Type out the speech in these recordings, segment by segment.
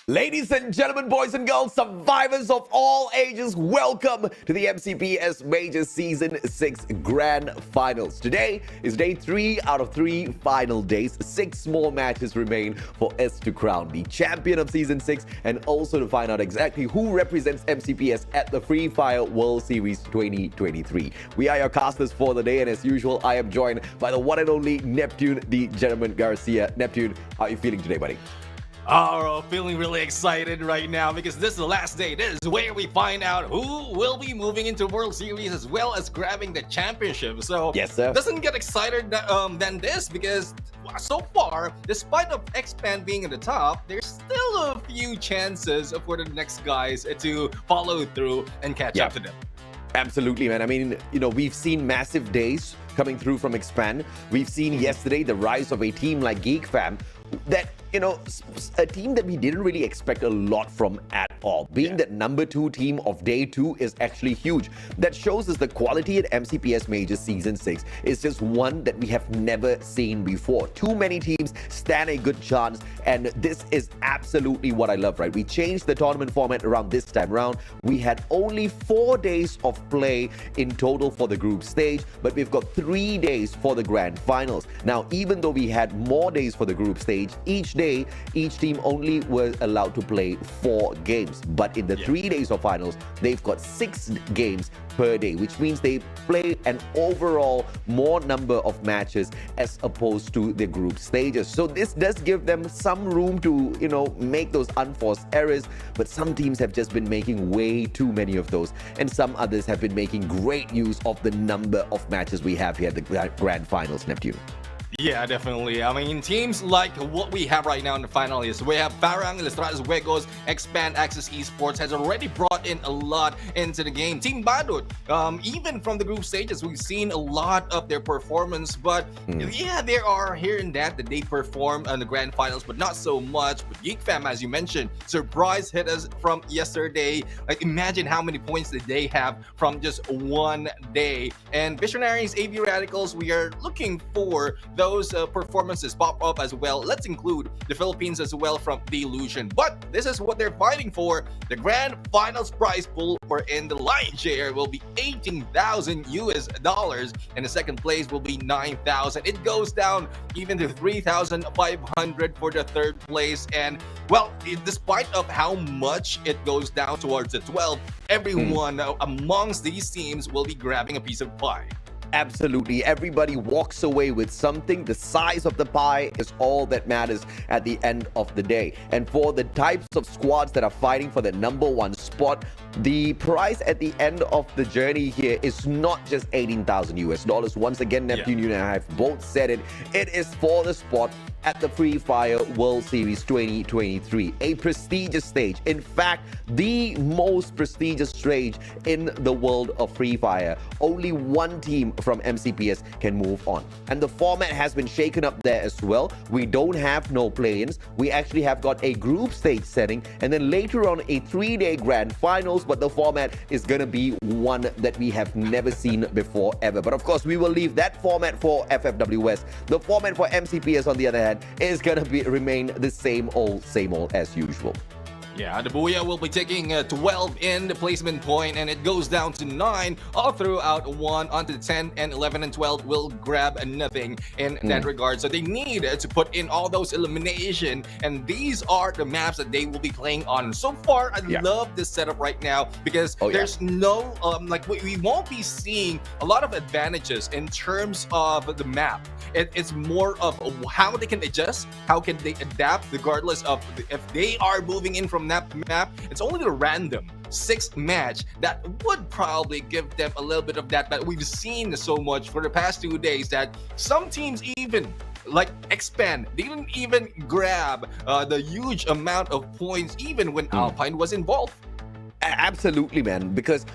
Ladies and gentlemen, boys and girls, survivors of all ages, welcome to the MCPS Majors Season 6 Grand Finals. Today is day 3 out of 3 final days. 6 more matches remain for us to crown the champion of Season 6 and also to find out exactly who represents MCPS at the Free Fire World Series 2023. We are your casters for the day, and as usual, I am joined by the one and only Neptune, the gentleman Garcia. Neptune, how are you feeling today, buddy? Oh, feeling really excited right now because this is the last day. This is where we find out who will be moving into World Series as well as grabbing the championship. So, yes, sir. Doesn't get excited than this because so far, despite of Expand being at the top, there's still a few chances for the next guys to follow through and catch up to them. Absolutely, man. I mean, we've seen massive days coming through from Expand. We've seen yesterday the rise of a team like Geek Fam that, a team that we didn't really expect a lot from at all. Being that number 2 team of day 2 is actually huge. That shows us the quality at MCPS Majors Season 6 is just one that we have never seen before. Too many teams stand a good chance, and this is absolutely what I love, right? We changed the tournament format around this time around. We had only 4 days of play in total for the group stage, but we've got 3 days for the grand finals. Now, even though we had more days for the group stage, each day, each team only was allowed to play 4 games. But in the 3 days of finals, they've got 6 games per day, which means they play an overall more number of matches as opposed to the group stages. So this does give them some room to, make those unforced errors. But some teams have just been making way too many of those. And some others have been making great use of the number of matches we have here at the grand finals, Neptune. Yeah, definitely. I mean, teams like what we have right now in the final is we have Parang, Lestradas Juegos, Expand, Access Esports has already brought in a lot into the game. Team Badut, even from the group stages, we've seen a lot of their performance. But yeah, there are here and that they perform in the grand finals, but not so much. But Geek Fam, as you mentioned, surprise hit us from yesterday. Like, imagine how many points that they have from just one day. And Visionaries, AV Radicals, we are looking for those performances pop up as well. Let's include the Philippines as well from The Illusion. But this is what they're fighting for. The grand finals prize pool for in the lion's share will be $18,000 and the second place will be 9,000. It goes down even to 3,500 for the third place. And well, despite of how much it goes down towards the 12, everyone amongst these teams will be grabbing a piece of pie. Absolutely. Everybody walks away with something. The size of the pie is all that matters at the end of the day. And for the types of squads that are fighting for the number 1 spot, the price at the end of the journey here is not just $18,000. Once again, Neptune, you and I have both said it. It is for the spot at the Free Fire World Series 2023, a prestigious stage. In fact, the most prestigious stage in the world of Free Fire. Only one team from MCPS can move on. And the format has been shaken up there as well. We don't have no play-ins. We actually have got a group stage setting, and then later on a 3-day grand finals, but the format is going to be one that we have never seen before ever. But of course, we will leave that format for FFWS. The format for MCPS, on the other hand, is going to remain the same old as usual. Yeah, the Booyah will be taking 12 in the placement point, and it goes down to 9 all throughout 1 onto 10, and 11 and 12 will grab nothing in that regard. So they need to put in all those elimination, and these are the maps that they will be playing on. So far, I love this setup right now because there's no, we won't be seeing a lot of advantages in terms of the map. It's more of how they can adjust, how can they adapt regardless of if they are moving in from that map. It's only the random 6 match that would probably give them a little bit of that. But we've seen so much for the past 2 days that some teams even like Expand, they didn't even grab the huge amount of points even when Alpine was involved. Absolutely, man. Because,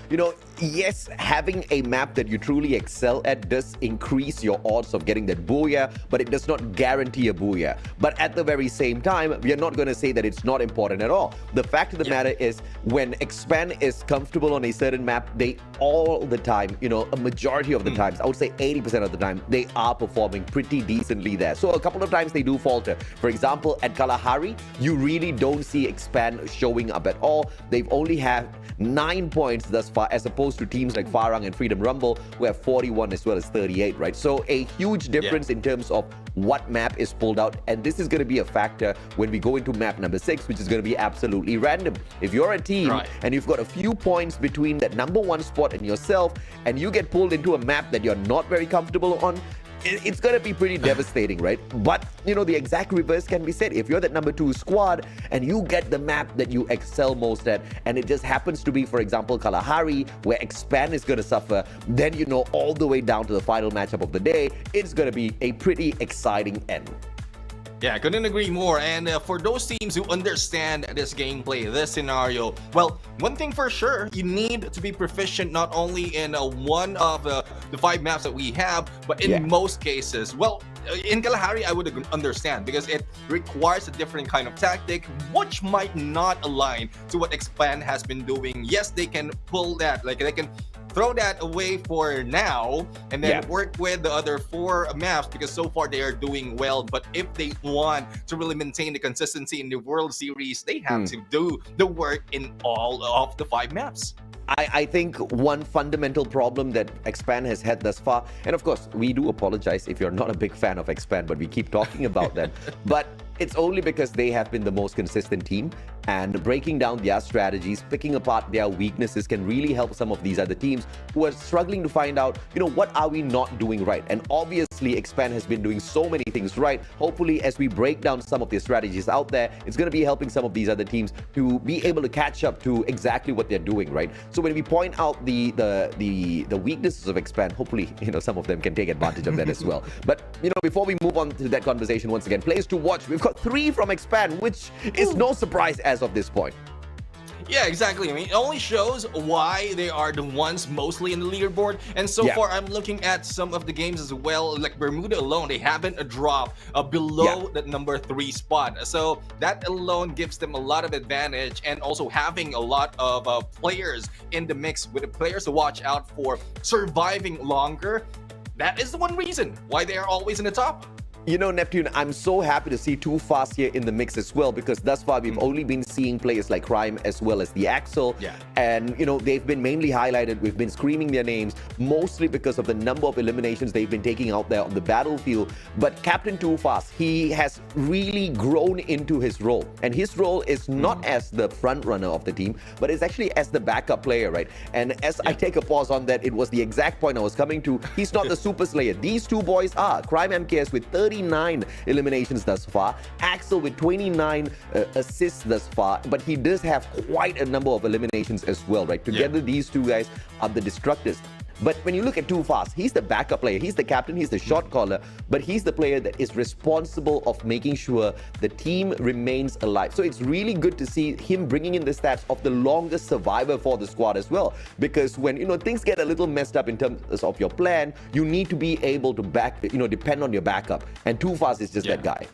yes, having a map that you truly excel at does increase your odds of getting that booyah, but it does not guarantee a booyah. But at the very same time, we are not going to say that it's not important at all. The fact of the matter is, when Expand is comfortable on a certain map, they all the time, a majority of the times, I would say 80% of the time, they are performing pretty decently there. So a couple of times they do falter. For example, at Kalahari, you really don't see Expand showing up at all. They've only had 9 points thus far, as opposed to teams like Farang and Freedom Rumble, who have 41 as well as 38, right? So a huge difference in terms of what map is pulled out. And this is going to be a factor when we go into map number 6, which is going to be absolutely random. If you're a team and you've got a few points between that number 1 spot and yourself, and you get pulled into a map that you're not very comfortable on, it's going to be pretty devastating, right? But, the exact reverse can be said. If you're that number 2 squad and you get the map that you excel most at, and it just happens to be, for example, Kalahari, where Expand is going to suffer, then all the way down to the final matchup of the day, it's going to be a pretty exciting end. Yeah, I couldn't agree more. And for those teams who understand this gameplay, this scenario, well, one thing for sure, you need to be proficient not only in one of the 5 maps that we have, but in most cases. Well, in Kalahari, I would understand because it requires a different kind of tactic, which might not align to what Expand has been doing. Yes, they can pull that, like they can throw that away for now and then work with the other 4 maps because so far they are doing well. But if they want to really maintain the consistency in the World Series, they have to do the work in all of the 5 maps. I think one fundamental problem that Expand has had thus far, and of course, we do apologize if you're not a big fan of Expand, but we keep talking about them. But it's only because they have been the most consistent team, and breaking down their strategies, picking apart their weaknesses can really help some of these other teams who are struggling to find out, what are we not doing right? And obviously, Expand has been doing so many things right. Hopefully, as we break down some of their strategies out there, it's going to be helping some of these other teams to be able to catch up to exactly what they're doing, right? So when we point out the weaknesses of Expand, hopefully, some of them can take advantage of that as well. But, before we move on to that conversation once again, players to watch, we've got 3 from Expand, which is no surprise as of this point. Yeah, exactly. I mean, it only shows why they are the ones mostly in the leaderboard. And so far, I'm looking at some of the games as well. Like Bermuda alone, they haven't dropped below that number 3 spot. So that alone gives them a lot of advantage, and also having a lot of players in the mix with the players to watch out for surviving longer. That is the one reason why they are always in the top. Neptune, I'm so happy to see Too Fast here in the mix as well, because thus far we've only been seeing players like Crime as well as the Axel. And, they've been mainly highlighted. We've been screaming their names, mostly because of the number of eliminations they've been taking out there on the battlefield. But Captain Too Fast, he has really grown into his role. And his role is not as the front runner of the team, but it's actually as the backup player, right? And as I take a pause on that, it was the exact point I was coming to. He's not the super slayer. These 2 boys are. Crime MKS with 39 eliminations thus far, Axel with 29 assists thus far, but he does have quite a number of eliminations as well, right? Together, these 2 guys are the destructors. But when you look at Too Fast, he's the backup player, he's the captain, he's the shot caller, but he's the player that is responsible of making sure the team remains alive. So it's really good to see him bringing in the stats of the longest survivor for the squad as well. Because when, things get a little messed up in terms of your plan, you need to be able to depend on your backup. And Too Fast is just that guy.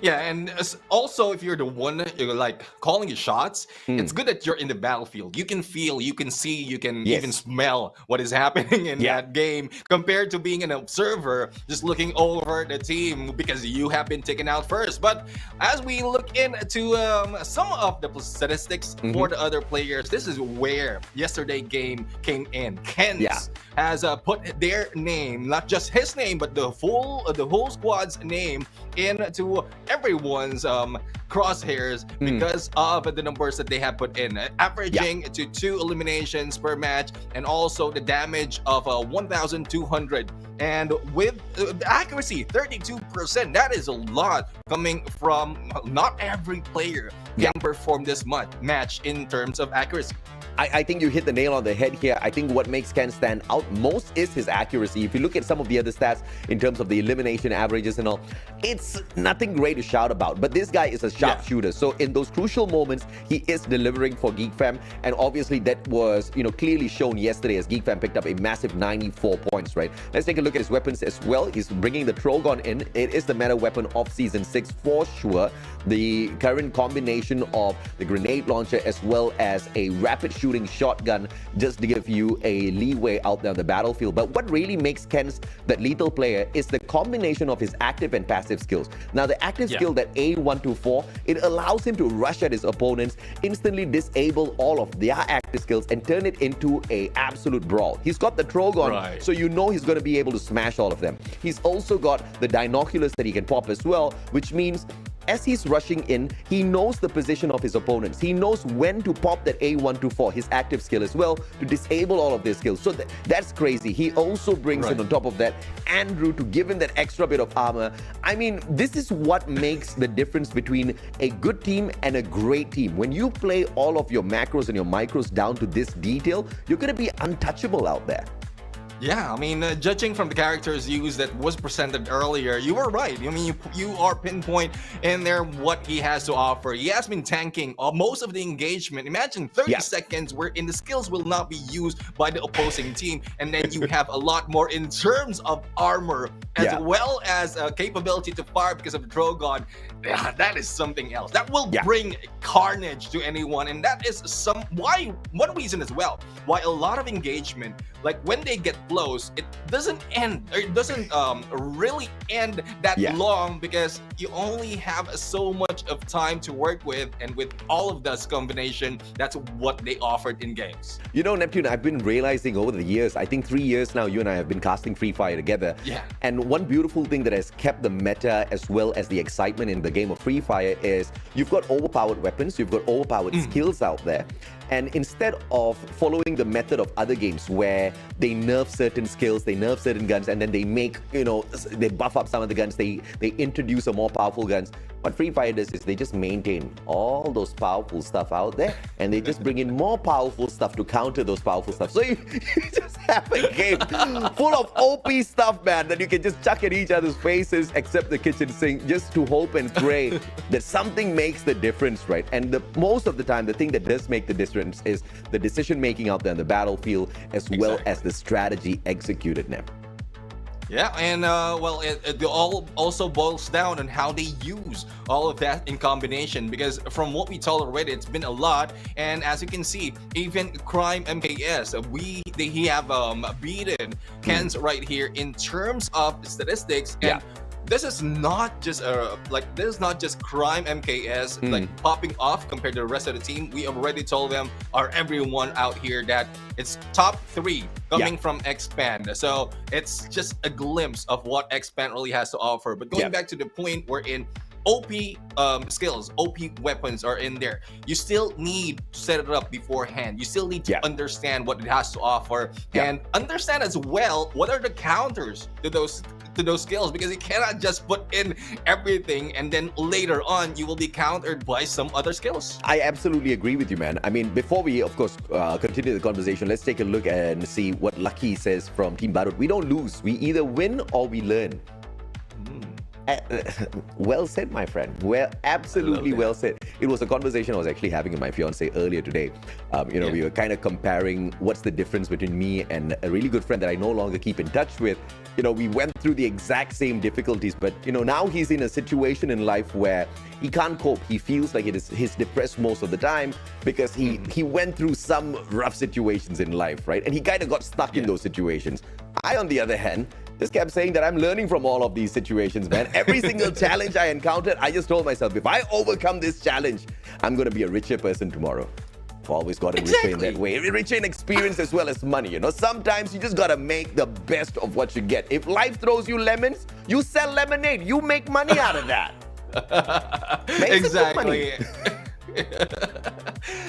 Yeah, and also if you're the one you're like calling the shots, it's good that you're in the battlefield. You can feel, you can see, you can even smell what is happening in that game, compared to being an observer just looking over the team because you have been taken out first. But as we look into some of the statistics for the other players, this is where yesterday game came in. Kent has put their name, not just his name, but the whole squad's name into everyone's crosshairs because of the numbers that they have put in, averaging to 2 eliminations per match, and also the damage of 1,200, and with the accuracy 32%. That is a lot coming from not every player can perform this match in terms of accuracy. I think you hit the nail on the head here. I think what makes Ken stand out most is his accuracy. If you look at some of the other stats in terms of the elimination averages and all, it's nothing great to shout about. But this guy is a sharpshooter. So in those crucial moments, he is delivering for Geek Fam. And obviously that was, clearly shown yesterday as Geek Fam picked up a massive 94 points, right? Let's take a look at his weapons as well. He's bringing the Trogon in. It is the meta weapon of Season 6 for sure. The current combination of the grenade launcher as well as a rapid shooting shotgun just to give you a leeway out there on the battlefield. But what really makes Ken that lethal player is the combination of his active and passive skills. Now, the active skill, that A124, it allows him to rush at his opponents, instantly disable all of their active skills and turn it into a absolute brawl. He's got the Trogon, so you know he's going to be able to smash all of them. He's also got the Dinoculus that he can pop as well, which means as he's rushing in, he knows the position of his opponents. He knows when to pop that A124, his active skill as well, to disable all of their skills. So that's crazy. He also brings in on top of that Andrew to give him that extra bit of armor. I mean, this is what makes the difference between a good team and a great team. When you play all of your macros and your micros down to this detail, you're going to be untouchable out there. Yeah, I mean, judging from the characters used that was presented earlier, you were right. I mean, you are pinpoint in there what he has to offer. He has been tanking most of the engagement. Imagine 30 seconds wherein the skills will not be used by the opposing team, and then you have a lot more in terms of armor as well as capability to fire because of the Drogon. Yeah, that is something else. That will bring carnage to anyone, and that is one reason as well why a lot of engagement, like when they get close, it doesn't end, or it doesn't really end that long, because you only have so much of time to work with, and with all of this combination, that's what they offered in games. You know, Neptune, I've been realizing over the years, I think 3 years now, you and I have been casting Free Fire together. And one beautiful thing that has kept the meta as well as the excitement in the game of Free Fire is you've got overpowered weapons, you've got overpowered skills out there. And instead of following the method of other games where they nerf certain skills, they nerf certain guns, and then they make, they buff up some of the guns, they introduce a more powerful guns. What Free Fire does is they just maintain all those powerful stuff out there, and they just bring in more powerful stuff to counter those powerful stuff. So you just have a game full of OP stuff, man, that you can just chuck at each other's faces, except the kitchen sink, just to hope and pray that something makes the difference, right? And most of the time, the thing that does make the difference is the decision making out there on the battlefield, as well as the strategy executed, Nep. Yeah, and well, it all also boils down on how they use all of that in combination, because from what we told already, it's been a lot. And as you can see, even Crime MKS, he have beaten Ken's right here in terms of statistics. And this is not just Crime MKS like popping off compared to the rest of the team. We already told them, or everyone out here, that it's top 3 coming from Expand. So it's just a glimpse of what Expand really has to offer. But going back to the point wherein OP skills, OP weapons are in there, you still need to set it up beforehand. You still need to understand what it has to offer, and understand as well what are the counters to those skills, because you cannot just put in everything and then later on you will be countered by some other skills. I absolutely agree with you, man. I mean, before we of course continue the conversation, let's take a look and see what Lucky says from Team Barut. We don't lose, we either win or we learn. Well said, my friend. Well, absolutely well said. It was a conversation I was actually having with my fiance earlier today. We were kind of comparing what's the difference between me and a really good friend that I no longer keep in touch with. We went through the exact same difficulties, but now he's in a situation in life where he can't cope. He feels like he's depressed most of the time because he went through some rough situations in life, right? And he kind of got stuck in those situations. I, on the other hand, just kept saying that I'm learning from all of these situations, man. Every single challenge I encountered, I just told myself, if I overcome this challenge, I'm going to be a richer person tomorrow. I've always got to richer in that way. Richer in experience as well as money, Sometimes you just got to make the best of what you get. If life throws you lemons, you sell lemonade. You make money out of that. Exactly.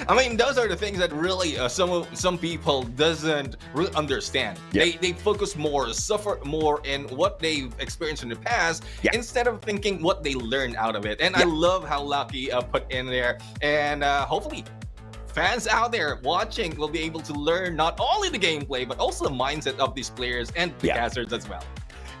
I mean, those are the things that really some people doesn't really understand. They focus more, suffer more in what they've experienced in the past instead of thinking what they learned out of it. And I love how Lucky put in there, and hopefully fans out there watching will be able to learn not only the gameplay, but also the mindset of these players and the casters as well.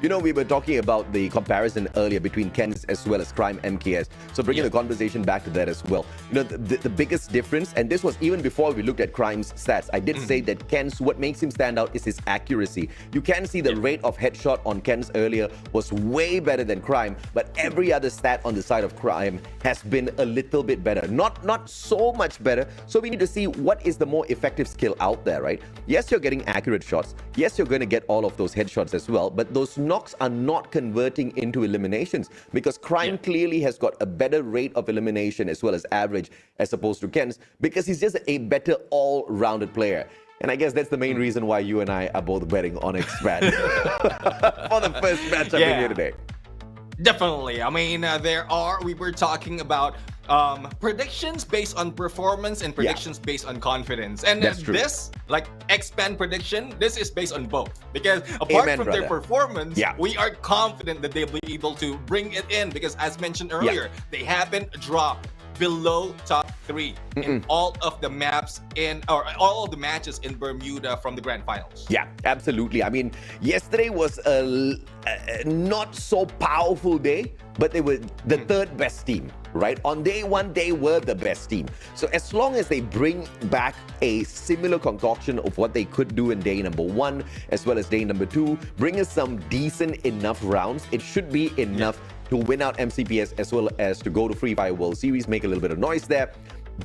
You know, we were talking about the comparison earlier between Kens as well as Crime MKS. So bringing the conversation back to that as well. You know, the biggest difference, and this was even before we looked at Crime's stats, I did say that Kens, what makes him stand out is his accuracy. You can see the rate of headshot on Kens earlier was way better than Crime, but every other stat on the side of Crime has been a little bit better. Not so much better. So we need to see what is the more effective skill out there, right? Yes, you're getting accurate shots. Yes, you're going to get all of those headshots as well, but those knocks are not converting into eliminations because Crime clearly has got a better rate of elimination as well as average as opposed to Ken's because he's just a better all-rounded player. And I guess that's the main reason why you and I are both betting on Expand for the first matchup in here today. Definitely. I mean, we were talking about predictions based on performance and predictions based on confidence. And this, like Expand prediction, this is based on both. Because apart from their performance, we are confident that they'll be able to bring it in. Because as mentioned earlier, they haven't dropped below top 3 in all of the maps all of the matches in Bermuda from the grand finals. Yeah, absolutely. I mean, yesterday was a not so powerful day, but they were the third best team, right? On day one, they were the best team. So as long as they bring back a similar concoction of what they could do in day number 1, as well as day number 2, bring us some decent enough rounds, it should be enough to win out MCPS as well as to go to Free Fire World Series, make a little bit of noise there.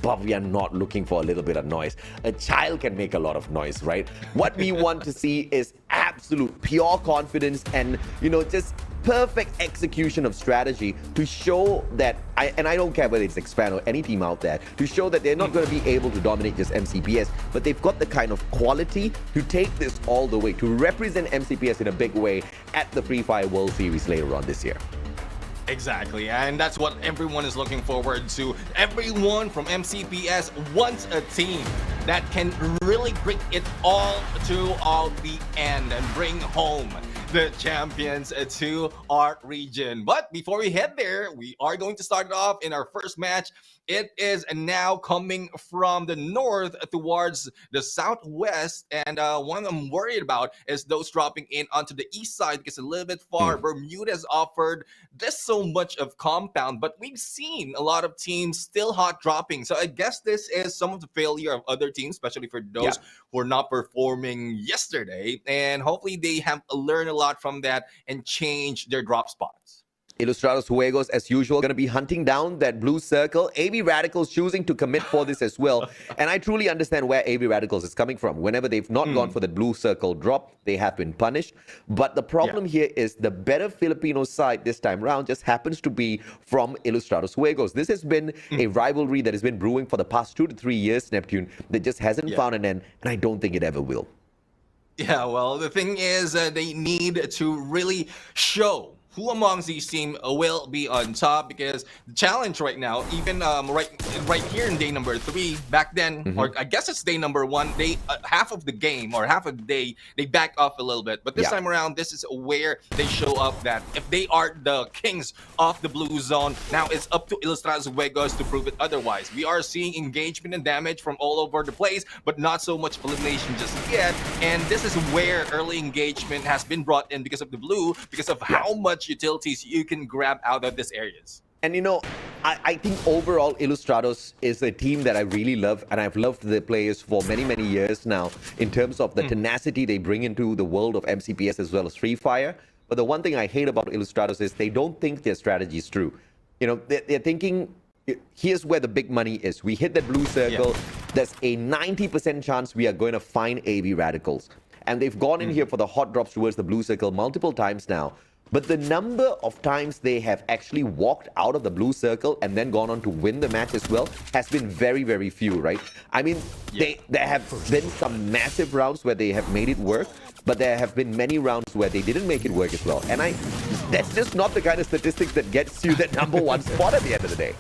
But we are not looking for a little bit of noise. A child can make a lot of noise, right? What we want to see is absolute pure confidence and, you know, just perfect execution of strategy to show that, I don't care whether it's Expand or any team out there, to show that they're not going to be able to dominate just MCPS, but they've got the kind of quality to take this all the way, to represent MCPS in a big way at the Free Fire World Series later on this year. Exactly, and that's what everyone is looking forward to. Everyone from MCPS wants a team that can really bring it all to the end and bring home the champions to our region. But before we head there, we are going to start it off in our first match. It is now coming from the north towards the southwest, and one I'm worried about is those dropping in onto the east side because it's a little bit far. Bermuda has offered this so much of compound, but we've seen a lot of teams still hot dropping. So I guess this is some of the failure of other teams, especially for those who are not performing yesterday, and hopefully they have learned a lot from that and change their drop spots. Ilustrados Juegos, as usual, going to be hunting down that blue circle. AB Radicals choosing to commit for this as well. And I truly understand where AB Radicals is coming from. Whenever they've not gone for the blue circle drop, they have been punished. But the problem here is the better Filipino side this time round just happens to be from Ilustrados Juegos. This has been a rivalry that has been brewing for the past 2 to 3 years, Neptune, that just hasn't found an end, and I don't think it ever will. Yeah, well, the thing is they need to really show who amongst these teams will be on top, because the challenge right now, even right here in day number 3, back then, or I guess it's day number 1, they half of the game or half of the day they back off a little bit, but this time around, this is where they show up that if they are the kings of the blue zone, now it's up to Ilustrados Juegos to prove it otherwise. We are seeing engagement and damage from all over the place, but not so much elimination just yet, and this is where early engagement has been brought in because of the blue, because of how much utilities you can grab out of these areas. And you know, I think overall Ilustrados is a team that I really love, and I've loved the players for many, many years now in terms of the tenacity they bring into the world of MCPS as well as Free Fire. But the one thing I hate about Ilustrados is they don't think their strategy is true. You know, they're thinking, here's where the big money is. We hit the blue circle. There's a 90% chance we are going to find AB Radicals. And they've gone in here for the hot drops towards the blue circle multiple times now. But the number of times they have actually walked out of the blue circle and then gone on to win the match as well has been very, very few, right? I mean, there have been some massive rounds where they have made it work, but there have been many rounds where they didn't make it work as well. And that's just not the kind of statistics that gets you that number 1 spot at the end of the day.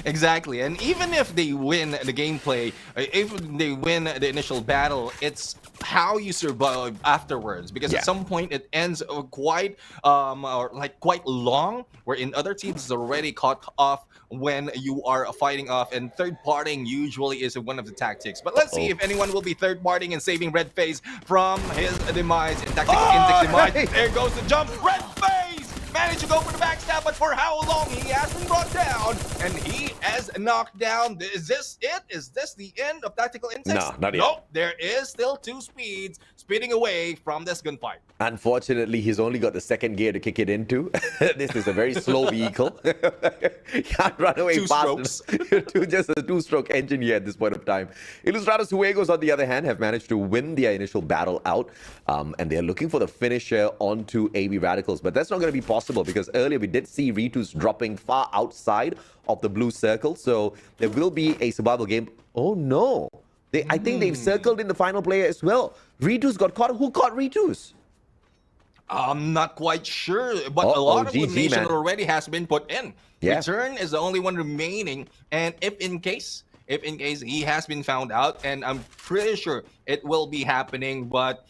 Exactly. And even if they win the gameplay, if they win the initial battle, it's how you survive afterwards. Because Yeah. at some point it ends quite or like quite long, where in other teams is already caught off when you are fighting off, and third partying usually is one of the tactics. But let's see Uh-oh. if anyone will be third partying and saving Red Face from his demise and tactic Oh, demise. nice. There goes the jump. Red Face managed to go for the backstab, but for how long? He has been brought down, and he has knocked down. Is this it? Is this the end of tactical insects? No, not yet. Nope, there is still two speeds speeding away from this gunfight. Unfortunately, he's only got the second gear to kick it into. This is a very slow vehicle. Can't run away Two fast. Just a two-stroke engine here at this point of time. Ilustrados Juegos, on the other hand, have managed to win their initial battle out, and they're looking for the finisher onto AB Radicals. But that's not going to be possible because earlier we did see Ritus dropping far outside of the blue circle. So there will be a survival game. Oh, no. I think they've circled in the final player as well. Ritus got caught. Who caught Ritus? I'm not quite sure, but a lot of GG, elimination man. already has been put in. Yeah. Return is the only one remaining, and if in case he has been found out, and I'm pretty sure it will be happening, but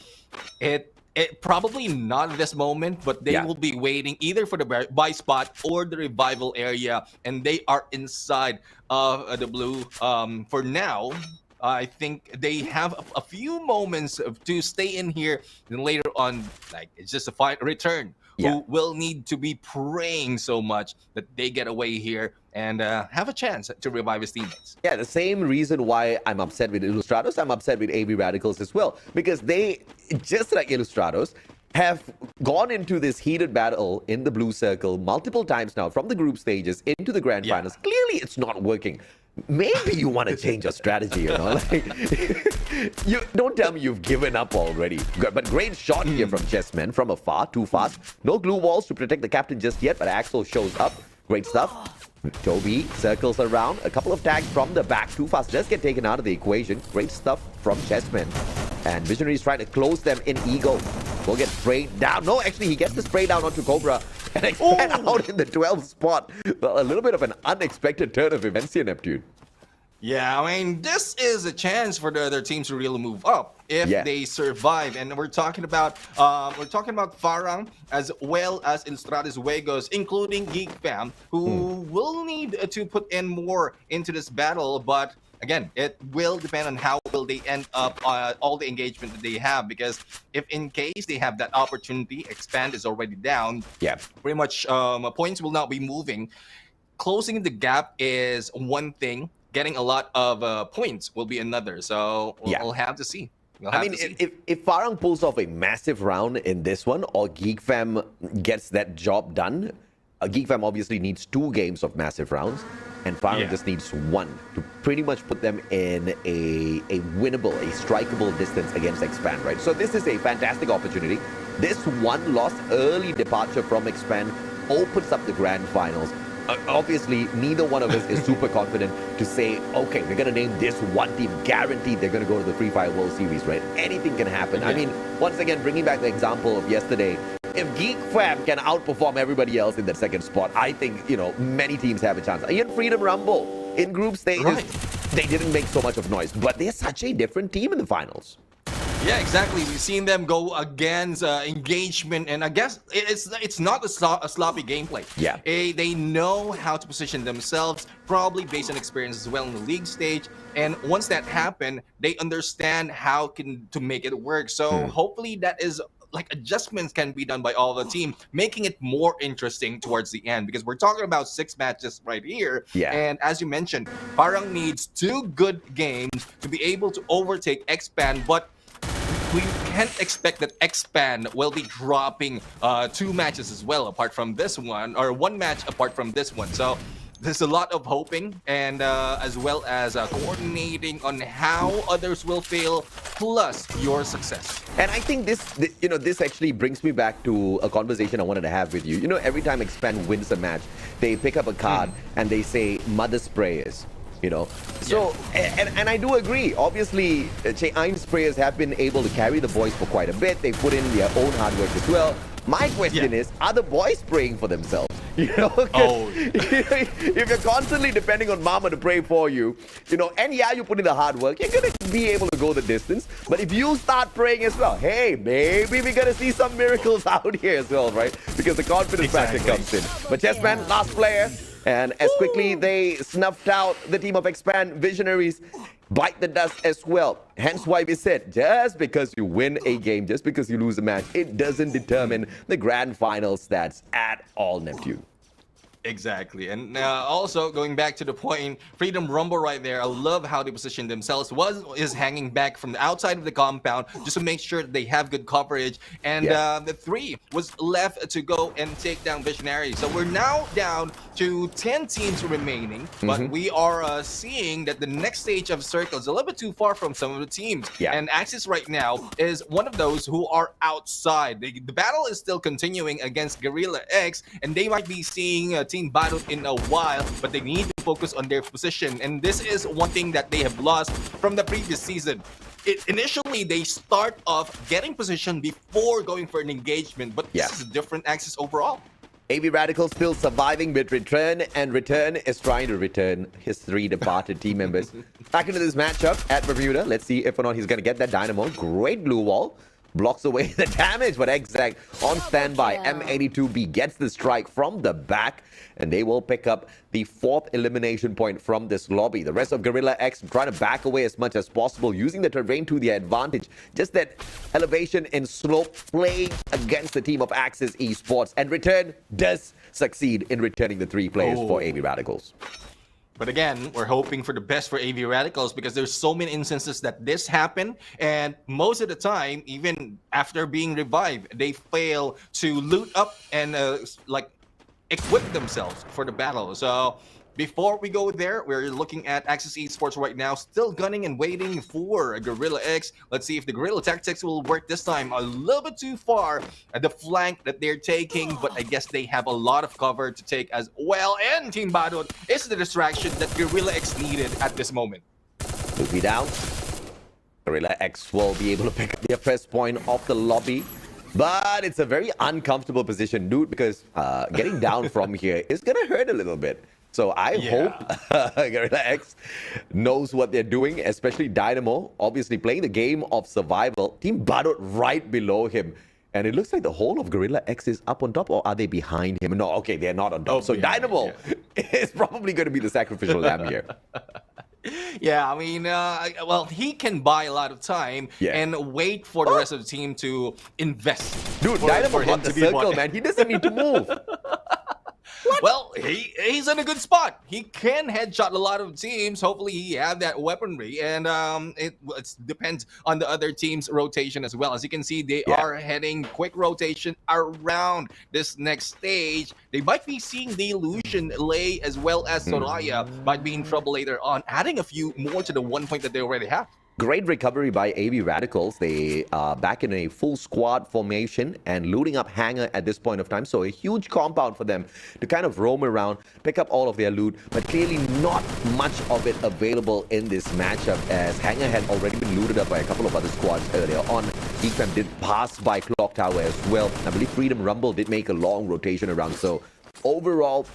it probably not at this moment, but they Yeah. will be waiting either for the buy spot or the revival area, and they are inside of the blue for now. I think they have a few moments to stay in here, and later on, like it's just a fight return. Yeah. Who will need to be praying so much that they get away here and have a chance to revive his teammates. Yeah, the same reason why I'm upset with Ilustrados, I'm upset with AB Radicals as well. Because they, just like Ilustrados, have gone into this heated battle in the blue circle multiple times now, from the group stages into the grand finals. Clearly, it's not working. Maybe you want to change your strategy, you know? Like, you don't tell me you've given up already. But great shot here from Chessmen from afar, too fast. No glue walls to protect the captain just yet, but Axel shows up. Great stuff. Toby circles around. A couple of tags from the back. Too fast does get taken out of the equation. Great stuff from Chessmen. And Visionaries trying to close them in ego. Will get sprayed down. No, actually, he gets the spray down onto Cobra and expand out in the 12th spot. Well, a little bit of an unexpected turn of events here, Neptune. Yeah, I mean, this is a chance for the other teams to really move up if they survive. And we're talking about Farang as well as Ilustrados Juegos, including Geek Fam, who will need to put in more into this battle. But again, it will depend on how will they end up all the engagement that they have. Because if in case they have that opportunity, Expand is already down. Yeah, pretty much points will not be moving. Closing the gap is one thing. Getting a lot of points will be another. So we'll have to see. I mean, if Farang pulls off a massive round in this one, or Geek Fam gets that job done, Geek Fam obviously needs 2 games of massive rounds, and Farang just needs 1 to pretty much put them in a winnable, a strikeable distance against Expand, right? So this is a fantastic opportunity. This one loss, early departure from Expand, opens up the grand finals. Obviously, neither one of us is super confident to say, okay, we're going to name this one team guaranteed they're going to go to the Free Fire World Series, right? Anything can happen. I mean, once again, bringing back the example of yesterday, if Geek Fam can outperform everybody else in that second spot, I think, you know, many teams have a chance. Even Freedom Rumble in group stages, they didn't make so much of noise, but they're such a different team in the finals. Yeah, exactly. We've seen them go against engagement, and I guess it's not a sloppy gameplay. Yeah. They know how to position themselves, probably based on experience as well in the league stage. And once that happened, they understand how to make it work. So hopefully that is like adjustments can be done by all the team, making it more interesting towards the end, because we're talking about 6 matches right here. Yeah. And as you mentioned, Parang needs 2 good games to be able to overtake Expand, but we can't expect that Expand will be dropping 2 matches as well, apart from this one, or 1 match apart from this one. So there's a lot of hoping, and as well as coordinating on how others will fail, plus your success. And I think this actually brings me back to a conversation I wanted to have with you. You know, every time Expand wins a match, they pick up a card and they say Mother Sprayers. You know, so and I do agree. Obviously, Ein Sprayers have been able to carry the boys for quite a bit. They put in their own hard work as well. My question is, are the boys spraying for themselves? You know, 'cause Oh. if you're constantly depending on mama to pray for you, you know, and yeah, you put in the hard work, you're gonna be able to go the distance. But if you start praying as well, hey, maybe we're gonna see some miracles out here as well, right? Because the confidence factor comes in. But Chessman, last player, and as quickly they snuffed out the team of Expand Visionaries, bite the dust as well. Hence why we said, just because you win a game, just because you lose a match, it doesn't determine the grand final stats at all, Neptune. Exactly. And also going back to the point, Freedom Rumble right there, I love how they position themselves. Is hanging back from the outside of the compound just to make sure that they have good coverage. And the 3 was left to go and take down Visionary. So we're now down to 10 teams remaining, but we are seeing that the next stage of Circle is a little bit too far from some of the teams. And Axis right now is one of those who are outside. The battle is still continuing against Gorilla X, and they might be seeing Team Battle in a while, but they need to focus on their position. And this is one thing that they have lost from the previous season. Initially, they start off getting position before going for an engagement, but this is a different Axis overall. AV Radical still surviving with Return, and Return is trying to return his 3 departed team members back into this matchup at Bermuda. Let's see if or not he's going to get that Dynamo. Great blue wall. Blocks away the damage, but Exact on standby. M82B gets the strike from the back, and they will pick up the 4th elimination point from this lobby. The rest of Gorilla X trying to back away as much as possible, using the terrain to their advantage. Just that elevation and slope playing against the team of Axis Esports, and Return does succeed in returning the 3 players for AV Radicals. But again, we're hoping for the best for AV Radicals because there's so many instances that this happened, and most of the time, even after being revived, they fail to loot up and equip themselves for the battle. So before we go there, we're looking at Axis Esports right now, still gunning and waiting for Gorilla X. Let's see if the guerrilla tactics will work this time. A little bit too far at the flank that they're taking, but I guess they have a lot of cover to take as well. And Team Badut is the distraction that Gorilla X needed at this moment. Luffy down. Gorilla X will be able to pick up their first point off the lobby. But it's a very uncomfortable position, dude, because getting down from here is going to hurt a little bit. So I hope Gorilla X knows what they're doing, especially Dynamo, obviously playing the game of survival. Team Badut right below him. And it looks like the whole of Gorilla X is up on top, or are they behind him? No, okay, they're not on top. So Dynamo is probably going to be the sacrificial lamb here. Yeah, I mean, well, he can buy a lot of time and wait for the rest of the team to invest. Dude, Dynamo got the circle, man. He doesn't need to move. What? Well, he's in a good spot. He can headshot a lot of teams. Hopefully, he have that weaponry, and it depends on the other team's rotation as well. As you can see, they are heading quick rotation around this next stage. They might be seeing the Illusion Lay as well as Soraya might be in trouble later on, adding a few more to the 1 point that they already have. Great recovery by AV Radicals. They are back in a full squad formation and looting up Hangar at this point of time. So a huge compound for them to kind of roam around, pick up all of their loot, but clearly not much of it available in this matchup, as Hangar had already been looted up by a couple of other squads earlier on. Geekfam did pass by Clock Tower as well. I believe Freedom Rumble did make a long rotation around. So overall,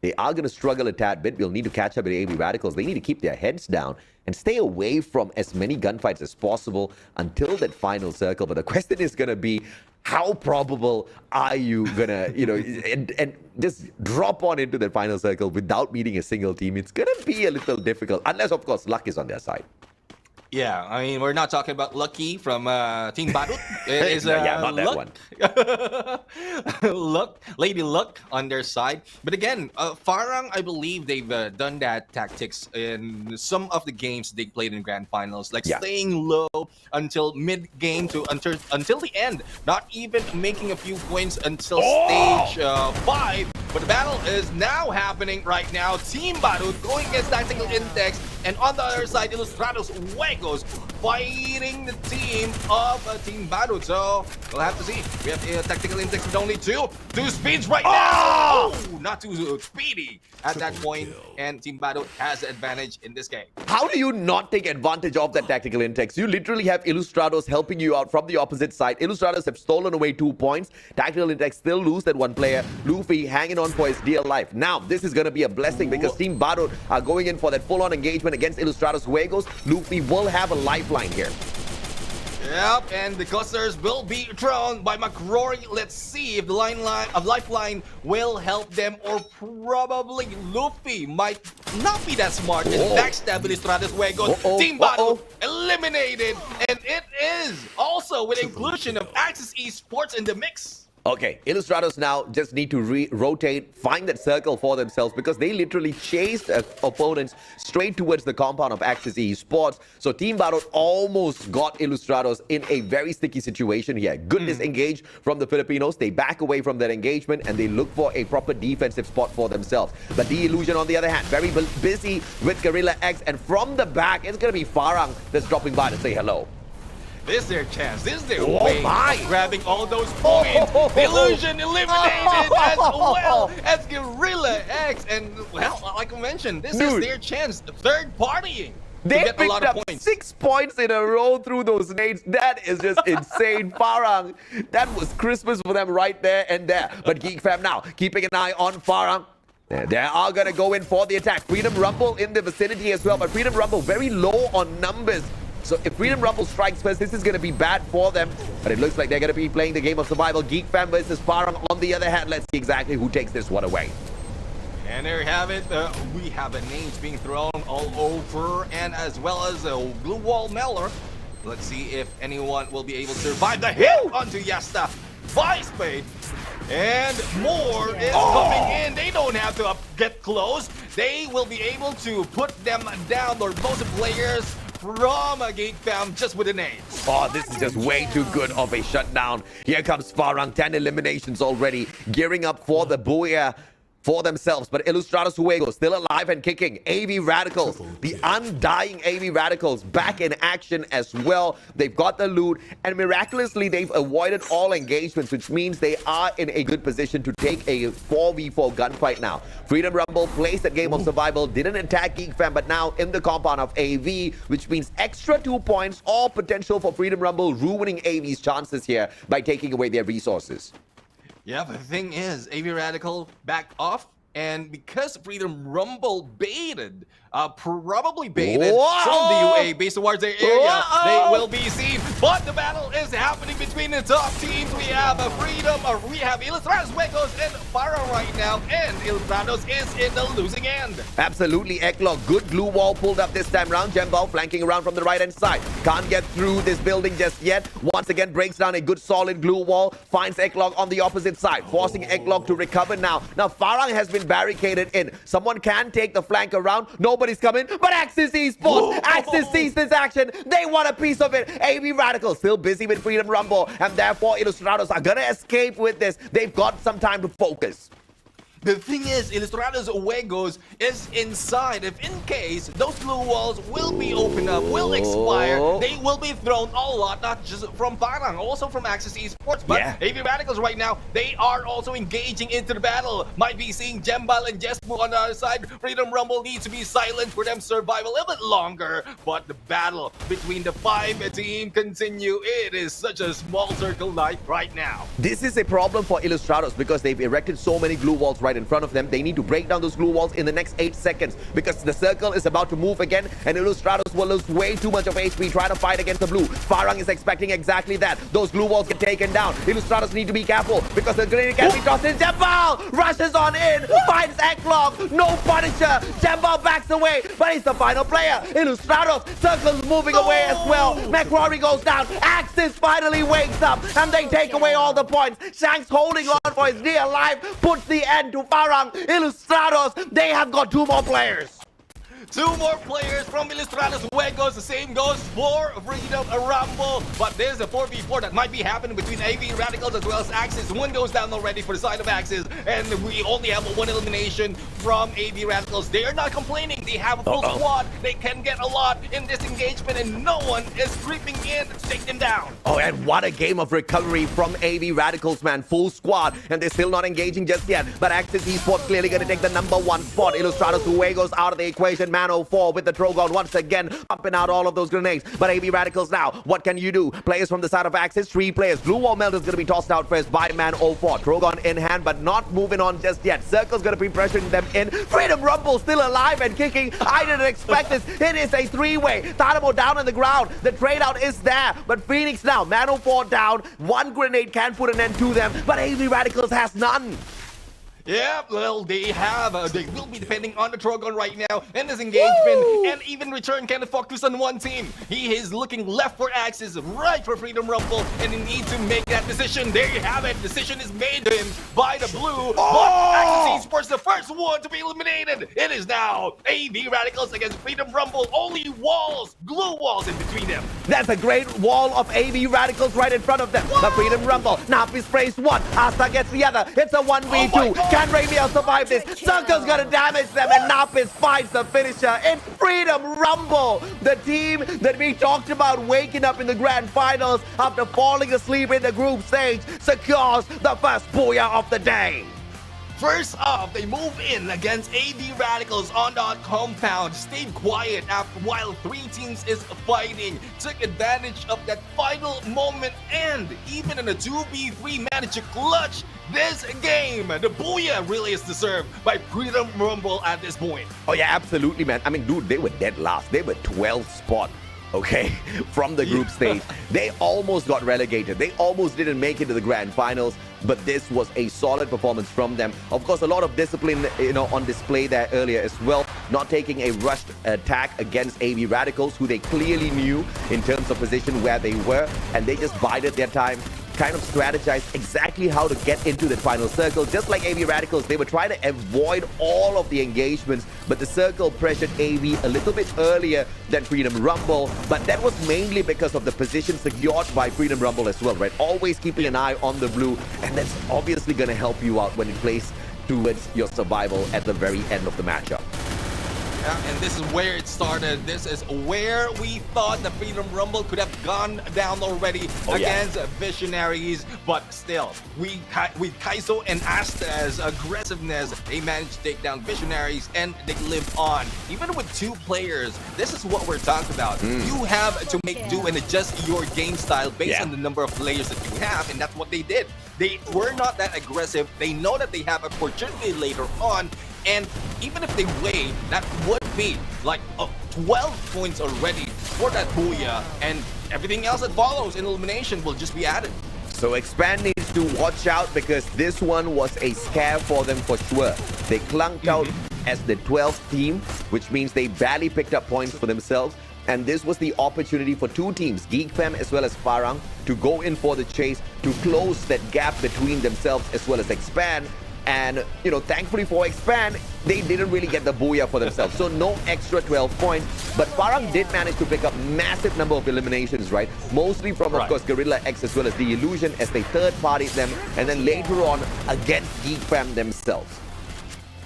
they are going to struggle a tad bit. We'll need to catch up with AV Radicals. They need to keep their heads down and stay away from as many gunfights as possible until that final circle. But the question is going to be, how probable are you going to, and just drop on into that final circle without meeting a single team? It's going to be a little difficult, unless, of course, luck is on their side. Yeah, I mean, we're not talking about Lucky from Team Badut. It is not Luck. That one. Luck, Lady Luck on their side. But again, Farang, I believe they've done that tactics in some of the games they played in grand finals, like staying low until mid-game to until the end, not even making a few points until stage 5. But the battle is now happening right now. Team Badut going against Tactical Index, and on the other side, Illustrados Wegos fighting the team of Team Badut. So we'll have to see. We have a tactical index with only two speeds right now. Oh, not too speedy at that point, and Team Badut has the advantage in this game. How do you not take advantage of that tactical index? You literally have Illustrados helping you out from the opposite side. Illustrados have stolen away 2 points. Tactical index still lose that one player. Luffy hanging on for his dear life. Now, this is going to be a blessing because Team Badut are going in for that full-on engagement against Illustrados Juegos. Luffy will have a lifeline here. Yep, and the clusters will be thrown by McRory. Let's see if the lifeline will help them, or probably Luffy might not be that smart and backstab Illustrados Juegos. Team Badut eliminated, and it is also with inclusion of Axis Esports in the mix. Okay, Illustrados now just need to rotate, find that circle for themselves because they literally chased opponents straight towards the compound of Axis Esports. So Team Badut almost got Illustrados in a very sticky situation here. Good disengage from the Filipinos. They back away from that engagement and they look for a proper defensive spot for themselves. But the Illusion, on the other hand, very busy with Gorilla X, and from the back, it's going to be Farang that's dropping by to say hello. This is their chance. This is their way of grabbing all those points. The Illusion eliminated as well as Gorilla X. And, well, like I mentioned, this is their chance. Third partying. They picked up 6 points in a row through those nades. That is just insane. Farang, that was Christmas for them right there and there. But Geek Fam now keeping an eye on Farang. They are going to go in for the attack. Freedom Rumble in the vicinity as well. But Freedom Rumble very low on numbers. So if Freedom Rumble strikes first, this is going to be bad for them. But it looks like they're going to be playing the game of survival. Geek Fam versus Farang on the other hand. Let's see exactly who takes this one away. And there you have it. We have names being thrown all over, and as well as a blue wall mailer. Let's see if anyone will be able to survive the hit onto Yasta by Spade. And more is coming in. They don't have to get close. They will be able to put them down, or most players from a Geek Fam just with a name. Oh, this is just way too good of a shutdown. Here comes Farang, 10 eliminations already, gearing up for the Booyah for themselves. But Illustrados Juegos still alive and kicking. AV Radicals, the undying AV Radicals, back in action as well. They've got the loot, and miraculously they've avoided all engagements, which means they are in a good position to take a 4v4 gunfight now. Freedom Rumble plays that game of survival, didn't attack Geek Fam, but now in the compound of AV, which means extra 2 points, all potential for Freedom Rumble, ruining AV's chances here by taking away their resources. Yeah, but the thing is, AV Radical backed off, and because Freedom Rumble probably baited from the UA based towards their area, they will be seen. But the battle is happening between the top teams. We have we have Illustrados Juegos and Farang right now, and Illustrados is in the losing end. Absolutely, Eklog. Good glue wall pulled up this time round. Jembal flanking around from the right-hand side. Can't get through this building just yet. Once again, breaks down a good solid glue wall. Finds Eklog on the opposite side, forcing Eklog to recover now. Now, Farang has been barricaded in. Someone can take the flank around. Nobody's coming, but Axis Esports. Axis sees this action. They want a piece of it. AV Radical still busy with Freedom Rumble, and therefore Illustrados are gonna escape with this. They've got some time to focus. The thing is, Illustrados Juegos is inside. If in case those blue walls will be opened up, will expire, they will be thrown a lot, not just from Farang, also from Axis Esports. But AV Radicals right now, they are also engaging into the battle. Might be seeing Jembal and Jespu on the other side. Freedom Rumble needs to be silent for them to survive a little bit longer. But the battle between the 5 team continue. It is such a small circle life right now. This is a problem for Illustrados because they've erected so many glue walls right in front of them. They need to break down those glue walls in the next 8 seconds because the circle is about to move again, and Illustrados will lose way too much of HP trying to fight against the blue. Farang is expecting exactly that. Those glue walls get taken down. Illustrados need to be careful because the grenade can be tossed in. Jembal rushes on in, finds Eklog, no Punisher. Jembal backs away, but he's the final player. Illustrados, circle's moving away as well. McRory goes down. Axis finally wakes up, and they take away all the points. Shanks holding on for his dear life, puts the end to Farang. Illustrados, they have got 2 more players. Two more players from Ilustrados Juegos. The same goes for Freedom Rumble. But there's a 4v4 that might be happening between AV Radicals as well as Axis. One goes down already for the side of Axis. And we only have one elimination from AV Radicals. They are not complaining. They have a full squad. They can get a lot in this engagement. And no one is creeping in to take them down. Oh, and what a game of recovery from AV Radicals, man. Full squad. And they're still not engaging just yet. But Axis Esports clearly going to take the #1 spot. Ilustrados Juegos out of the equation. Man 04 with the Trogon once again, pumping out all of those grenades. But AV Radicals now, what can you do? Players from the side of Axis, 3 players. Blue Wall Melt is going to be tossed out first by Man 04. Trogon in hand, but not moving on just yet. Circle's going to be pressuring them in. Freedom Rumble still alive and kicking. I didn't expect this. It is a 3-way. Tadamo down on the ground. The trade out is there. But Phoenix now, Man 04 down. 1 grenade can put an end to them, but AV Radicals has none. Yeah, well, they will be depending on the Trogon right now in this engagement. Woo! And even Return can focus on one team. He is looking left for Axis, right for Freedom Rumble, and he needs to make that decision. There you have it. Decision is made to him by the blue. But Axis Esports, the first one to be eliminated. It is now AV Radicals against Freedom Rumble. Only walls, glue walls in between them. That's a great wall of AV Radicals right in front of them. Whoa! The Freedom Rumble. Napi sprays one. Asta gets the other. It's a 1v2. Can Raimiel survive this? Circle's gonna damage them, and Napis finds the finisher. It's Freedom Rumble, the team that we talked about waking up in the grand finals after falling asleep in the group stage secures the first booyah of the day. First off, they move in against AV Radicals on that compound, stayed quiet while 3 teams is fighting, took advantage of that final moment, and even in a 2v3 managed to clutch this game. The booyah really is deserved by Freedom Rumble at this point. Oh yeah, absolutely, man. I mean, dude, they were dead last. They were 12th spot. Okay, from the group stage. They almost got relegated. They almost didn't make it to the grand finals, but this was a solid performance from them. Of course, a lot of discipline, on display there earlier as well. Not taking a rushed attack against AV Radicals, who they clearly knew in terms of position where they were, and they just bided their time, kind of strategized exactly how to get into the final circle. Just like AV Radicals, they were trying to avoid all of the engagements, but the circle pressured AV a little bit earlier than Freedom Rumble, but that was mainly because of the position secured by Freedom Rumble as well, right? Always keeping an eye on the blue, and that's obviously going to help you out when it plays towards your survival at the very end of the matchup. Yeah, and this is where it started. This is where we thought the Freedom Rumble could have gone down already against Visionaries, but still, with Kaizo and Asta's aggressiveness, they managed to take down Visionaries and they live on. Even with 2 players, this is what we're talking about. You have to make do and adjust your game style based on the number of players that you have, and that's what they did. They were not that aggressive. They know that they have opportunity later on, and even if they win, that would be like 12 points already for that booyah, and everything else that follows in elimination will just be added. So Expand needs to watch out, because this one was a scare for them for sure. They clunked out as the 12th team, which means they barely picked up points for themselves. And this was the opportunity for 2 teams, GeekFam as well as Farang, to go in for the chase, to close that gap between themselves as well as Expand. And, thankfully for Expand, they didn't really get the booyah for themselves. So no extra 12 points. But Farang did manage to pick up massive number of eliminations, right? Mostly from, of course, Gorilla X as well as The Illusion, as they third-partied them. And then later on, against GeekFam themselves.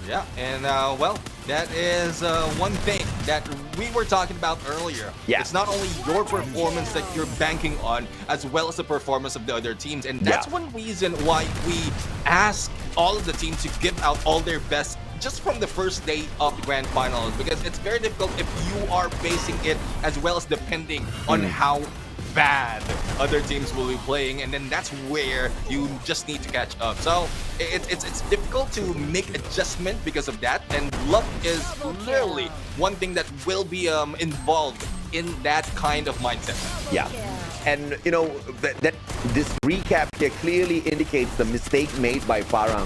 Yeah, and well, that is one thing that we were talking about earlier. Yeah. It's not only your performance that you're banking on, as well as the performance of the other teams. And that's one reason why we ask all of the teams to give out all their best just from the first day of the grand finals, because it's very difficult if you are basing it as well as depending on how bad other teams will be playing, and then that's where you just need to catch up. So it's difficult to make adjustment because of that, and luck is literally one thing that will be involved in that kind of mindset. Yeah. And that this recap here clearly indicates the mistake made by Farang.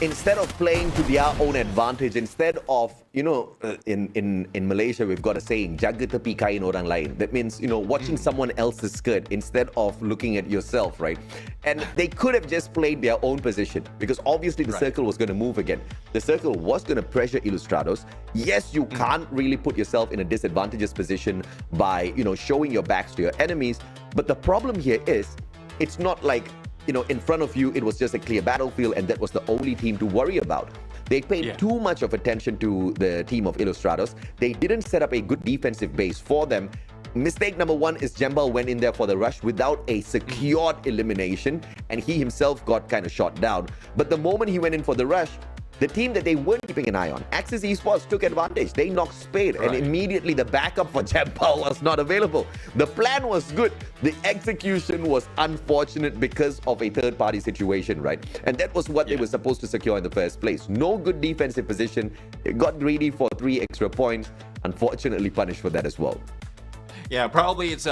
instead of playing to their own advantage, instead of, in Malaysia, we've got a saying, jaga tepi kain orang lain. That means, watching someone else's skirt instead of looking at yourself, right? And they could have just played their own position because obviously the circle was going to move again. The circle was going to pressure Ilustrados. Yes, you can't really put yourself in a disadvantageous position by, showing your backs to your enemies. But the problem here is, it's not like, in front of you, it was just a clear battlefield and that was the only team to worry about. They paid too much of attention to the team of Ilustrados. They didn't set up a good defensive base for them. Mistake number one is Jembal went in there for the rush without a secured elimination, and he himself got kind of shot down. But the moment he went in for the rush, the team that they weren't keeping an eye on, Axis Esports, took advantage. They knocked Spade, and immediately the backup for Jembal was not available. The plan was good. The execution was unfortunate because of a third-party situation, right? And that was what they were supposed to secure in the first place. No good defensive position. They got greedy for 3 extra points. Unfortunately punished for that as well. Yeah, probably it's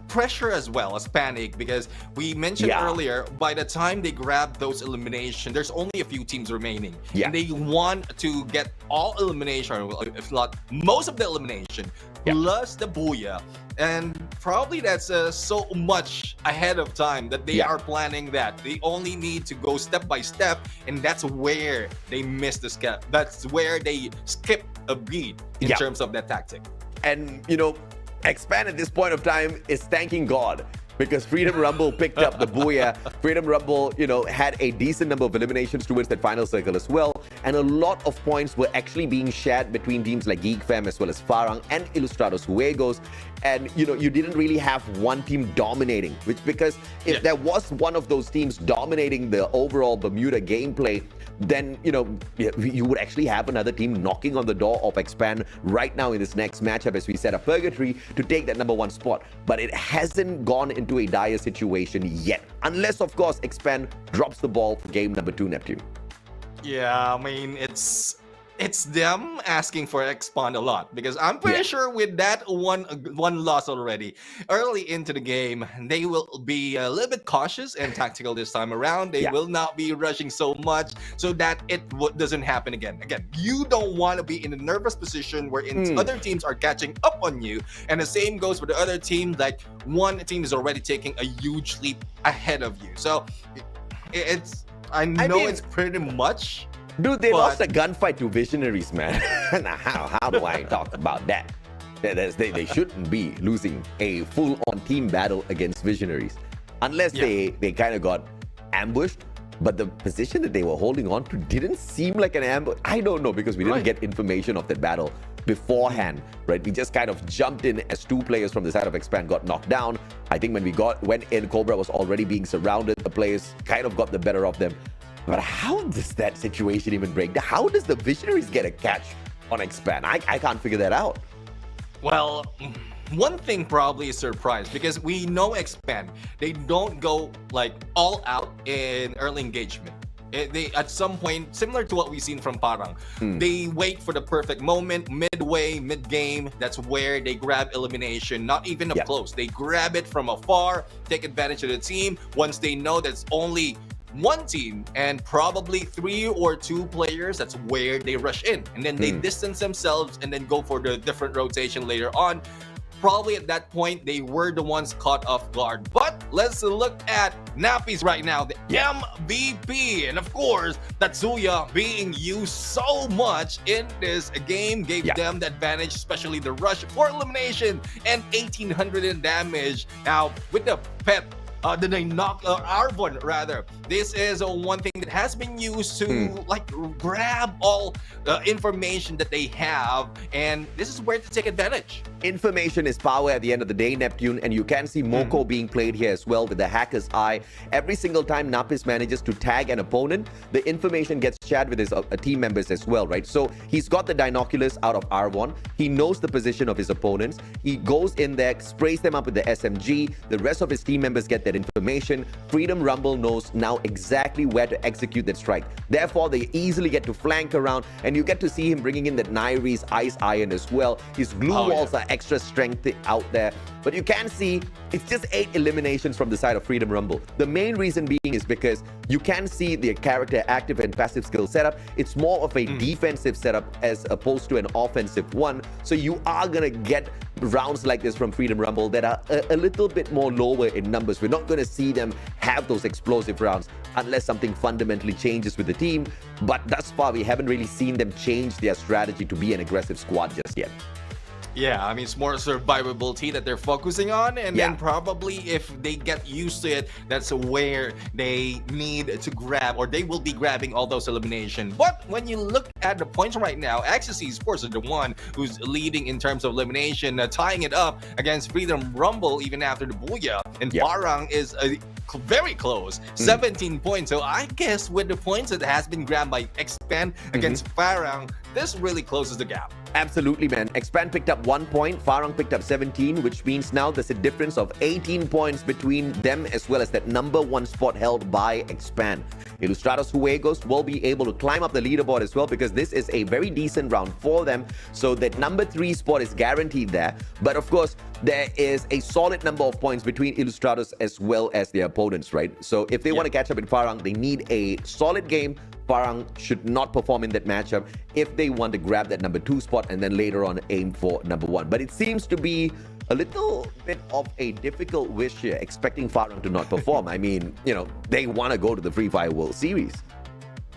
pressure as well as panic, because we mentioned earlier, by the time they grab those eliminations, there's only a few teams remaining. And they want to get all elimination, if not most of the elimination, plus the booyah. And probably that's so much ahead of time that they are planning that. They only need to go step by step, and that's where they miss the step. That's where they skip a beat in terms of that tactic. And, Expand at this point of time is thanking God because Freedom Rumble picked up the booyah. Freedom Rumble, had a decent number of eliminations towards that final circle as well. And a lot of points were actually being shared between teams like Geek Fam as well as Farang and Ilustrados Juegos. And, you didn't really have one team dominating, because if there was one of those teams dominating the overall Bermuda gameplay, then, you would actually have another team knocking on the door of Expand right now in this next matchup as we set up Purgatory to take that number 1 spot. But it hasn't gone into a dire situation yet, unless, of course, Expand drops the ball for game number 2, Neptune. Yeah, I mean, it's them asking for Expand a lot, because I'm pretty sure with that one loss already early into the game, they will be a little bit cautious and tactical this time around. They will not be rushing so much so that it doesn't happen again. Again, you don't want to be in a nervous position wherein other teams are catching up on you, and the same goes for the other team. Like, one team is already taking a huge leap ahead of you. So I know it's pretty much. Dude, they lost a gunfight to Visionaries, man. Now, how do I talk about that? They shouldn't be losing a full-on team battle against Visionaries. Unless they kind of got ambushed. But the position that they were holding on to didn't seem like an ambush. I don't know, because we didn't get information of that battle beforehand, right? We just kind of jumped in as 2 players from the side of Expand got knocked down. I think when we went in, Cobra was already being surrounded. The players kind of got the better of them. But how does that situation even break down? How does the Visionaries get a catch on Expand? I can't figure that out. Well, one thing probably is surprise, because we know Expand, they don't go like all out in early engagement. They, at some point, similar to what we've seen from Parang, they wait for the perfect moment, midway, mid-game. That's where they grab elimination, not even up close. They grab it from afar, take advantage of the team. Once they know that's only one team and probably 3 or 2 players, that's where they rush in. And then they distance themselves and then go for the different rotation later on. Probably at that point, they were the ones caught off guard. But let's look at Nappies right now, the MVP. And of course, Tatsuya being used so much in this game gave them the advantage, especially the rush for elimination and 1800 in damage. Now, with the pet, then they knock Arbon rather. This is one thing that has been used to like grab all the information that they have, and this is where to take advantage. Information is power at the end of the day, Neptune, and you can see Moko being played here as well with the hacker's eye. Every single time Napis manages to tag an opponent, the information gets shared with his team members as well, right? So he's got the binoculars out of R1. He knows the position of his opponents. He goes in there, sprays them up with the SMG. The rest of his team members get their that information, Freedom Rumble knows now exactly where to execute that strike. Therefore, they easily get to flank around, and you get to see him bringing in that Nairi's Ice Iron as well. His glue walls are extra strength out there. But you can see it's just 8 eliminations from the side of Freedom Rumble. The main reason being is because you can see their character active and passive skill setup. It's more of a defensive setup as opposed to an offensive one. So you are going to get rounds like this from Freedom Rumble that are a little bit more lower in numbers. We're not going to see them have those explosive rounds unless something fundamentally changes with the team. But thus far, we haven't really seen them change their strategy to be an aggressive squad just yet. Yeah, I mean, it's more survivability that they're focusing on, and then probably if they get used to it, that's where they need to grab, or they will be grabbing all those eliminations. But when you look at the points right now, Ecstasy Sports is the one who's leading in terms of elimination, tying it up against Freedom Rumble even after the Booyah, and Farang is very close, 17 points. So I guess with the points that has been grabbed by Expand against Farang, this really closes the gap. Absolutely, man. Expand picked up 1 point, Farang picked up 17, which means now there's a difference of 18 points between them as well as that number 1 spot held by Expand. Ilustrados Juegos will be able to climb up the leaderboard as well because this is a very decent round for them. So that number 3 spot is guaranteed there. But of course, there is a solid number of points between Ilustrados as well as their opponents, right? So if they want to catch up in Farang, they need a solid game. Farang should not perform in that matchup if they want to grab that number 2 spot and then later on aim for number 1. But it seems to be a little bit of a difficult wish here, expecting Farang to not perform. I mean, you know, they want to go to the Free Fire World Series.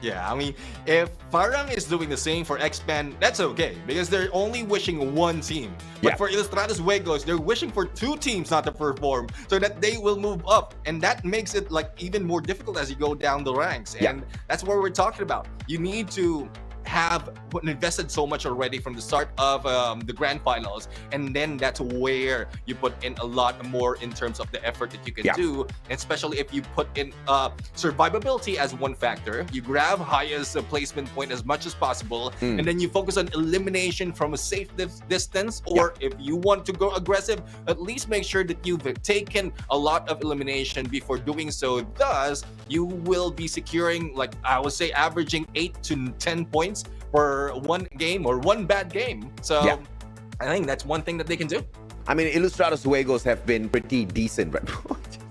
Yeah, I mean, if Farang is doing the same for Expand, that's okay because they're only wishing one team. But for Ilustrados Juegos, they're wishing for 2 teams not to perform so that they will move up. And that makes it like even more difficult as you go down the ranks. And that's what we're talking about. You need to have invested so much already from the start of the grand finals, and then that's where you put in a lot more in terms of the effort that you can do, and especially if you put in survivability as one factor. You grab highest placement point as much as possible, and then you focus on elimination from a safe distance, or if you want to go aggressive, at least make sure that you've taken a lot of elimination before doing so. Thus, you will be securing, like I would say, averaging 8 to 10 points for one game or one bad game. So I think that's one thing that they can do. I mean, Ilustrados Juegos have been pretty decent, right?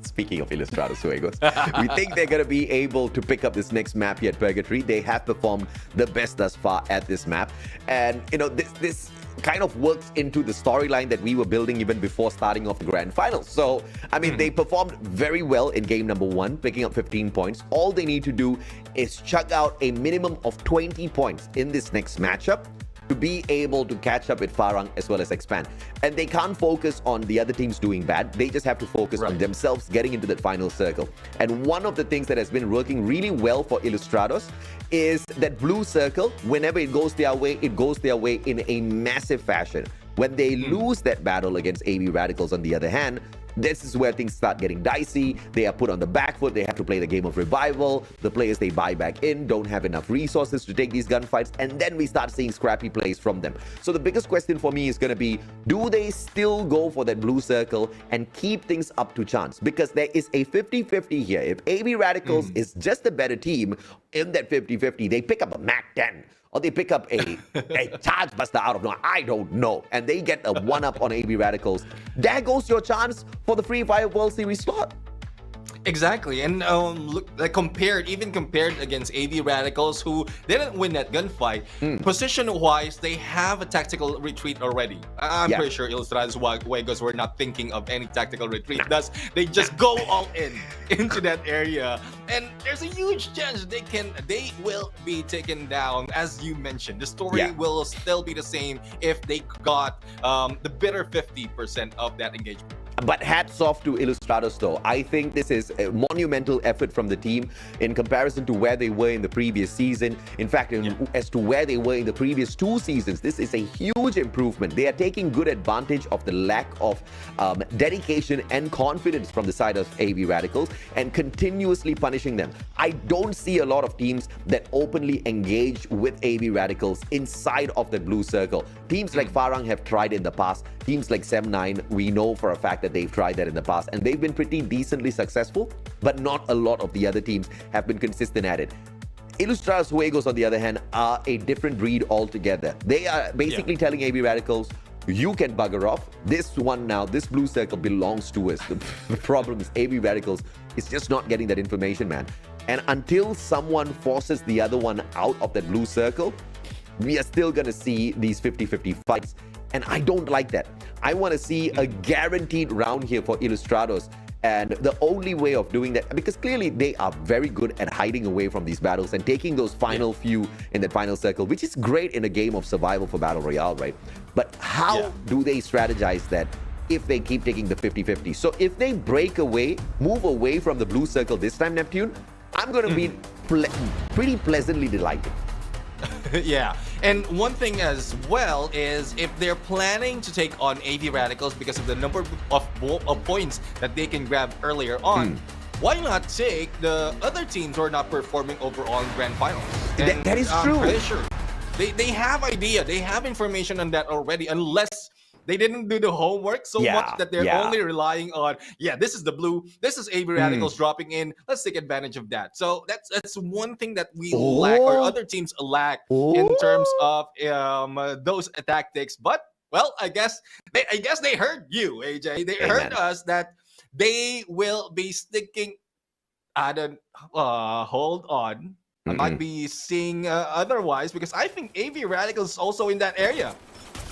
Speaking of Ilustrados Juegos, we think they're going to be able to pick up this next map here at Purgatory. They have performed the best thus far at this map. And, you know, this kind of works into the storyline that we were building even before starting off the grand finals. So, I mean, they performed very well in game number 1, picking up 15 points. All they need to do is chug out a minimum of 20 points in this next matchup to be able to catch up with Farang as well as Expand. And they can't focus on the other teams doing bad. They just have to focus on themselves getting into that final circle. And one of the things that has been working really well for Ilustrados is that blue circle. Whenever it goes their way in a massive fashion. When they lose that battle against AB Radicals, on the other hand, this is where things start getting dicey. They are put on the back foot. They have to play the game of revival. The players they buy back in don't have enough resources to take these gunfights. And then we start seeing scrappy plays from them. So the biggest question for me is going to be, do they still go for that blue circle and keep things up to chance? Because there is a 50-50 here. If AB Radicals is just a better team in that 50-50, they pick up a Mac 10. Or they pick up a charge buster out of nowhere. I don't know. And they get a 1-up on AB Radicals. There goes your chance for the Free Fire World Series slot. Exactly, and look, like compared against AV Radicals, who didn't win that gunfight, position-wise, they have a tactical retreat already. I'm pretty sure Ilustrados Juegos were not thinking of any tactical retreat. Thus, they just go all into that area, and there's a huge chance they will be taken down. As you mentioned, the story will still be the same if they got the bitter 50% of that engagement. But hats off to Ilustrados, though. I think this is a monumental effort from the team in comparison to where they were in the previous season. In fact, as to where they were in the previous 2 seasons, this is a huge improvement. They are taking good advantage of the lack of dedication and confidence from the side of AV Radicals and continuously punishing them. I don't see a lot of teams that openly engage with AV Radicals inside of the blue circle. Teams like Farang have tried in the past. Teams like Sem9, we know for a fact that they've tried that in the past, and they've been pretty decently successful, but not a lot of the other teams have been consistent at it. Ilustrados Juegos, on the other hand, are a different breed altogether. They are basically telling AB Radicals, you can bugger off. This one now, this blue circle belongs to us. The problem is AB Radicals is just not getting that information, man. And until someone forces the other one out of that blue circle, we are still going to see these 50-50 fights. And I don't like that. I want to see a guaranteed round here for Ilustrados. And the only way of doing that, because clearly they are very good at hiding away from these battles and taking those final few in that final circle, which is great in a game of survival for Battle Royale, right? But how do they strategize that if they keep taking the 50-50? So if they break away, move away from the blue circle this time, Neptune, I'm going to be pretty pleasantly delighted. Yeah, and one thing as well is if they're planning to take on AV Radicals because of the number of points that they can grab earlier on, why not take the other teams who are not performing overall in Grand Finals? And that is true. I'm pretty sure they have idea, they have information on that already, unless they didn't do the homework so much that they're only relying on, this is the blue, this is AV Radicals dropping in, let's take advantage of that. So that's one thing that we lack, or other teams lack, in terms of those tactics. But, well, I guess they heard you, AJ. They heard us that they will be sticking at an, hold on. I might be seeing otherwise, because I think AV Radicals is also in that area.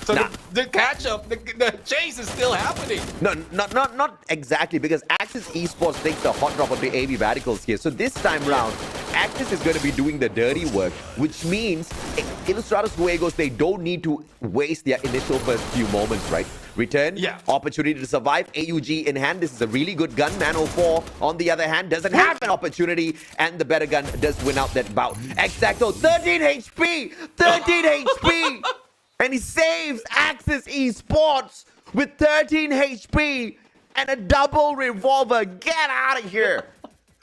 So the catch-up, the chase is still happening. No, not exactly, because Axis Esports takes the hot drop onto AV Radicals here. So this time round, Axis is going to be doing the dirty work, which means Ilustrados Juegos, they don't need to waste their initial first few moments, right? Return, opportunity to survive, AUG in hand. This is a really good gun. Nano 4, on the other hand, doesn't have an opportunity, and the better gun does win out that bout. Exacto, 13 HP! 13 HP! And he saves Axis Esports with 13 HP and a double revolver. Get out of here.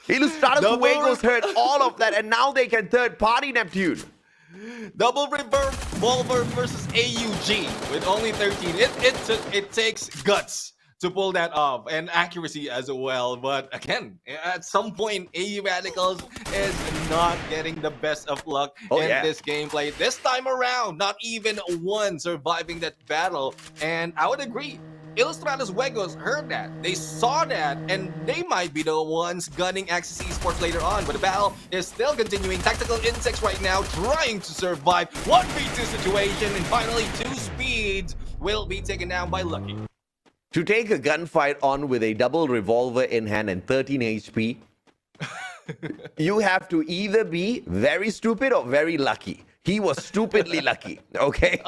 Ilustrados Juegos heard all of that, and now they can third-party Neptune. Double revolver versus AUG with only 13. It takes guts to pull that off, and accuracy as well. But again, at some point, AU Radicals is not getting the best of luck in this gameplay. This time around, not even one surviving that battle. And I would agree, Ilustrados Juegos heard that. They saw that, and they might be the ones gunning Axis Esports later on. But the battle is still continuing. Tactical Insects right now trying to survive 1v2 situation, and finally 2 speeds will be taken down by Lucky. To take a gunfight on with a double revolver in hand and 13 HP, you have to either be very stupid or very lucky. He was stupidly lucky, okay?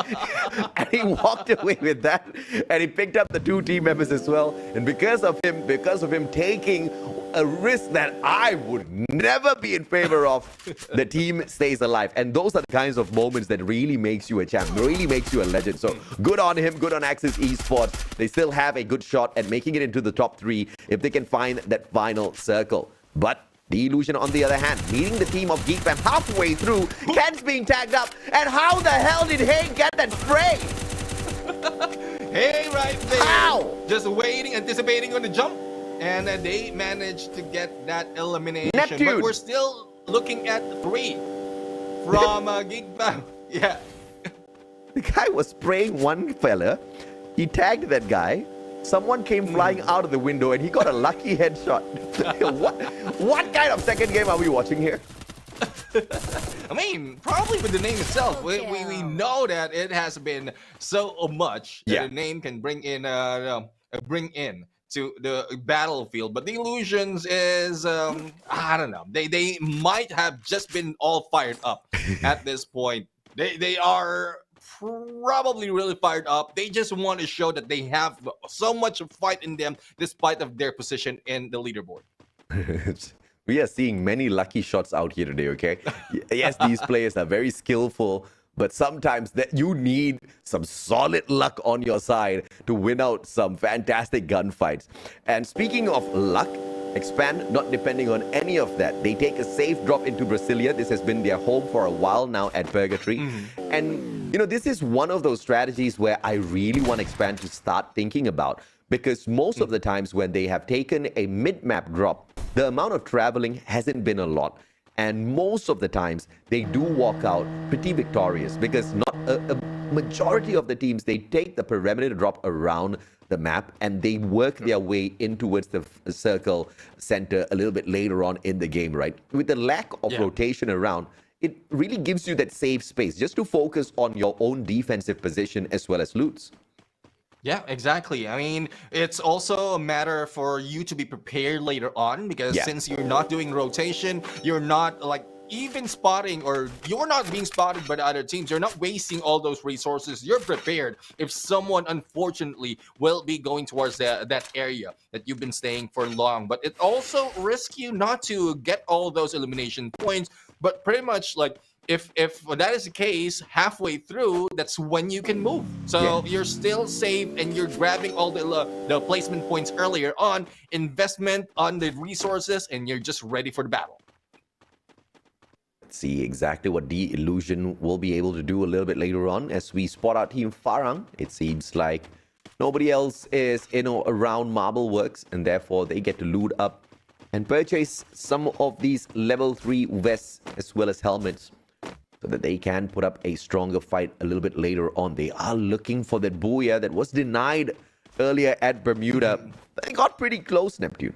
And he walked away with that, and he picked up the 2 team members as well. And because of him taking a risk that I would never be in favor of, the team stays alive. And those are the kinds of moments that really makes you a champ, really makes you a legend. So good on him, good on Axis Esports. They still have a good shot at making it into the top 3 if they can find that final circle. But the Illusion, on the other hand, meeting the team of GeekFam halfway through. Ken's being tagged up. And how the hell did Hay get that spray? Hey, right there. How? Just waiting, anticipating on the jump. And they managed to get that elimination. Neptune. But we're still looking at 3 from GeekFam. Yeah. The guy was spraying one fella. He tagged that guy. Someone came flying out of the window, and he got a lucky headshot. What kind of second game are we watching here? I mean, probably with the name itself, we know that it has been so much that a name can bring in to the battlefield. But the Illusions is, I don't know. They might have just been all fired up at this point. They are probably really fired up. They just want to show that they have so much fight in them despite of their position in the leaderboard. We are seeing many lucky shots out here today, okay? Yes, these players are very skillful, but sometimes that you need some solid luck on your side to win out some fantastic gunfights. And speaking of luck, Expand not depending on any of that. They take a safe drop into Brasilia. This has been their home for a while now at Purgatory. And This is one of those strategies where I really want Expand to start thinking about, because most of the times when they have taken a mid-map drop, the amount of traveling hasn't been a lot. And most of the times they do walk out pretty victorious, because not a majority of the teams, they take the perimeter drop around the map and they work their way in towards the circle center a little bit later on in the game, right? With the lack of rotation around, it really gives you that safe space just to focus on your own defensive position as well as loots. Yeah, exactly. I mean, it's also a matter for you to be prepared later on, because since you're not doing rotation, you're not like even spotting, or you're not being spotted by the other teams. You're not wasting all those resources. You're prepared if someone unfortunately will be going towards that area that you've been staying for long. But it also risks you not to get all those elimination points, but pretty much like if that is the case, halfway through, that's when you can move. So you're still safe and you're grabbing all the placement points earlier on, investment on the resources, and you're just ready for the battle. Let's see exactly what the Illusion will be able to do a little bit later on as we spot out Team Farang. It seems like nobody else is around Marble Works, and therefore they get to loot up and purchase some of these level 3 vests as well as helmets, so that they can put up a stronger fight a little bit later on. They are looking for that booyah that was denied earlier at Bermuda. They got pretty close, Neptune.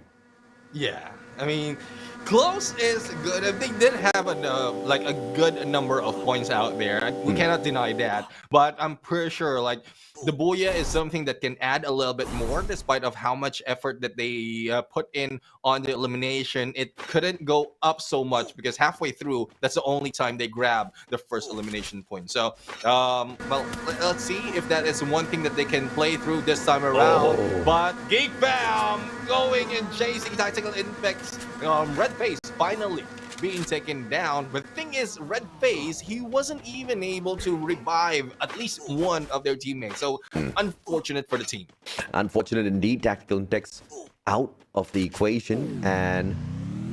Yeah, I mean, close is good. They did have a good number of points out there. We cannot deny that. But I'm pretty sure like the booyah is something that can add a little bit more, despite of how much effort that they put in on the elimination. It couldn't go up so much because halfway through, that's the only time they grab the first elimination point. So, well, let's see if that is one thing that they can play through this time around. But Geek Fam going and chasing Tactical Infects. Red Face finally being taken down. But the thing is, Red Face, he wasn't even able to revive at least one of their teammates. So unfortunate for the team. Unfortunate indeed. Tactical Infects out of the equation. And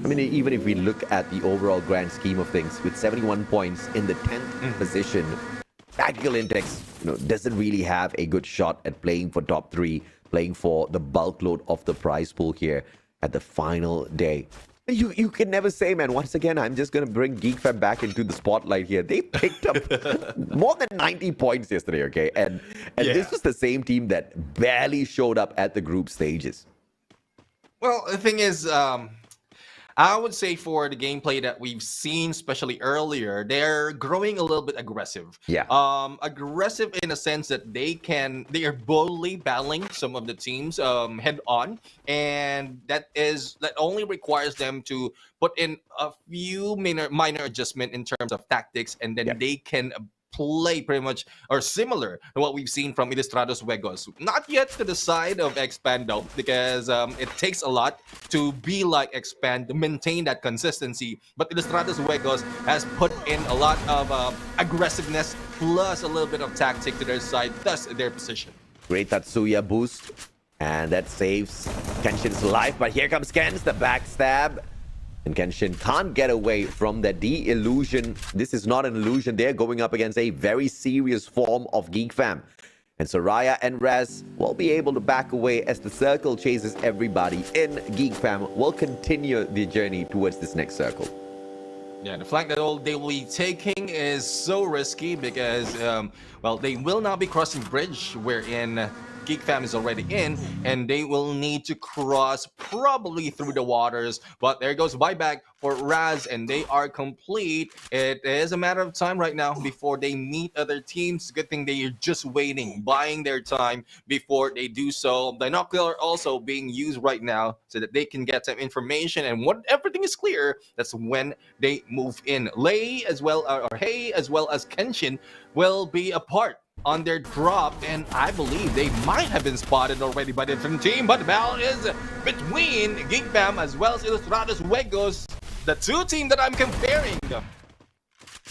I mean, even if we look at the overall grand scheme of things, with 71 points in the 10th position, Tactical Infects doesn't really have a good shot at playing for top 3, playing for the bulk load of the prize pool here at the final day. You can never say, man. Once again, I'm just going to bring Geek Fam back into the spotlight here. They picked up more than 90 points yesterday, okay? And this was the same team that barely showed up at the group stages. Well, the thing is, I would say for the gameplay that we've seen, especially earlier, they're growing a little bit aggressive. Yeah. Aggressive in a sense that they are boldly battling some of the teams head on, and that only requires them to put in a few minor adjustment in terms of tactics, and then they can play pretty much or similar to what we've seen from Ilustrados Juegos. Not yet to the side of Expand though, because it takes a lot to be like Expand, to maintain that consistency. But Ilustrados Juegos has put in a lot of aggressiveness plus a little bit of tactic to their side, thus their position. Great Tatsuya boost, and that saves Kenshin's life. But here comes Kens, the backstab. And Kenshin can't get away from the illusion. This is not an illusion. They're going up against a very serious form of Geek Fam. And Soraya and Raz will be able to back away as the circle chases everybody in. Geek Fam will continue the journey towards this next circle. Yeah, the flank that they will be taking is so risky because, well, they will now be crossing bridge wherein Geek Fam is already in, and they will need to cross probably through the waters. But there goes buyback for Raz, and they are complete. It is a matter of time right now before they meet other teams. Good thing they are just waiting, buying their time before they do so. Binocular also being used right now so that they can get some information, and when everything is clear, that's when they move in. Lei as well, or Hey as well as Kenshin will be a part on their drop, and I believe they might have been spotted already by the different team, but the battle is between Geek Fam as well as Ilustrados Juegos, the two teams that I'm comparing.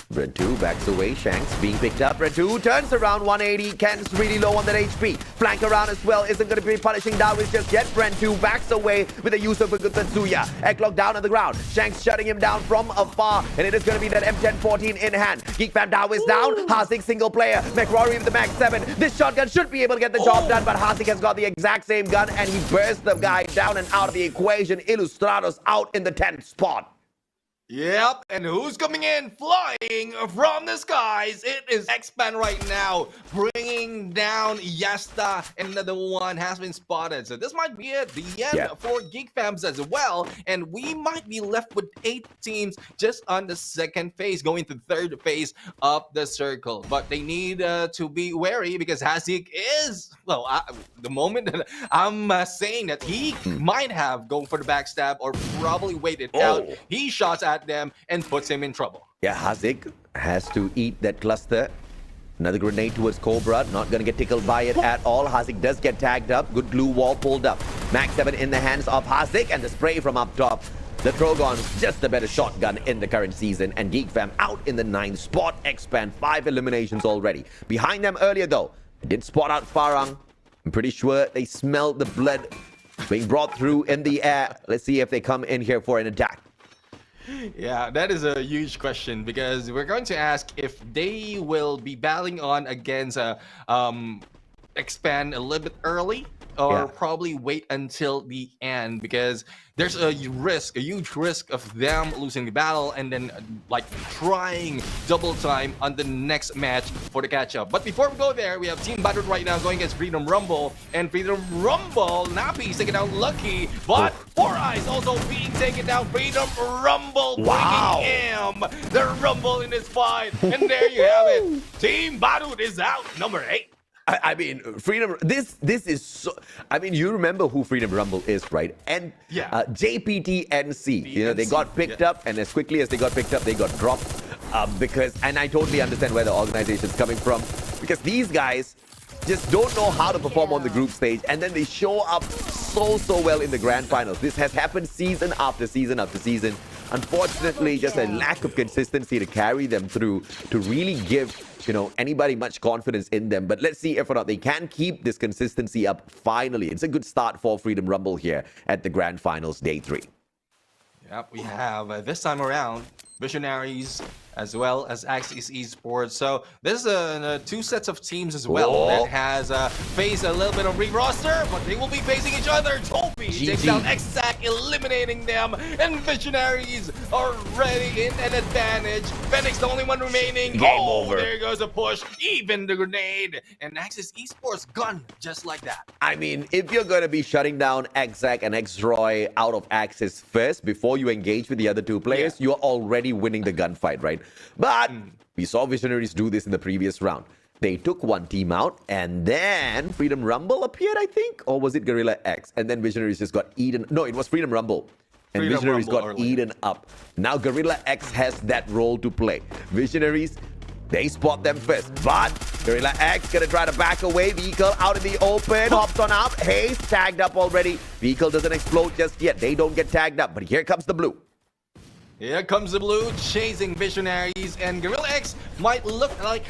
Red 2 backs away. Shanks being picked up. Red 2 turns around 180. Ken's really low on that HP. Flank around as well. Isn't going to be punishing Dawish just yet. Red 2 backs away with the use of a good Tatsuya. Eklock down on the ground. Shanks shutting him down from afar. And it is going to be that M1014 in hand. Geek Fam Dawish down. Hazik single player. McRory with the Max 7. This shotgun should be able to get the job done. But Hazik has got the exact same gun. And he bursts the guy down and out of the equation. Illustrados out in the 10th spot. Yep, and who's coming in flying from the skies? It is X-Pan right now, bringing down Yasta, and another one has been spotted. So this might be it, the end for Geek Fams as well, and we might be left with 8 teams just on the second phase, going to the third phase of the circle. But they need to be wary because Hazik is, well, the moment that I'm saying that he might have gone for the backstab or probably waited out, he shots at them and puts him in trouble. Yeah, Hazik has to eat that cluster. Another grenade towards Cobra. Not going to get tickled by it at all. Hazik does get tagged up. Good glue wall pulled up. Max 7 in the hands of Hazik, and the spray from up top. The Trogon, just the better shotgun in the current season. And Geek Fam out in the 9th spot. Expand 5 eliminations already. Behind them earlier though, they did spot out Farang. I'm pretty sure they smelled the blood being brought through in the air. Let's see if they come in here for an attack. Yeah, that is a huge question because we're going to ask if they will be battling on against Expand a little bit early or probably wait until the end because there's a huge risk of them losing the battle and then like trying double time on the next match for the catch-up. But before we go there, we have Team Badut right now going against Freedom Rumble, and Freedom Rumble, Nappy's taking down Lucky, but Four Eyes also being taken down. Freedom Rumble bringing him the Rumble in his fight, and there you have it. Team Badut is out, number 8. I mean, Freedom, this is so, I mean, you remember who Freedom Rumble is, right? And JPTNC, you know, they got picked up, and as quickly as they got picked up, they got dropped because, and I totally understand where the organization's coming from, because these guys just don't know how to perform on the group stage, and then they show up so well in the grand finals. This has happened season after season after season. Unfortunately, just a lack of consistency to carry them through to really give, you know, anybody much confidence in them. But let's see if or not they can keep this consistency up finally. It's a good start for Freedom Rumble here at the grand finals day 3. Yep, we have this time around Visionaries as well as Axis Esports. So this is 2 sets of teams as well that has faced a little bit of re-roster, but they will be facing each other. Toby takes down Exact, eliminating them, and Visionaries are ready in an advantage. Fenix the only one remaining. Game over. There goes a push, even the grenade, and Axis Esports gone just like that. I mean, if you're going to be shutting down Exact and X-Roy out of Axis first before you engage with the other 2 players, you're already winning the gunfight, right? But we saw Visionaries do this in the previous round. They took one team out, and then Freedom Rumble appeared, I think, or was it Gorilla X? And then Visionaries just got eaten. No, it was Freedom Rumble. And Visionaries got eaten up. Now Gorilla X has that role to play. Visionaries, they spot them first, but Gorilla X gonna try to back away. Vehicle out in the open, hops on up. Hayes tagged up already. Vehicle doesn't explode just yet. They don't get tagged up, but here comes the blue. Here comes the blue chasing Visionaries, and Gorilla X might look like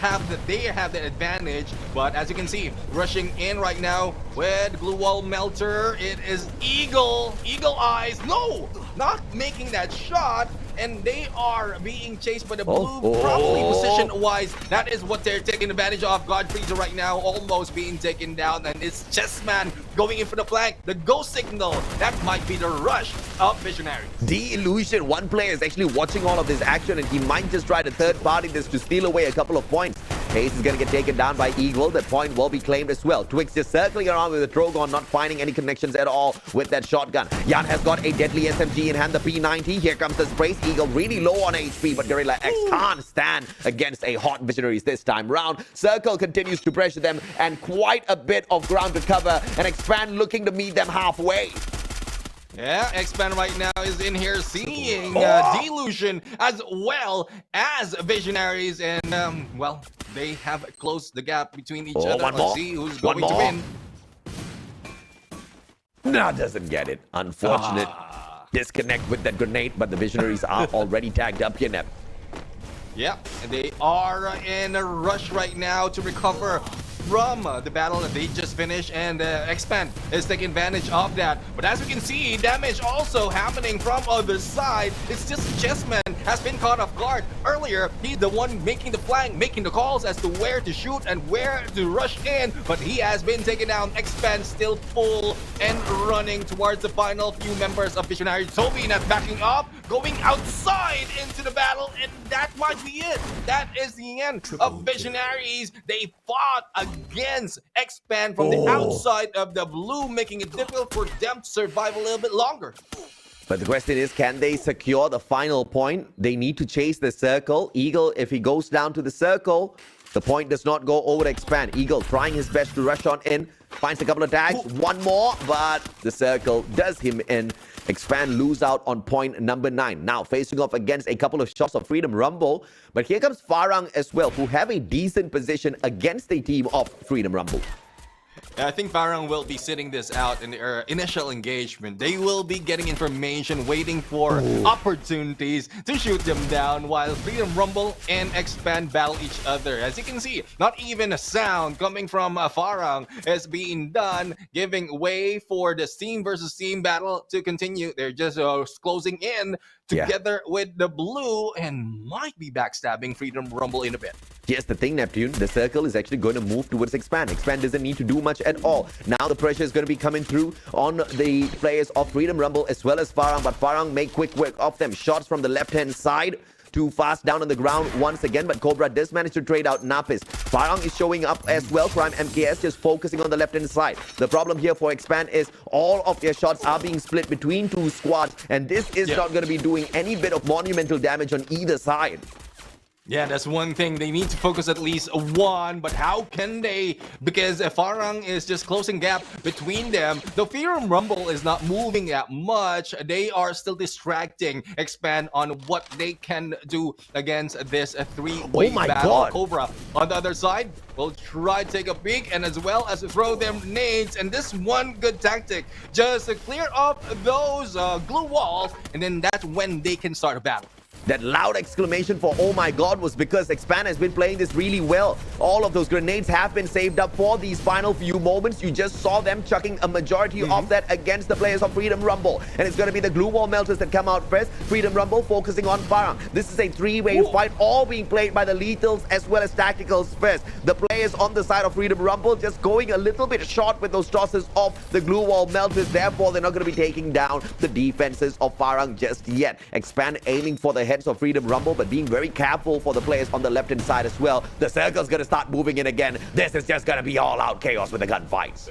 they have the advantage, but as you can see, rushing in right now with Glue Wall Melter, it is Eagle Eyes, no, not making that shot, and they are being chased by the blue, probably position-wise. That is what they're taking advantage of. God Freezer right now almost being taken down, and it's Chessman going in for the flank. The ghost signal, that might be the rush of Visionaries. Delusion, one player is actually watching all of this action, and he might just try to third-party this to steal away a couple of points. Hayes is going to get taken down by Eagle. That point will be claimed as well. Twix just circling around with the Trogon, not finding any connections at all with that shotgun. Jan has got a deadly SMG in hand, the P90. Here comes the sprays. Eagle really low on HP, but Gorilla X can't stand against a hot Visionaries this time round. Circle continues to pressure them, and quite a bit of ground to cover, and Expand looking to meet them halfway. Yeah, Expand right now is in here seeing Delusion as well as Visionaries, and well, they have closed the gap between each other. Let's see who's going to win. No, doesn't get it. Unfortunate disconnect with that grenade, but the Visionaries are already tagged up here, Nep. Yeah, and they are in a rush right now to recover from the battle that they just finished, and Expand is taking advantage of that. But as we can see, damage also happening from other side. It's just Chessman has been caught off guard. Earlier, he's the one making the flank, making the calls as to where to shoot and where to rush in, but he has been taken down. Expand still full and running towards the final few members of Visionary. Toby not backing up, going outside into the battle, and that might be it. That is the end of Visionaries. They fought against Expand from the outside of the blue, making it difficult for them to survive a little bit longer. But the question is, can they secure the final point? They need to chase the circle. Eagle, if he goes down to the circle, the point does not go over to Expand. Eagle trying his best to rush on in, finds a couple of tags, one more, but the circle does him in. Expand lose out on point number 9. Now facing off against a couple of shots of Freedom Rumble. But here comes Farang as well, who have a decent position against a team of Freedom Rumble. I think Farang will be sitting this out in their initial engagement. They will be getting information, waiting for opportunities to shoot them down while Freedom Rumble and Expand battle each other. As you can see, not even a sound coming from Farang is being done, giving way for the team versus team battle to continue. They're just closing in together with the blue and might be backstabbing Freedom Rumble in a bit. Here's the thing, Neptune. The circle is actually going to move towards Expand. Expand doesn't need to do much at all. Now the pressure is going to be coming through on the players of Freedom Rumble as well as Farang. But Farang make quick work of them. Shots from the left-hand side. Too fast down on the ground once again, but Cobra does manage to trade out Napis. Farang is showing up as well. Crime MKS just focusing on the left-hand side. The problem here for Expand is all of their shots are being split between two squads, and this is not going to be doing any bit of monumental damage on either side. Yeah, that's one thing. They need to focus at least one, but how can they? Because Farang is just closing gap between them. The Freedom Rumble is not moving that much. They are still distracting Expand on what they can do against this three-way battle. Cobra on the other side will try to take a peek and as well as throw them nades. And this one good tactic, just to clear up those glue walls, and then that's when they can start a battle. That loud exclamation for "oh my god" was because Expand has been playing this really well. All of those grenades have been saved up for these final few moments. You just saw them chucking a majority of that against the players of Freedom Rumble. And it's going to be the glue wall melters that come out first. Freedom Rumble focusing on Farang. This is a three-way fight, all being played by the lethals as well as tacticals first. The players on the side of Freedom Rumble just going a little bit short with those tosses of the glue wall melters. Therefore, they're not going to be taking down the defenses of Farang just yet. Expand aiming for the of Freedom Rumble, but being very careful for the players on the left-hand side as well. The circle's gonna start moving in again. This is just gonna be all-out chaos with the gunfights.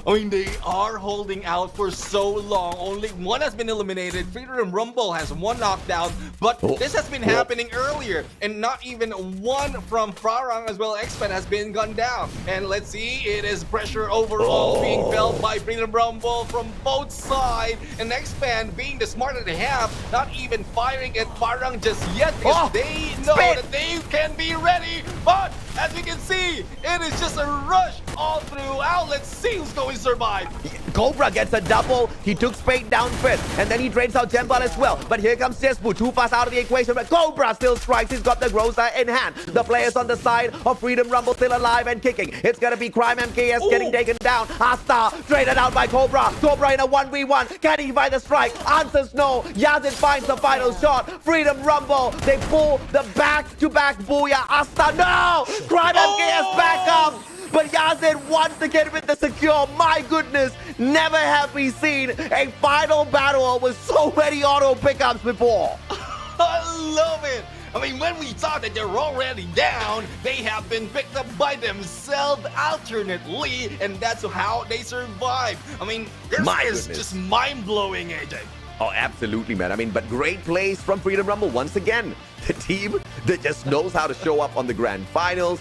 I mean, they are holding out for so long. Only one has been eliminated. Freedom Rumble has one knockdown, but this has been happening earlier, and not even one from Farang as well. Expand has been gunned down. And let's see, it is pressure overall being felt by Freedom Rumble from both sides. And Expand being the smarter they have, not even firing at Farang just yet because they know that they can be ready. But as we can see, it is just a rush all throughout. Let's see who's going to survive. Cobra gets a double. He took Spade down first, and then he trades out Jembal as well. But here comes Jespu, too fast out of the equation, but Cobra still strikes. He's got the Groza in hand. The players on the side of Freedom Rumble still alive and kicking. It's gonna be Crime MKS getting taken down. Asta traded out by Cobra. Cobra in a 1v1. Can he find the strike? Answers no. Yazid finds the final shot. Freedom Rumble. They pull the back-to-back booyah. Asta, no! Crime MKS back up. But Yazid once again with the secure. My goodness, never have we seen a final battle with so many auto pickups before. I love it. I mean, when we thought that they're already down, they have been picked up by themselves alternately, and that's how they survive. I mean, this is just mind-blowing, AJ. Oh, absolutely, man. I mean, but great plays from Freedom Rumble once again. The team that just knows how to show up on the grand finals,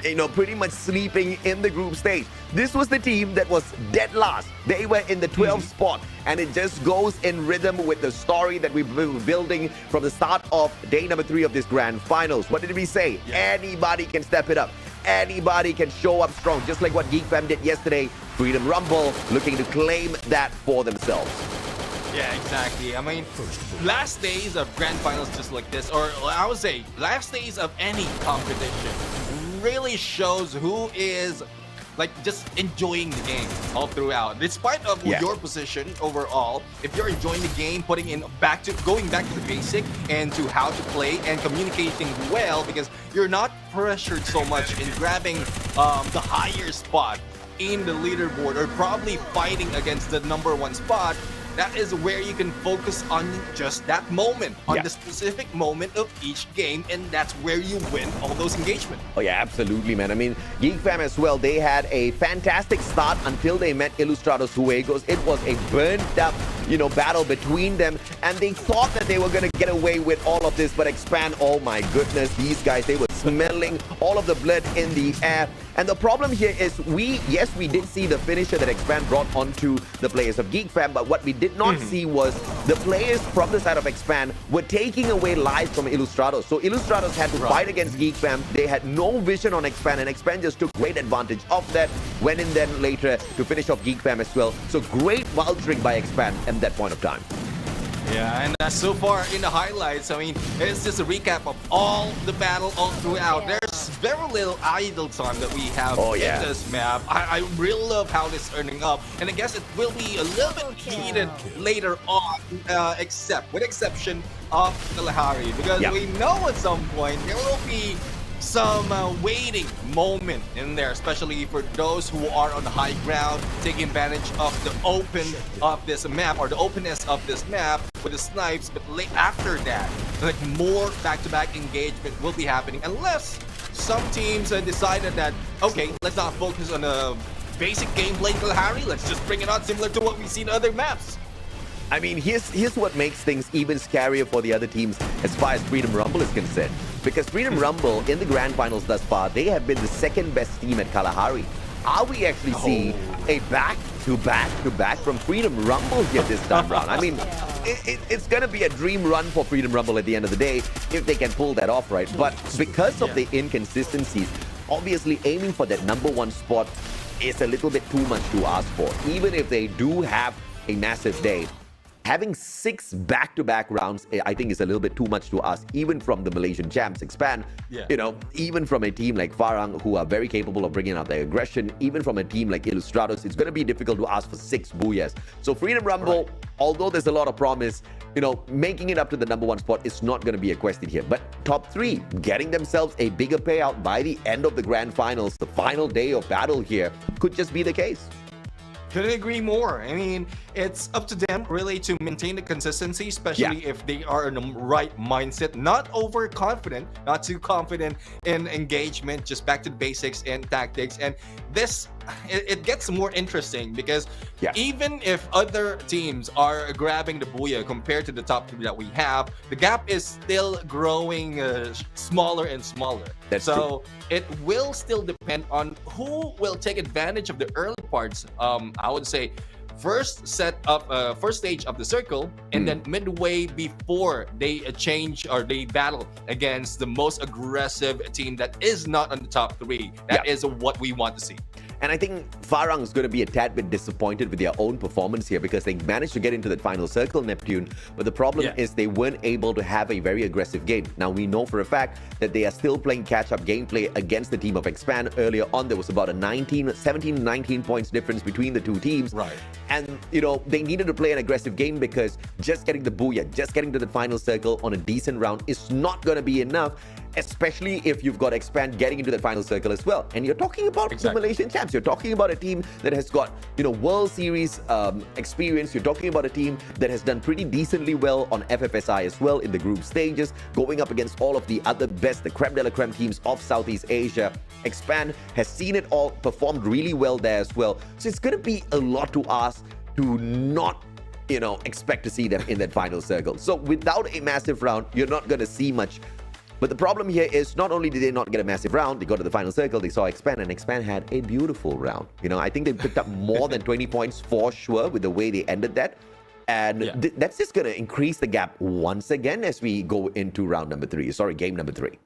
you know, pretty much sleeping in the group stage. This was the team that was dead last. They were in the 12th spot, and it just goes in rhythm with the story that we've been building from the start of day number 3 of this grand finals. What did we say? Anybody can step it up. Anybody can show up strong, just like what Geek Fam did yesterday. Freedom Rumble looking to claim that for themselves. Yeah, exactly. I mean, last days of grand finals just like this, or I would say last days of any competition, really shows who is like just enjoying the game all throughout. Despite of your position overall, if you're enjoying the game, putting in going back to the basic and to how to play and communicating well, because you're not pressured so much in grabbing the higher spot in the leaderboard or probably fighting against the #1 spot. That is where you can focus on just that moment, on the specific moment of each game, and that's where you win all those engagements. Oh yeah, absolutely, man. I mean, Geek Fam as well, they had a fantastic start until they met Ilustrados Juegos. It was a burnt up, battle between them, and they thought that they were going to get away with all of this, but Expand, oh my goodness, these guys, they were smelling all of the blood in the air. And the problem here is we did see the finisher that Expand brought onto the players of Geek Fam, but what we did not see was the players from the side of Expand were taking away lives from Ilustrados. So Ilustrados had to fight against Geek Fam. They had no vision on Expand, and Expand just took great advantage of that, went in then later to finish off Geek Fam as well. So great vulturing by Expand at that point of time. Yeah, and so far in the highlights, I mean, it's just a recap of all the battle all throughout. There's very little idle time that we have in this map. I really love how this is turning up, and I guess it will be a little bit heated later on, with exception of Kalahari, because we know at some point there will be some waiting moment in there, especially for those who are on the high ground, taking advantage of the open of this map, or the openness of this map with the snipes. But after that, like, more back-to-back engagement will be happening, unless some teams decided that, okay, let's not focus on a basic gameplay in Kalahari, let's just bring it on similar to what we see in other maps. I mean, here's what makes things even scarier for the other teams as far as Freedom Rumble is concerned. Because Freedom Rumble, in the grand finals thus far, they have been the second best team at Kalahari. Are we actually seeing a back-to-back from Freedom Rumble here this time round? I mean, it's going to be a dream run for Freedom Rumble at the end of the day if they can pull that off, right? But because of the inconsistencies, obviously aiming for that #1 spot is a little bit too much to ask for. Even if they do have a massive day, having 6 back-to-back rounds, I think, is a little bit too much to ask, even from the Malaysian champs. Expand, even from a team like Farang, who are very capable of bringing out their aggression, even from a team like Ilustrados, it's going to be difficult to ask for 6 booyahs. So Freedom Rumble, although there's a lot of promise, making it up to the #1 spot is not going to be a question here. But top 3, getting themselves a bigger payout by the end of the grand finals, the final day of battle here, could just be the case. Couldn't agree more. I mean, it's up to them really to maintain the consistency, especially if they are in the right mindset, not overconfident, not too confident in engagement, just back to the basics and tactics. And this, it gets more interesting because even if other teams are grabbing the booyah compared to the top 3 that we have, the gap is still growing smaller and smaller. That's so it will still depend on who will take advantage of the early parts. I would say first stage of the circle, and then midway before they change or they battle against the most aggressive team that is not on the top 3. That is what we want to see. And I think Farang is going to be a tad bit disappointed with their own performance here because they managed to get into that final circle, Neptune. But the problem is they weren't able to have a very aggressive game. Now, we know for a fact that they are still playing catch-up gameplay against the team of Expand. Earlier on, there was about a 17, 19 points difference between the two teams. Right. And, they needed to play an aggressive game because just getting the booyah, just getting to the final circle on a decent round is not going to be enough, especially if you've got Expand getting into that final circle as well. And you're talking about the Malaysian champs. You're talking about a team that has got, World Series experience. You're talking about a team that has done pretty decently well on FFSI as well in the group stages, going up against all of the other best, the creme de la creme teams of Southeast Asia. Expand has seen it all, performed really well there as well. So it's going to be a lot to ask to not expect to see them in that final circle. So without a massive round, you're not going to see much. But the problem here is not only did they not get a massive round, they got to the final circle, they saw Expand, and Expand had a beautiful round. I think they picked up more than 20 points for sure with the way they ended that. And that's just going to increase the gap once again as we go into game number 3.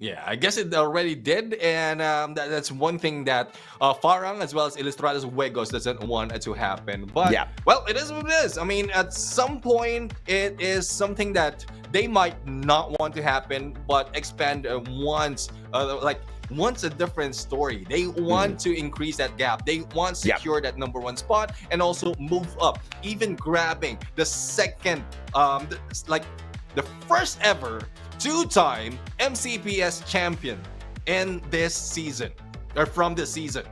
Yeah, I guess it already did, and that's one thing that Farang as well as Ilustrados Juegos doesn't want to happen. But Yeah. well, it is what it is. I mean, at some point, it is something that they might not want to happen, but Expand wants a different story. They want to increase that gap. They want to secure that number one spot and also move up, even grabbing the second, the first ever two-time MCPS champion in this season, or from this season.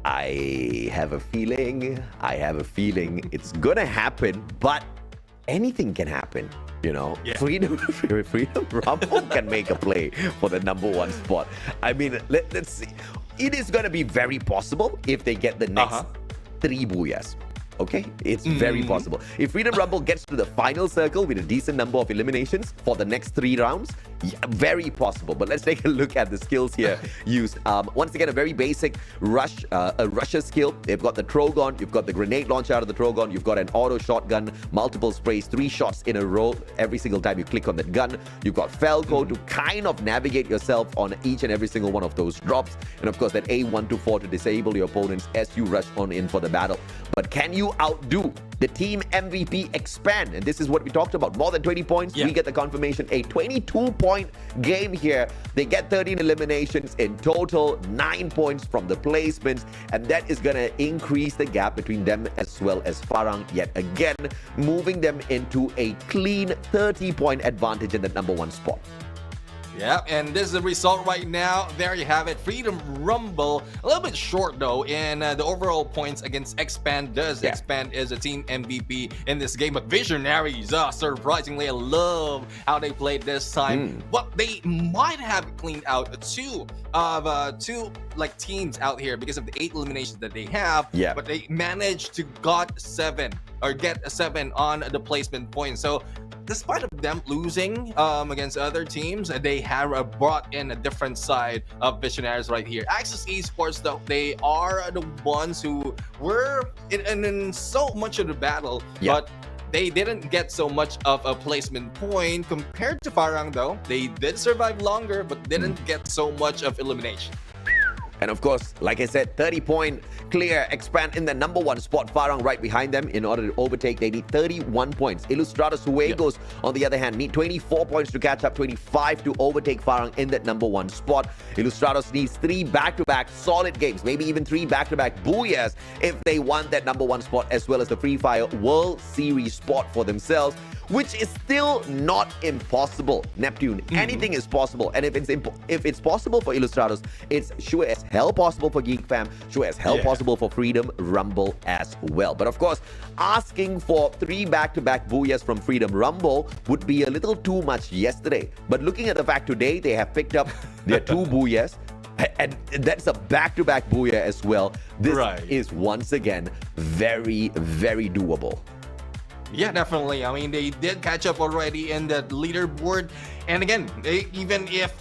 I have a feeling it's gonna happen, but anything can happen. You know, Freedom Rumble can make a play for the number one spot. I mean, let's see. It is gonna be very possible if they get the next 3 booyahs. Okay, it's very possible. If Freedom Rumble gets to the final circle with a decent number of eliminations for the next 3 rounds, very possible. But let's take a look at the skills here used. Once again, a very basic rusher skill. They've got the Trogon, you've got the grenade launcher out of the Trogon, you've got an auto shotgun, multiple sprays, 3 shots in a row every single time you click on that gun. You've got Falco to kind of navigate yourself on each and every single one of those drops. And of course, that A124 to disable your opponents as you rush on in for the battle. But can you outdo the team MVP Expand? And this is what we talked about. More than 20 points. We get the confirmation. A 22-point game here. They get 13 eliminations in total, 9 points from the placements. And that is going to increase the gap between them as well as Farang yet again, moving them into a clean 30-point advantage in the number one spot. Yeah, and this is the result right now. There you have it. Freedom Rumble, a little bit short though in the overall points against Expand. Expand is a team MVP in this game, but Visionaries, surprisingly, I love how they played this time. Well, they might have cleaned out two teams out here because of the 8 eliminations that they have. But they managed to get a 7 on the placement point. So despite of them losing against other teams, they have brought in a different side of Visionaries right here. Access Esports, though, they are the ones who were in so much of the battle, but they didn't get so much of a placement point compared to Farang, though. They did survive longer, but didn't get so much of elimination. And of course, like I said, 30-point clear, Expand in the number one spot. Farang right behind them. In order to overtake, they need 31 points. Ilustrados Juegos, on the other hand, need 24 points to catch up, 25 to overtake Farang in that number one spot. Ilustrados needs 3 back-to-back solid games, maybe even 3 back-to-back booyahs if they want that number one spot, as well as the Free Fire World Series spot for themselves, which is still not impossible. Neptune, anything is possible. And if it's possible for Ilustrados, it's sure as hell possible for Geek Fam, sure as hell possible for Freedom Rumble as well. But of course, asking for 3 back-to-back booyahs from Freedom Rumble would be a little too much yesterday. But looking at the fact today, they have picked up their 2 booyahs, and that's a back-to-back booyah as well. This is once again very, very doable. Yeah, definitely. I mean, they did catch up already in the leaderboard. And again, even if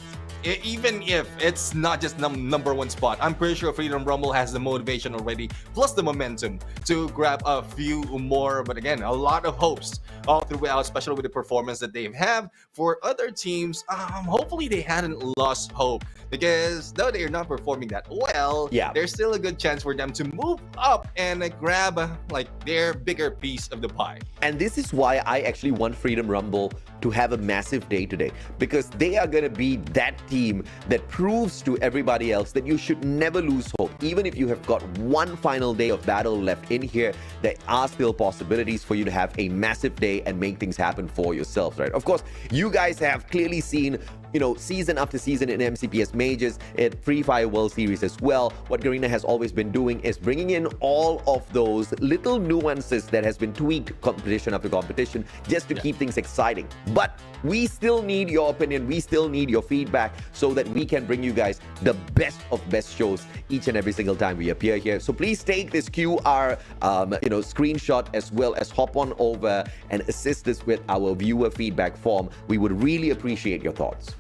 it's not just number one spot, I'm pretty sure Freedom Rumble has the motivation already, plus the momentum to grab a few more. But again, a lot of hopes all throughout, especially with the performance that they have. For other teams, hopefully they hadn't lost hope, because though they are not performing that well, there's still a good chance for them to move up and grab their bigger piece of the pie. And this is why I actually want Freedom Rumble to have a massive day today, because they are going to be that team that proves to everybody else that you should never lose hope. Even if you have got one final day of battle left in here, there are still possibilities for you to have a massive day and make things happen for yourselves, right? Of course, you guys have clearly seen, you know, season after season in MCPS Majors, at Free Fire World Series as well. What Garena has always been doing is bringing in all of those little nuances that has been tweaked competition after competition just to keep things exciting. But we still need your opinion. We still need your feedback so that we can bring you guys the best of best shows each and every single time we appear here. So please take this QR, screenshot, as well as hop on over and assist us with our viewer feedback form. We would really appreciate your thoughts.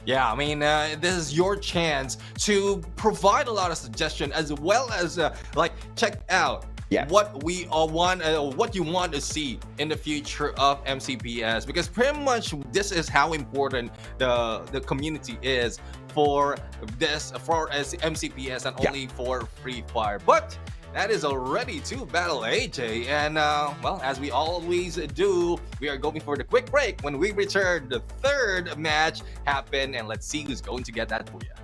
Yeah, I mean, this is your chance to provide a lot of suggestion as well as like check out Yeah. what we want, what you want to see in the future of MCPS, because pretty much this is how important the community is for this for as MCPS and only for Free Fire. But that is already to battle AJ, and well, as we always do, we are going for the quick break. When we return, the third match happen, and let's see who's going to get that booyah.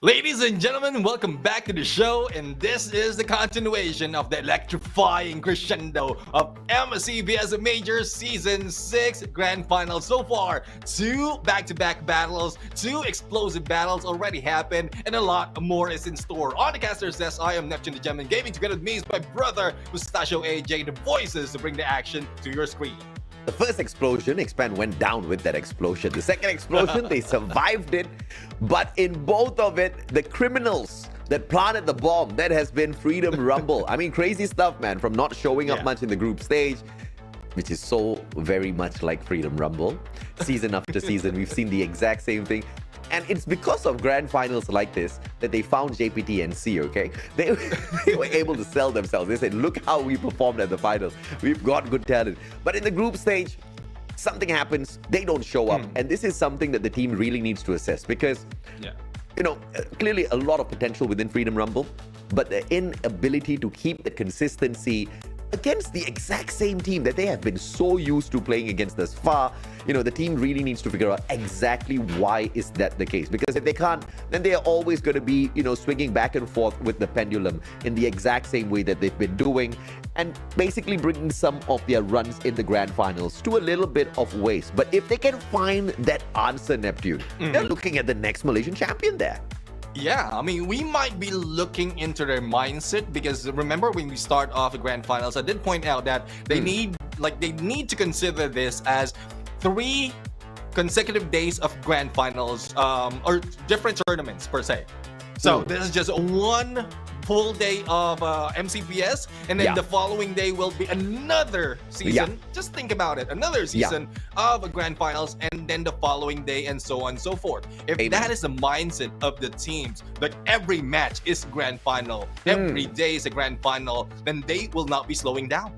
Ladies and gentlemen, welcome back to the show, and this is the continuation of the electrifying crescendo of MCPS Majors Season 6 Grand Finals. So far, 2 back-to-back battles, 2 explosive battles already happened, and a lot more is in store. On the caster's desk, I am Neptune the Gem, and gaming together with me is my brother, Mustachio AJ, the voices to bring the action to your screen. The first explosion, Expand went down with that explosion. The second explosion, they survived it. But in both of it, the criminals that planted the bomb, that has been Freedom Rumble. I mean, crazy stuff, man, from not showing up much in the group stage, which is so very much like Freedom Rumble. Season after season, we've seen the exact same thing. And it's because of grand finals like this that they found JPTNC, okay? They were able to sell themselves. They said, look how we performed at the finals. We've got good talent. But in the group stage, something happens, they don't show up. And this is something that the team really needs to assess because, you know, clearly a lot of potential within Freedom Rumble, but the inability to keep the consistency against the exact same team that they have been so used to playing against thus far. You know, the team really needs to figure out exactly why is that the case. Because if they can't, then they are always going to be, you know, swinging back and forth with the pendulum in the exact same way that they've been doing, and basically bringing some of their runs in the grand finals to a little bit of waste. But if they can find that answer, Neptune, they're looking at the next Malaysian champion there. Yeah, I mean, we might be looking into their mindset because remember when we start off the grand finals, I did point out that they need to consider this as 3 consecutive days of grand finals, or different tournaments per se. So this is just one full day of MCPS, and then the following day will be another season. Just think about it, another season of grand finals, and then the following day, and so on and so forth. If that is the mindset of the teams, that every match is grand final, every day is a grand final, then they will not be slowing down.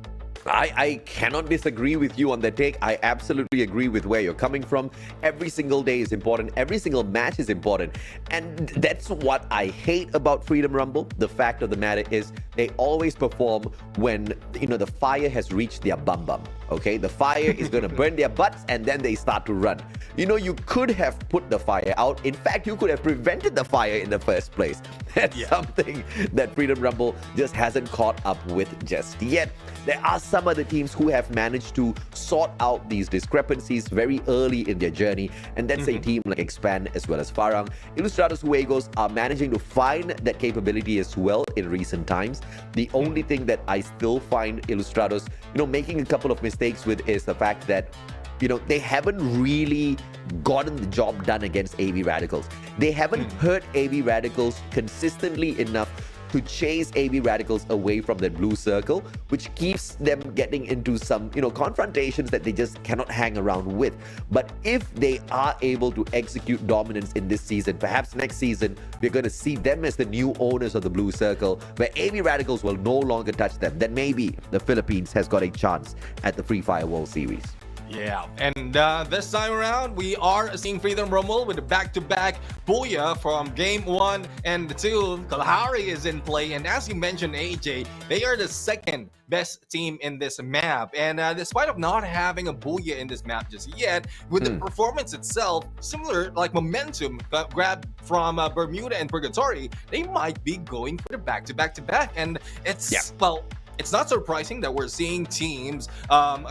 I cannot disagree with you on that take. I absolutely agree with where you're coming from. Every single day is important. Every single match is important. And that's what I hate about Freedom Rumble. The fact of the matter is they always perform when, you know, the fire has reached their bum bum. Okay, the fire is going to burn their butts and then they start to run. You know, you could have put the fire out. In fact, you could have prevented the fire in the first place. That's something that Freedom Rumble just hasn't caught up with just yet. There are some other teams who have managed to sort out these discrepancies very early in their journey, and that's a team like Expand as well as Farang. Ilustrados Juegos are managing to find that capability as well in recent times. The only thing that I still find Ilustrados, you know, making a couple of mistakes with is the fact that, you know, they haven't really gotten the job done against AV Radicals. They haven't hurt AV Radicals consistently enough to chase AV Radicals away from that blue circle, which keeps them getting into some, you know, confrontations that they just cannot hang around with. But if they are able to execute dominance in this season, perhaps next season, we're going to see them as the new owners of the blue circle, where AV Radicals will no longer touch them. Then maybe the Philippines has got a chance at the Free Fire World Series. Yeah, and this time around, we are seeing Freedom Rumble with a back-to-back Booyah from Game 1 and 2. Kalahari is in play, and as you mentioned, AJ, they are the second best team in this map. And despite of not having a Booyah in this map just yet, with the performance itself, similar like momentum grabbed from Bermuda and Purgatory, they might be going for the back-to-back-to-back. And it's, well, it's not surprising that we're seeing teams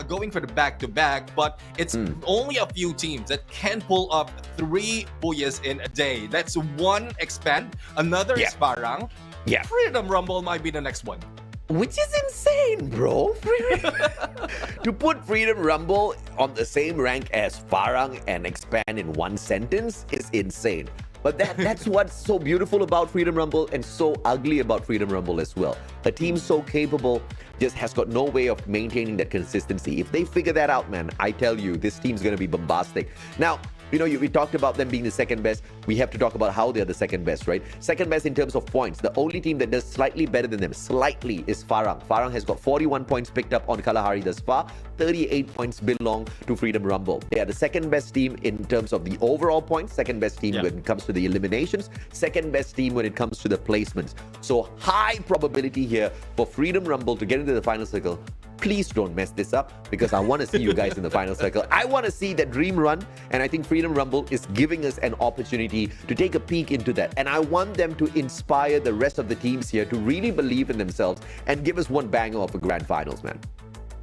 going for the back-to-back, but it's only a few teams that can pull up 3 Booyahs in a day. That's 1 Expand, another is Farang. Freedom Rumble might be the next one. Which is insane, bro. To put Freedom Rumble on the same rank as Farang and Expand in one sentence is insane. But that's what's so beautiful about Freedom Rumble and so ugly about Freedom Rumble as well. A team so capable just has got no way of maintaining that consistency. If they figure that out, man, I tell you, this team's going to be bombastic. Now, you know, we talked about them being the second best. We have to talk about how they're the second best, right? Second best in terms of points. The only team that does slightly better than them, slightly, is Farang. Farang has got 41 points picked up on Kalahari thus far. 38 points belong to Freedom Rumble. They are the second best team in terms of the overall points. Second best team when it comes to the eliminations. Second best team when it comes to the placements. So high probability here for Freedom Rumble to get into the final circle. please don't mess this up, because I want to see you guys in the final circle. I want to see that dream run, and I think Freedom Rumble is giving us an opportunity to take a peek into that. And I want them to inspire the rest of the teams here to really believe in themselves and give us one banger of a grand finals, man.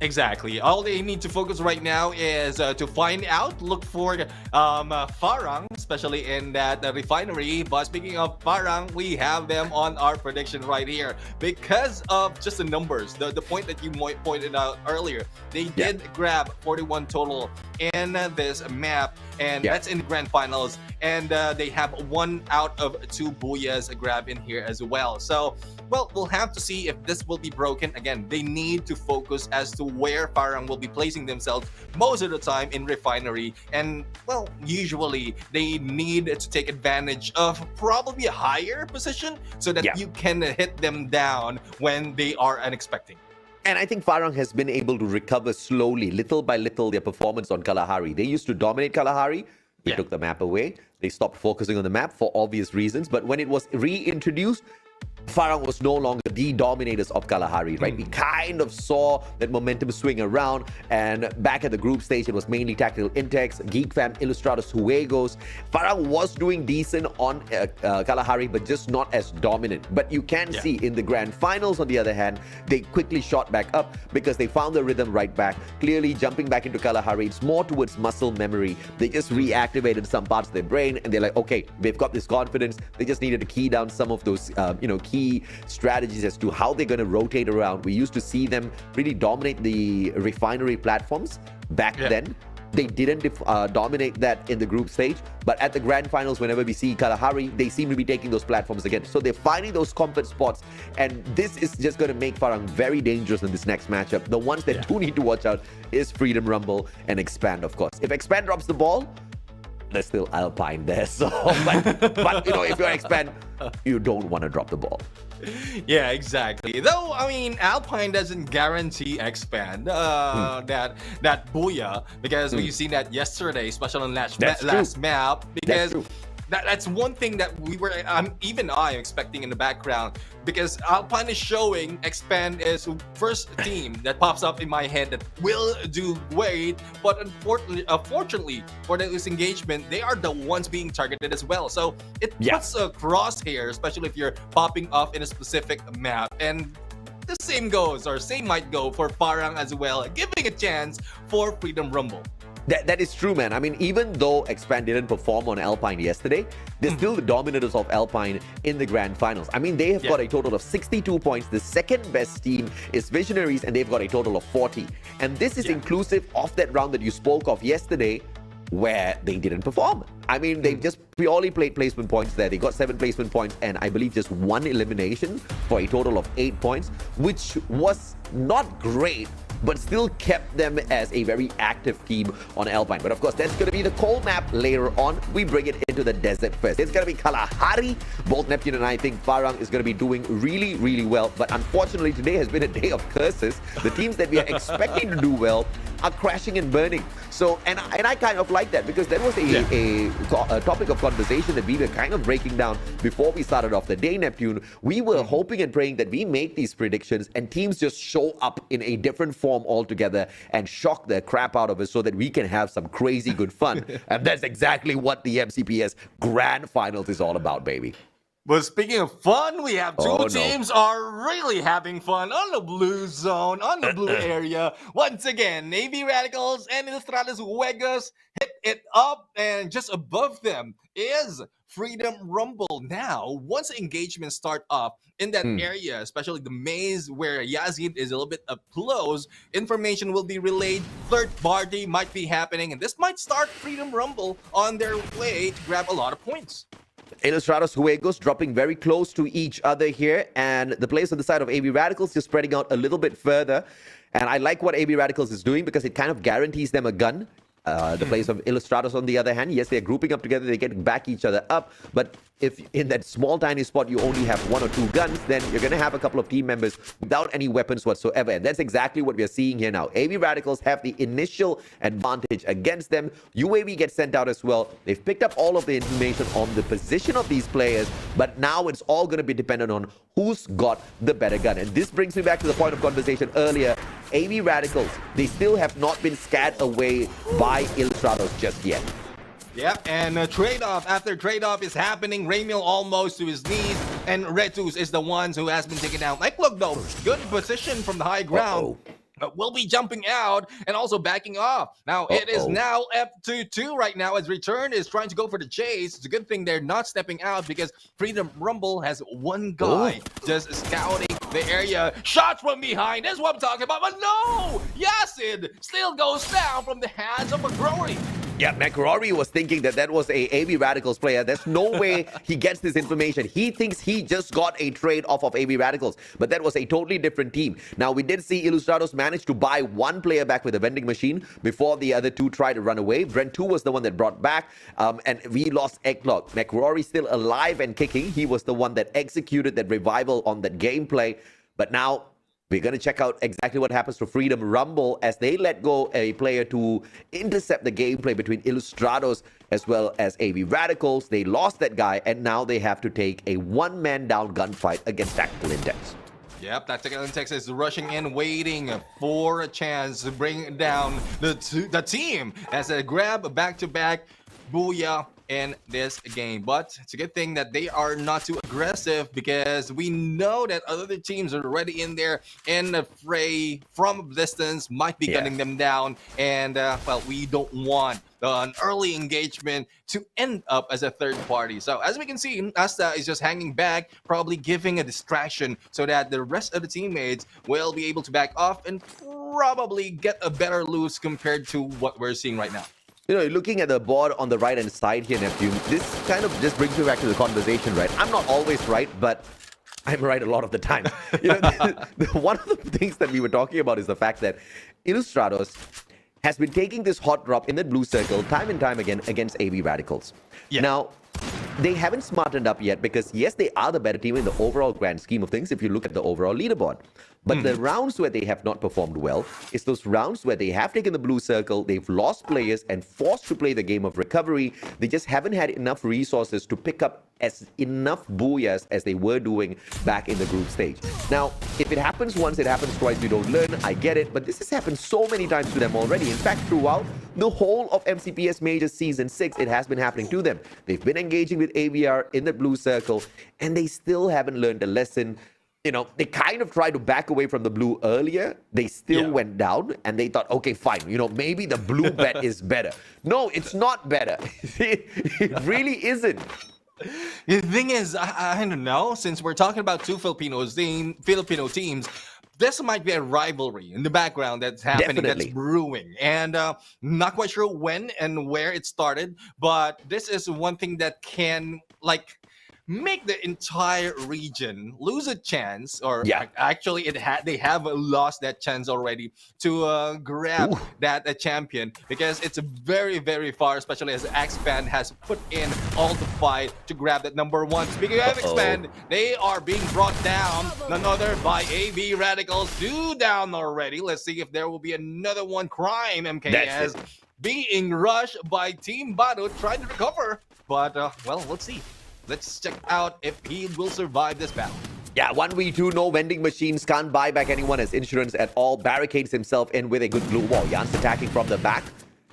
Exactly. All they need to focus right now is to find out, look for Farang, especially in that refinery. But speaking of Farang, we have them on our prediction right here because of just the numbers. The point that you pointed out earlier, they did grab 41 total in this map, and that's in the grand finals. And they have 1 out of 2 booyahs grab in here as well. So, well, we'll have to see if this will be broken. Again, they need to focus as to where Farang will be placing themselves most of the time in refinery. And, well, usually they need to take advantage of probably a higher position so that you can hit them down when they are unexpected. And I think Farang has been able to recover slowly, little by little, their performance on Kalahari. They used to dominate Kalahari. They took the map away. They stopped focusing on the map for obvious reasons. But when it was reintroduced, Farang was no longer the dominators of Kalahari, right? We kind of saw that momentum swing around, and back at the group stage, it was mainly Tactical Intex, Geek Fam, Illustratus, Huegos. Farang was doing decent on Kalahari, but just not as dominant. But you can see in the grand finals, on the other hand, they quickly shot back up because they found the rhythm right back. Clearly, jumping back into Kalahari, it's more towards muscle memory. They just reactivated some parts of their brain, and they're like, okay, they've got this confidence. They just needed to key down some of those, key strategies as to how they're going to rotate around. We used to see them really dominate the refinery platforms back then. They didn't dominate that in the group stage, but at the grand finals, whenever we see Kalahari, they seem to be taking those platforms again. So they're finding those comfort spots, and this is just going to make Farang very dangerous in this next matchup. The ones that do need to watch out is Freedom Rumble and Expand, of course. If Expand drops the ball, there's still Alpine there. So, but if you're Expand, you don't want to drop the ball. Yeah, exactly. Though, I mean, Alpine doesn't guarantee Expand that booyah, because we've seen that yesterday, especially on last map. Because that's one thing that we were, even I expecting in the background, because Alpine is showing Expand is first team that pops up in my head that will do great, but unfortunately for this engagement, they are the ones being targeted as well. So it puts a crosshair, especially if you're popping off in a specific map. And the same might go for Farang as well, giving a chance for Freedom Rumble. That is true, man. I mean, even though Expand didn't perform on Alpine yesterday, they're still the dominators of Alpine in the grand finals. I mean, they have got a total of 62 points. The second best team is Visionaries, and they've got a total of 40. And this is inclusive of that round that you spoke of yesterday, where they didn't perform. I mean, they just purely played placement points there. They got 7 placement points and I believe just 1 elimination for a total of 8 points, which was not great, but still kept them as a very active team on Alpine. But of course, that's going to be the cold map later on. We bring it into the desert first. It's going to be Kalahari. Both Neptune and I think Farang is going to be doing really, really well. But unfortunately, today has been a day of curses. The teams that we are expecting to do well are crashing and burning. So, and I kind of like that, because that was a topic of conversation that we were kind of breaking down before we started off the day, Neptune. We were hoping and praying that we make these predictions and teams just show up in a different form altogether and shock the crap out of us so that we can have some crazy good fun. And that's exactly what the MCPS Grand Finals is all about, baby. But speaking of fun, we have two teams are really having fun on the blue zone, on the blue area. Once again, Navy Radicals and Illustratus Huegos hit it up, and just above them is Freedom Rumble. Now, once engagements start up in that area, especially the maze where Yazid is a little bit up close, information will be relayed. Third party might be happening, and this might start Freedom Rumble on their way to grab a lot of points. Illustratus Huegos dropping very close to each other here, and the players on the side of AB Radicals just spreading out a little bit further. And I like what AB Radicals is doing because it kind of guarantees them a gun. The players of Illustratus, on the other hand, yes, they're grouping up together, they get back each other up, but if in that small tiny spot you only have 1 or 2 guns, then you're going to have a couple of team members without any weapons whatsoever. And that's exactly what we're seeing here now. AB Radicals have the initial advantage against them. UAV gets sent out as well. They've picked up all of the information on the position of these players, but now it's all going to be dependent on who's got the better gun. And this brings me back to the point of conversation earlier. AV Radicals, they still have not been scared away by Ilustrados just yet. Yep, and trade-off after trade-off is happening. Raymil almost to his knees, and Retus is the ones who has been taken down. Like, look though, good position from the high ground. Will be jumping out and also backing off. Now, it is now F2-2 right now as Return is trying to go for the chase. It's a good thing they're not stepping out because Freedom Rumble has one guy just scouting the area. Shots from behind, that's what I'm talking about. But no! Yasid still goes down from the hands of McCrory. Yeah, McCrory was thinking that was a AV Radicals player. There's no way he gets this information. He thinks he just got a trade off of AV Radicals, but that was a totally different team. Now, we did see Ilustrados manage to buy one player back with a vending machine before the other two tried to run away. Brent 2 was the one that brought back, and we lost Egglock. McCrory still alive and kicking. He was the one that executed that revival on that gameplay, but now we're going to check out exactly what happens to Freedom Rumble as they let go a player to intercept the gameplay between Ilustrados as well as AV Radicals. They lost that guy, and now they have to take a one-man down gunfight against Tactical Index. Yep, Tactical Index is rushing in, waiting for a chance to bring down the team as a grab back-to-back Booyah in this game. But it's a good thing that they are not too aggressive because we know that other teams are already in there in the fray from distance, might be gunning them down, and well, we don't want an early engagement to end up as a third party. So as we can see, Asta is just hanging back, probably giving a distraction so that the rest of the teammates will be able to back off and probably get a better loose compared to what we're seeing right now. You know, looking at the board on the right-hand side here, Neptune, this kind of just brings me back to the conversation, right? I'm not always right, but I'm right a lot of the time. You know, one of the things that we were talking about is the fact that Ilustrados has been taking this hot drop in the blue circle time and time again against AV Radicals. Yeah. Now, they haven't smartened up yet because, yes, they are the better team in the overall grand scheme of things if you look at the overall leaderboard. But the rounds where they have not performed well is those rounds where they have taken the blue circle, they've lost players and forced to play the game of recovery. They just haven't had enough resources to pick up enough booyahs as they were doing back in the group stage. Now, if it happens once, it happens twice, we don't learn, I get it, but this has happened so many times to them already. In fact, throughout the whole of MCPS Majors Season 6, it has been happening to them. They've been engaging with AVR in the blue circle, and they still haven't learned a lesson. You know, they kind of tried to back away from the blue earlier. They still went down, and they thought, okay, fine, you know, maybe the blue bet is better. No, it's not better. It really isn't. The thing is, I don't know, since we're talking about two Filipino teams, this might be a rivalry in the background that's happening, that's brewing. And not quite sure when and where it started, but this is one thing that can, like, make the entire region lose a chance, or actually they have lost that chance already to grab that champion, because it's very, very far, especially as Expand has put in all the fight to grab that number one. Speaking of Expand, they are being brought down, none other by AV Radicals. 2 down already. Let's see if there will be another one. Crime MKS being rushed by Team Bado, trying to recover, but well, let's see. Let's check out if he will survive this battle. Yeah, 1v2, no vending machines, can't buy back anyone as insurance at all. Barricades himself in with a good blue wall. Jan's attacking from the back,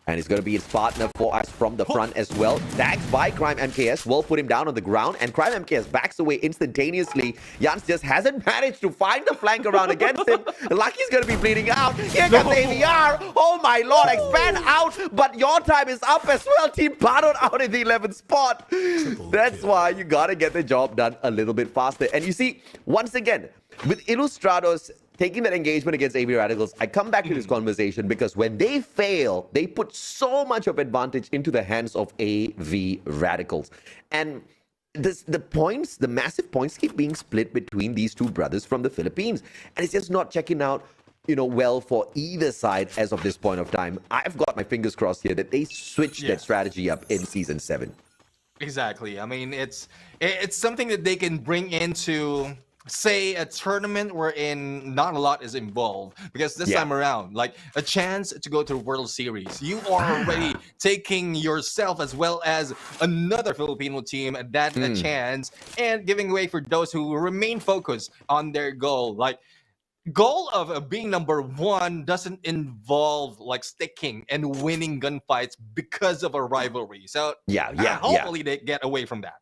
and he's going to be his partner for us from the front as well. Tags by Crime MKS will put him down on the ground, and Crime MKS backs away instantaneously. Jans just hasn't managed to find the flank around against him. Lucky's going to be bleeding out. Here comes AVR. Oh my lord, Expand out, but your time is up as well. Team Baron out in the 11th spot. That's why you got to get the job done a little bit faster. And you see, once again, with Ilustrados taking that engagement against AV Radicals, I come back to this conversation because when they fail, they put so much of advantage into the hands of AV Radicals. And the massive points keep being split between these two brothers from the Philippines. And it's just not checking out, you know, well for either side as of this point of time. I've got my fingers crossed here that they switch that strategy up in Season 7. Exactly. I mean, it's something that they can bring into, say, a tournament wherein not a lot is involved, because this time around, like, a chance to go to the World Series, you are already taking yourself as well as another Filipino team that a chance, and giving way for those who remain focused on their goal. Like, goal of being number one doesn't involve like sticking and winning gunfights because of a rivalry. So Yeah. hopefully they get away from that.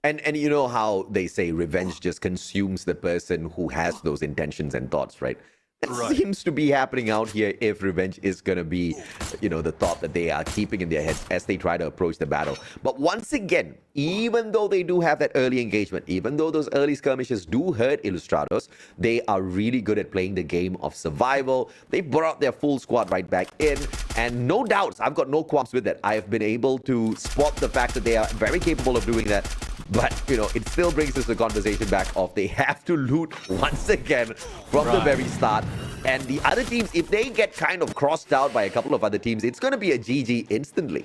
And you know how they say revenge just consumes the person who has those intentions and thoughts, right? That Right. seems to be happening out here if revenge is going to be, the thought that they are keeping in their heads as they try to approach the battle. But once again, even though they do have that early engagement, even though those early skirmishes do hurt Ilustrados, they are really good at playing the game of survival. They brought their full squad right back in. And no doubts, I've got no qualms with that. I have been able to spot the fact that they are very capable of doing that. But, it still brings us the conversation back of they have to loot once again from the very start. And the other teams, if they get kind of crossed out by a couple of other teams, it's going to be a GG instantly.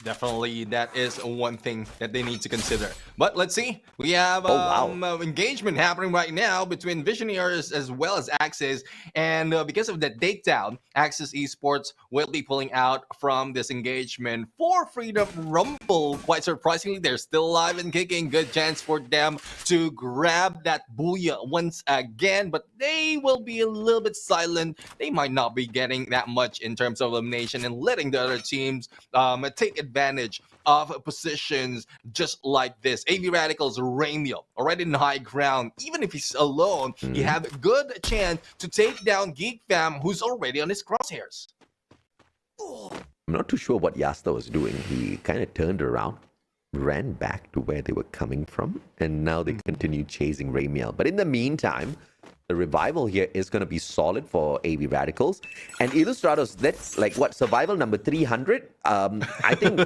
Definitely, that is one thing that they need to consider. But let's see. We have engagement happening right now between Visionaries as well as Axis. And because of that takedown, Axis Esports will be pulling out from this engagement for Freedom Rumble. Quite surprisingly, they're still alive and kicking. Good chance for them to grab that booyah once again. But they will be a little bit silent. They might not be getting that much in terms of elimination and letting the other teams take advantage of positions just like this. AV Radicals, Ramiel, already in high ground. Even if he's alone, he have a good chance to take down Geek Fam, who's already on his crosshairs. I'm not too sure what Yasta was doing. He kind of turned around, ran back to where they were coming from, and now they continue chasing Ramiel. But in the meantime, the revival here is going to be solid for AV Radicals. And Ilustrados, that's like what, survival number 300? I think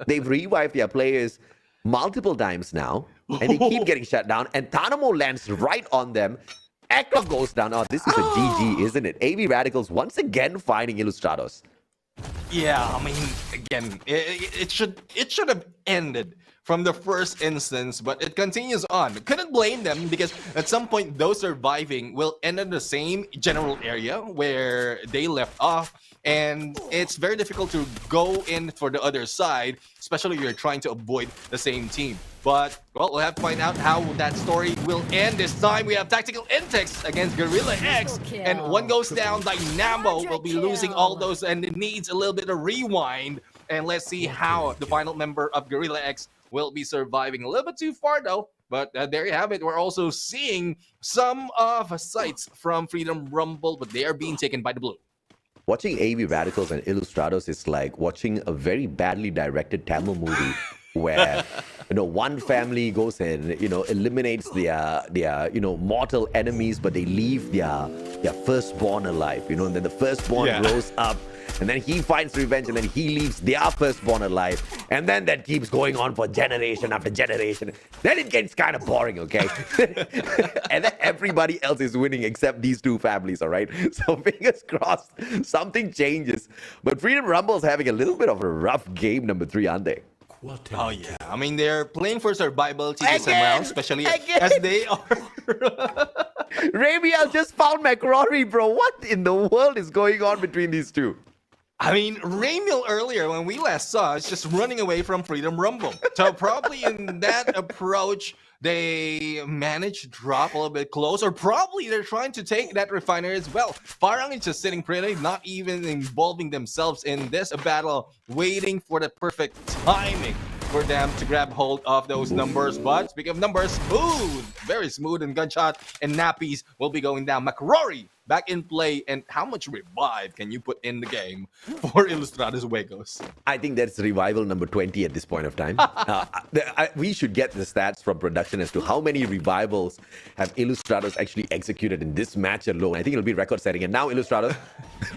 they've revived their players multiple times now, and they keep getting shut down. And Tanamo lands right on them. Ekla goes down. Oh, this is a GG, isn't it? AV Radicals once again finding Ilustrados. Yeah, I mean, again, it should have ended from the first instance, but it continues on. Couldn't blame them because at some point those surviving will end in the same general area where they left off, and it's very difficult to go in for the other side, especially if you're trying to avoid the same team. But, well, we'll have to find out how that story will end. This time we have Tactical Intex against Gorilla X, and one goes down. Dynamo will be losing all those, and it needs a little bit of rewind. And let's see how the final member of Gorilla X will be surviving. A little bit too far, though. But there you have it. We're also seeing some of sites from Freedom Rumble, but they are being taken by the blue. Watching AV Radicals and Ilustrados is like watching a very badly directed Tamil movie where one family goes and eliminates their mortal enemies, but they leave their firstborn alive, and then the firstborn grows up, and then he finds revenge, and then he leaves their firstborn alive, and then that keeps going on for generation after generation. Then it gets kind of boring, okay? And then everybody else is winning except these two families, all right? So fingers crossed, something changes. But Freedom Rumble's having a little bit of a rough game, number 3, aren't they? Oh yeah, I mean they're playing for survival this time around, especially as they are. Ramiel just found McRory, bro. What in the world is going on between these two? I mean, Ramiel earlier, when we last saw, is just running away from Freedom Rumble. So probably in that approach, they managed to drop a little bit close, or probably they're trying to take that refinery as well. Farang is just sitting pretty, not even involving themselves in this battle, waiting for the perfect timing for them to grab hold of those numbers. But speaking of numbers, smooth, very smooth and gunshot, and nappies will be going down. McRory back in play, and how much revive can you put in the game for Ilustrados Huegos? I think that's revival number 20 at this point of time. We should get the stats from production as to how many revivals have Ilustrados actually executed in this match alone. I think it'll be record-setting. And now Ilustrados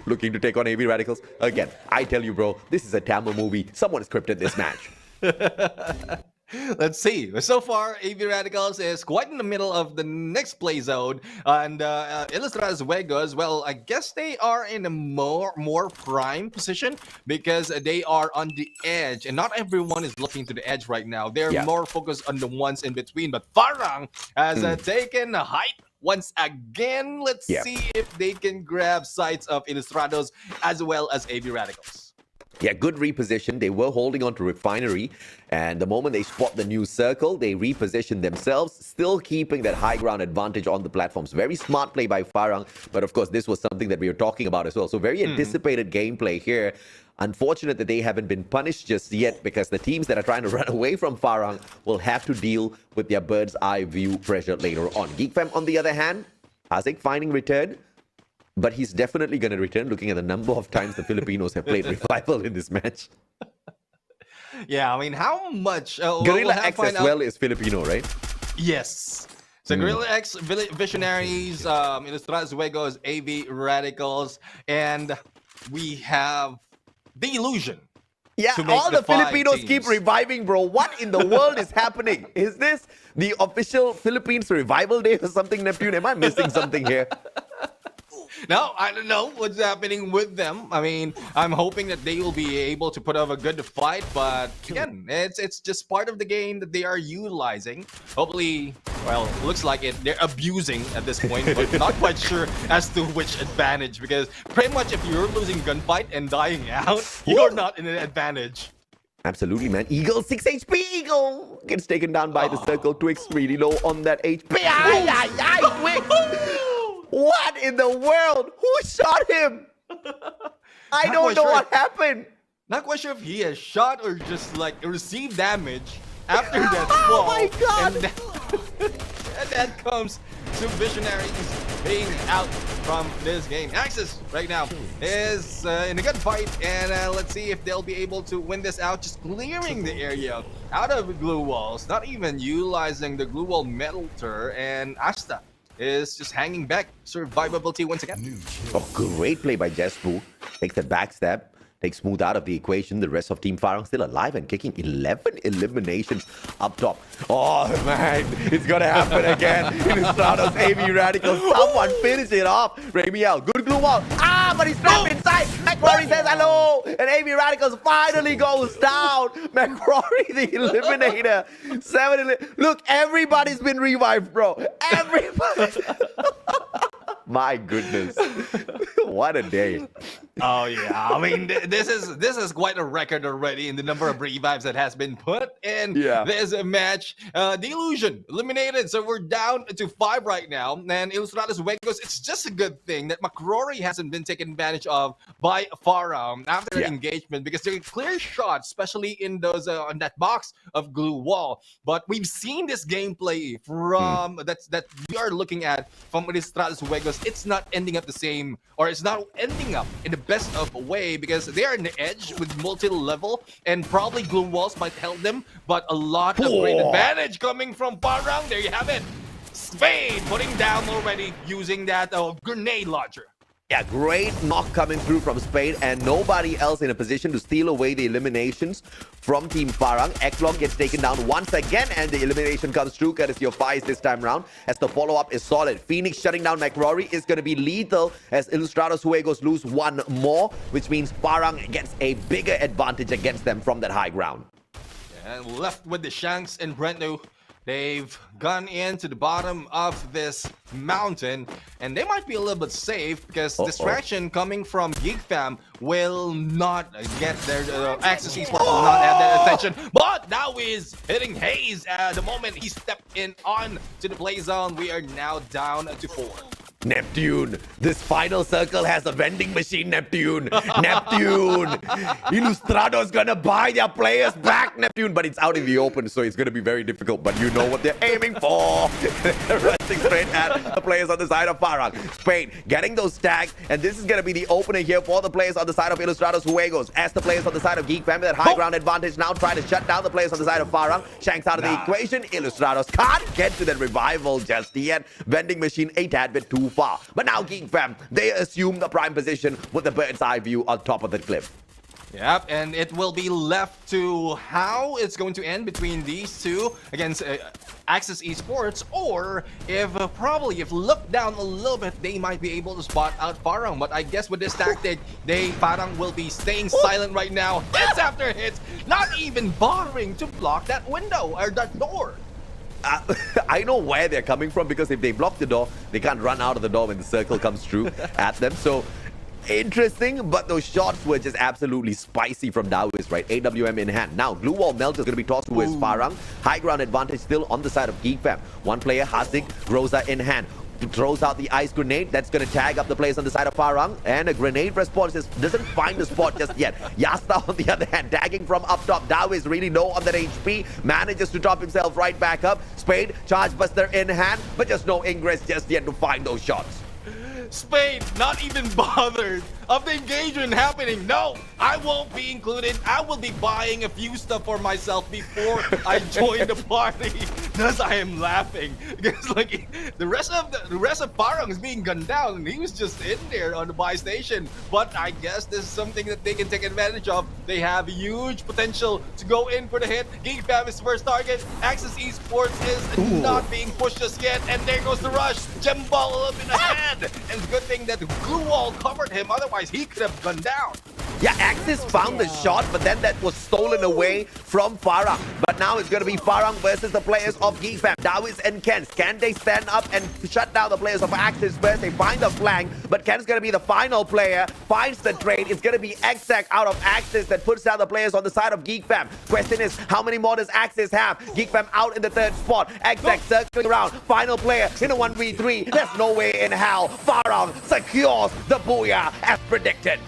looking to take on AV Radicals. Again, I tell you, bro, this is a Tamil movie. Someone scripted this match. Let's see. So far, AV Radicals is quite in the middle of the next play zone, and Ilustrados Huegos, well, I guess they are in a more prime position because they are on the edge, and not everyone is looking to the edge right now. They're more focused on the ones in between. But Farang has taken a height once again. Let's see if they can grab sides of Ilustrados as well as AV Radicals. Yeah, good reposition. They were holding on to Refinery, and the moment they spot the new circle, they reposition themselves, still keeping that high ground advantage on the platforms. Very smart play by Farang, but of course, this was something that we were talking about as well. So very anticipated gameplay here. Unfortunate that they haven't been punished just yet, because the teams that are trying to run away from Farang will have to deal with their bird's eye view pressure later on. GeekFam, on the other hand, Azik finding return. But he's definitely going to return, looking at the number of times the Filipinos have played Revival in this match. Yeah, I mean, how much... Gorilla X as well is Filipino, right? Yes. So Gorilla X, Visionaries, Ilustrados Juegos, AV Radicals, and we have The Illusion. Yeah, all the Filipinos keep reviving, bro. What in the world is happening? Is this the official Philippines Revival Day or something, Neptune? Am I missing something here? No, I don't know what's happening with them. I mean, I'm hoping that they will be able to put up a good fight, but again, it's just part of the game that they are utilizing. Hopefully, well, looks like they're abusing at this point, but not quite sure as to which advantage, because pretty much if you're losing gunfight and dying out, you're not in an advantage. Absolutely, man. Eagle, 6 HP. Eagle gets taken down by the circle. Twix really low on that HP. Twix! What in the world? Who shot him? I don't know what happened. Not quite sure if he has shot or just like received damage after that fall. Oh my god! And that comes to Visionaries being out from this game. Axis right now is in a good fight, and let's see if they'll be able to win this out, just clearing the area out of glue walls, not even utilizing the glue wall melter, and Asta is just hanging back. Survivability once again. Oh, great play by Jespu. Takes the backstab. Takes Smooth out of the equation. The rest of Team Farang still alive and kicking 11 eliminations up top. Oh, man. It's going to happen again. Ilustrados, AV Radicals. Someone finish it off. Ramiel, good glue wall. But he's trapped inside. McRory says hello. And AV Radicals finally goes down. McRory, the eliminator. Look, everybody's been revived, bro. Everybody. My goodness. What a day. Oh yeah, I mean this is quite a record already in the number of revives that has been put in this match. The Illusion eliminated, so we're down to 5 right now. And Ilustrados Juegos, it's just a good thing that McRory hasn't been taken advantage of by Farang after the engagement, because they're clear shots, especially in those on that box of glue wall. But we've seen this gameplay from that we are looking at from Ilustrados Juegos. It's not ending up the same, or it's not ending up in the best of way, because they are in the edge with multi-level, and probably glue walls might help them, but a lot of great advantage coming from Farang. There you have it. Spade putting down already using that grenade launcher. Yeah, great knock coming through from Spade, and nobody else in a position to steal away the eliminations from Team Farang. Eklong gets taken down once again, and the elimination comes through courtesy of Faiz this time round, as the follow-up is solid. Phoenix shutting down McRory is going to be lethal, as Ilustrados Juegos lose one more, which means Farang gets a bigger advantage against them from that high ground. And left with the Shanks and Brento. They've gone into the bottom of this mountain, and they might be a little bit safe, because distraction coming from GeekFam will not get their Axis Esports will not have that attention. But now he's hitting Hayes the moment he stepped in on to the play zone. We are now down to 4. Neptune, this final circle has a vending machine, Neptune. Neptune. Ilustrado's gonna buy their players back, Neptune. But it's out in the open, so it's gonna be very difficult. But you know what they're aiming for. They're rushing straight at the players on the side of Farang. Spain getting those tags, and this is gonna be the opener here for the players on the side of Ilustrados Juegos. As the players on the side of GeekFam, that high ground advantage now trying to shut down the players on the side of Farang. Shanks out of the equation. Ilustrados can't get to that revival just yet. Vending machine a tad bit too far. But now GeekFam, they assume the prime position with the bird's eye view on top of the cliff. Yep, and it will be left to how it's going to end between these two against Axis Esports, or if probably if looked down a little bit, they might be able to spot out Farang. But I guess with this tactic, Farang will be staying silent right now. Hits after hits, not even bothering to block that window or that door. I know where they're coming from, because if they block the door, they can't run out of the door when the circle comes through at them. So Interesting, but those shots were just absolutely spicy from Dawis, right? AWM in hand. Now, Glue Wall Melt is going to be tossed towards Farang. High ground advantage still on the side of Geek Fam. One player, Hasik, Groza in hand. Throws out the ice grenade. That's going to tag up the players on the side of Farang. And a grenade response doesn't find the spot just yet. Yasta, on the other hand, tagging from up top. Dawis really low on that HP. Manages to top himself right back up. Spade, Charge Buster in hand. But just no ingress just yet to find those shots. Spade, not even bothered of the engagement happening. No, I won't be included. I will be buying a few stuff for myself before I join the party. Thus, I am laughing because like the rest of Farang is being gunned down, and he was just in there on the buy station. But I guess this is something that they can take advantage of. They have huge potential to go in for the hit. Geek Fam is first target. Axis Esports is not being pushed just yet, and there goes the rush. Gem Ball up in the hand, and it's a good thing that the Glue Wall covered him. Otherwise, he could have gone down. Yeah, Axis found the shot, but then that was stolen away from Farang. But now it's going to be Farang versus the players of Geek Fam. Dawis and Ken. Can they stand up and shut down the players of Axis first? They find the flank, but Ken's going to be the final player. Finds the trade. It's going to be Exec out of Axis that puts down the players on the side of Geek Fam. Question is, how many more does Axis have? Geek Fam out in the third spot. Exec circling around. Final player in a 1v3. There's no way in hell. Farang secures the booyah as predicted.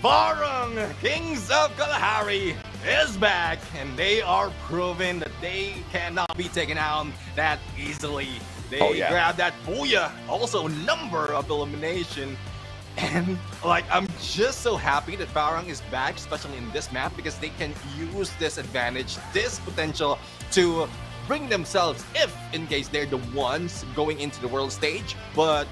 Farang, Kings of Kalahari, is back, and they are proving that they cannot be taken out that easily. They grab that booyah, also number of elimination. And like, I'm just so happy that Farang is back, especially in this map, because they can use this advantage, this potential to bring themselves, if in case they're the ones going into the world stage. But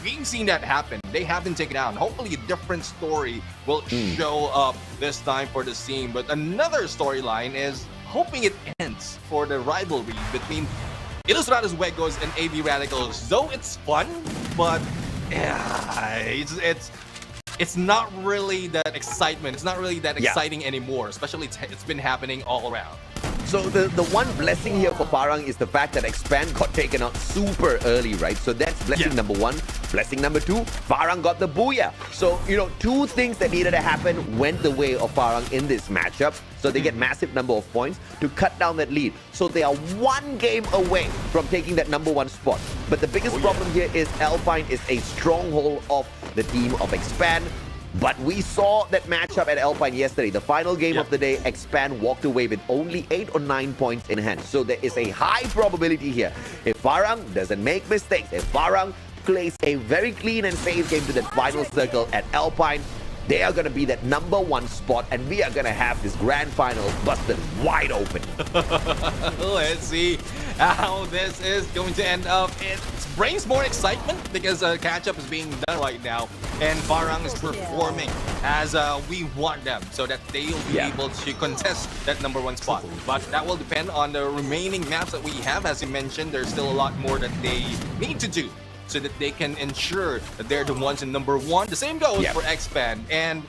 we've seen that happen. They have been taken out. Hopefully a different story will show up this time for the team. But another storyline is hoping it ends for the rivalry between Ilustrados Wegos and AV Radicals. Though it's fun, but it's not really that excitement. It's not really that exciting anymore. Especially it's been happening all around. So the one blessing here for Farang is the fact that Expand got taken out super early, right? So that's blessing number one. Blessing number two, Farang got the booyah. So, you know, two things that needed to happen went the way of Farang in this matchup. So they get massive number of points to cut down that lead. So they are one game away from taking that number one spot. But the biggest problem here is Alpine is a stronghold of the team of Expand. But we saw that matchup at Alpine yesterday. The final game of the day, Expand walked away with only 8 or 9 points in hand. So there is a high probability here. If Farang doesn't make mistakes, if Farang plays a very clean and safe game to that final circle at Alpine, they are going to be that number one spot, and we are going to have this grand final busted wide open. Let's see how this is going to end up. It brings more excitement because catch-up is being done right now, and Farang is performing as we want them, so that they'll be able to contest that number one spot. But that will depend on the remaining maps that we have. As you mentioned, there's still a lot more that they need to do so that they can ensure that they're the ones in number one. The same goes for Expand. And,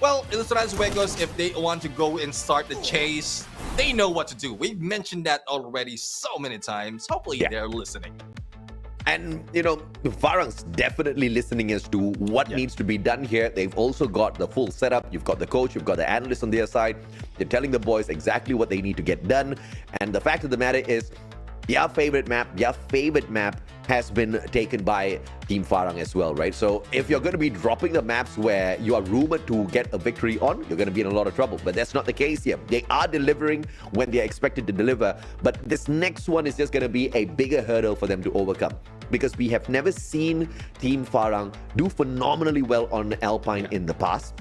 well, Ilustrados Wegos, if they want to go and start the chase, they know what to do. We've mentioned that already so many times. Hopefully they're listening. And, you know, Farang's definitely listening as to what needs to be done here. They've also got the full setup. You've got the coach, you've got the analyst on their side. They're telling the boys exactly what they need to get done. And the fact of the matter is, their favorite map has been taken by Team Farang as well, right? So if you're going to be dropping the maps where you are rumored to get a victory on, you're going to be in a lot of trouble. But that's not the case here. They are delivering when they're expected to deliver. But this next one is just going to be a bigger hurdle for them to overcome, because we have never seen Team Farang do phenomenally well on Alpine in the past.